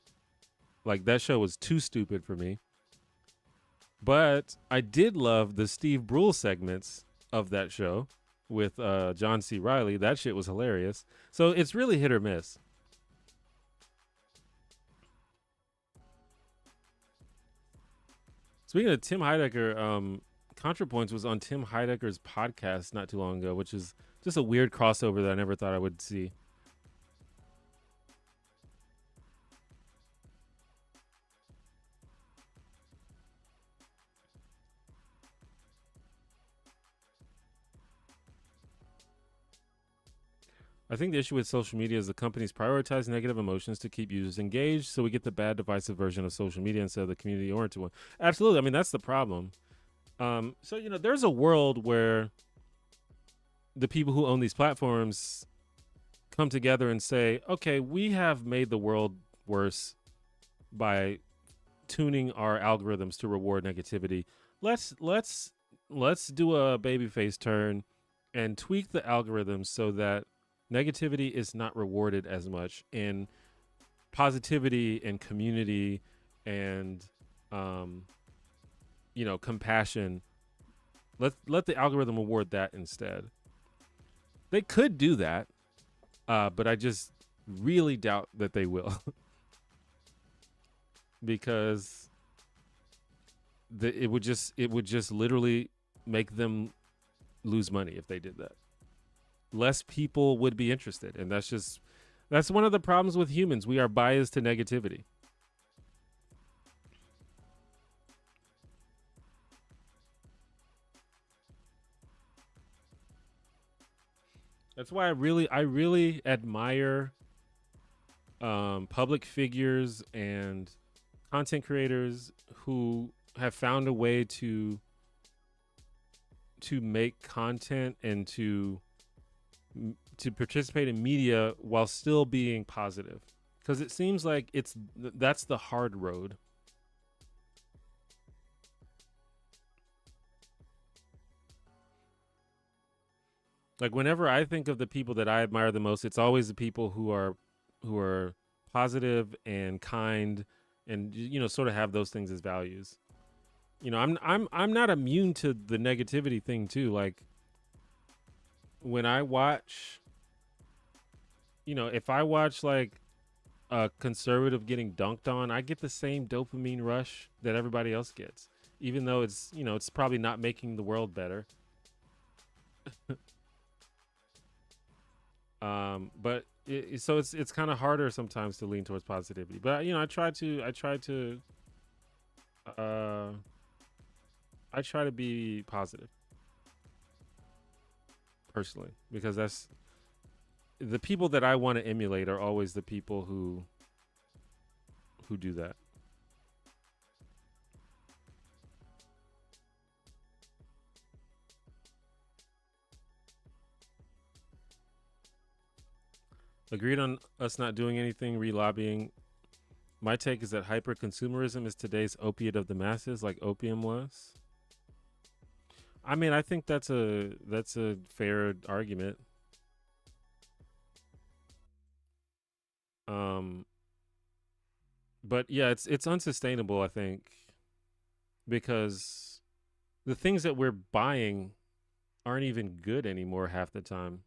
Like that show was too stupid for me. But I did love the Steve Brule segments of that show with John C. Riley. That shit was hilarious. So it's really hit or miss. Speaking of Tim Heidecker, ContraPoints was on Tim Heidecker's podcast not too long ago, which is just a weird crossover that I never thought I would see. I think the issue with social media is the companies prioritize negative emotions to keep users engaged, so we get the bad divisive version of social media instead of the community oriented one. Absolutely. I mean, that's the problem. So there's a world where the people who own these platforms come together and say, okay, we have made the world worse by tuning our algorithms to reward negativity. Let's do a babyface turn and tweak the algorithms so that negativity is not rewarded as much, and positivity and community and compassion. Let the algorithm reward that instead. They could do that, but I just really doubt that they will. Because it would just literally make them lose money if they did that. Less people would be interested, and that's one of the problems with humans. We are biased to negativity. That's why I really admire public figures and content creators who have found a way to make content and to participate in media while still being positive. because it seems like that's the hard road. Like whenever I think of the people that I admire the most, it's always the people who are positive and kind, and sort of have those things as values. I'm not immune to the negativity thing too. Like when I watch, if I watch like a conservative getting dunked on, I get the same dopamine rush that everybody else gets, even though it's probably not making the world better. But so it's kind of harder sometimes to lean towards positivity. But uh, I try to be positive personally, because that's the people that I want to emulate are always the people who do that. Agreed on us not doing anything, re-lobbying. My take is that hyper consumerism is today's opiate of the masses, like opium was. I mean, I think that's a fair argument. Um, but yeah, it's unsustainable, I think, because the things that we're buying aren't even good anymore half the time.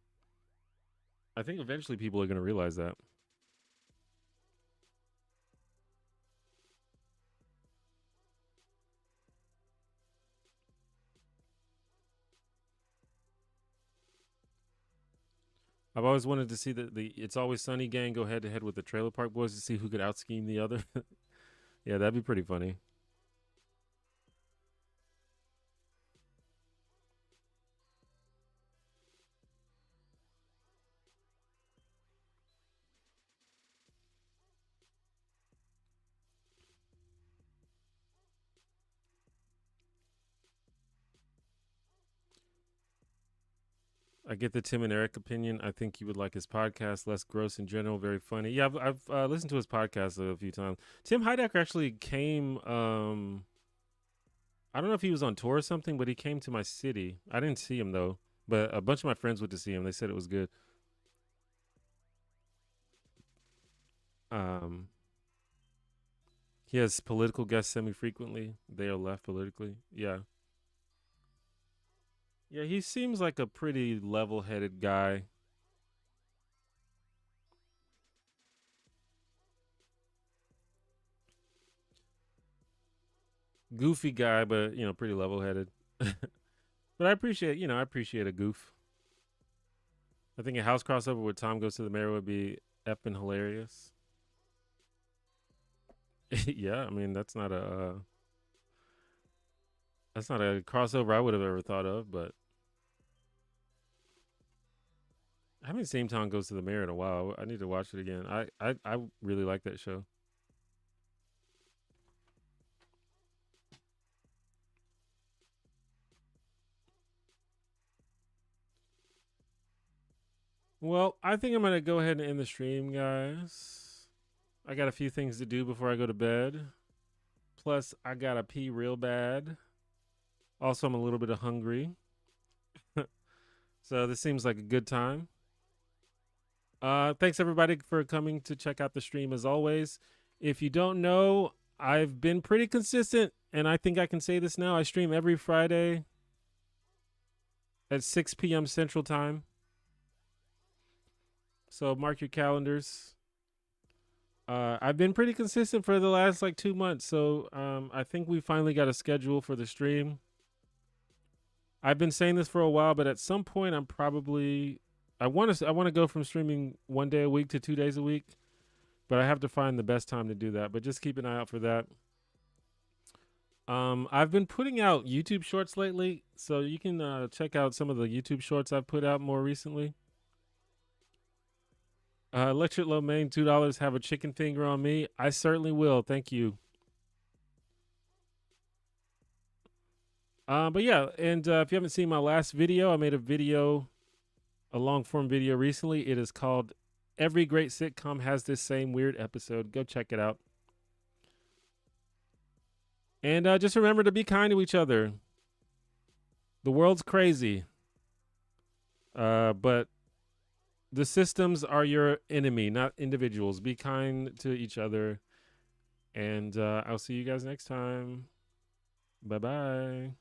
I think eventually people are going to realize that. I've always wanted to see the It's Always Sunny gang go head to head with the Trailer Park Boys to see who could out scheme the other. Yeah, that'd be pretty funny. I get the Tim and Eric opinion. I think you would like his podcast, less gross in general, very funny. Yeah, I've listened to his podcast a few times. Tim Heidecker actually came. I don't know if he was on tour or something, but he came to my city. I didn't see him though, but a bunch of my friends went to see him. They said it was good. Um, he has political guests semi frequently. They are left politically. Yeah, yeah. He seems like a pretty level headed guy. Goofy guy, but pretty level headed. But I appreciate a goof. I think a house crossover with Tom Goes to the Mayor would be effing hilarious. Yeah, I mean that's not a crossover I would have ever thought of, but I haven't seen Tom Goes to the Mayor in a while. I need to watch it again. I really like that show. Well, I think I'm gonna go ahead and end the stream, guys. I got a few things to do before I go to bed. Plus, I gotta pee real bad. Also, I'm a little bit hungry. So this seems like a good time. Thanks everybody for coming to check out the stream as always. If you don't know, I've been pretty consistent, and I think I can say this now. I stream every Friday at 6 p.m. Central Time. So mark your calendars. I've been pretty consistent for the last like 2 months, so I think we finally got a schedule for the stream. I've been saying this for a while, but at some point, I want to go from streaming 1 day a week to 2 days a week, but I have to find the best time to do that. But just keep an eye out for that. I've been putting out YouTube shorts lately, so you can check out some of the YouTube shorts I've put out more recently. Electric Low Main, $2. Have a chicken finger on me. I certainly will. Thank you. But yeah, and if you haven't seen my last video, I made a long form video recently. It is called Every great sitcom has this same weird episode. Go check it out. And just remember to be kind to each other. The world's crazy. But the systems are your enemy, not individuals. Be kind to each other. And I'll see you guys next time. Bye-bye.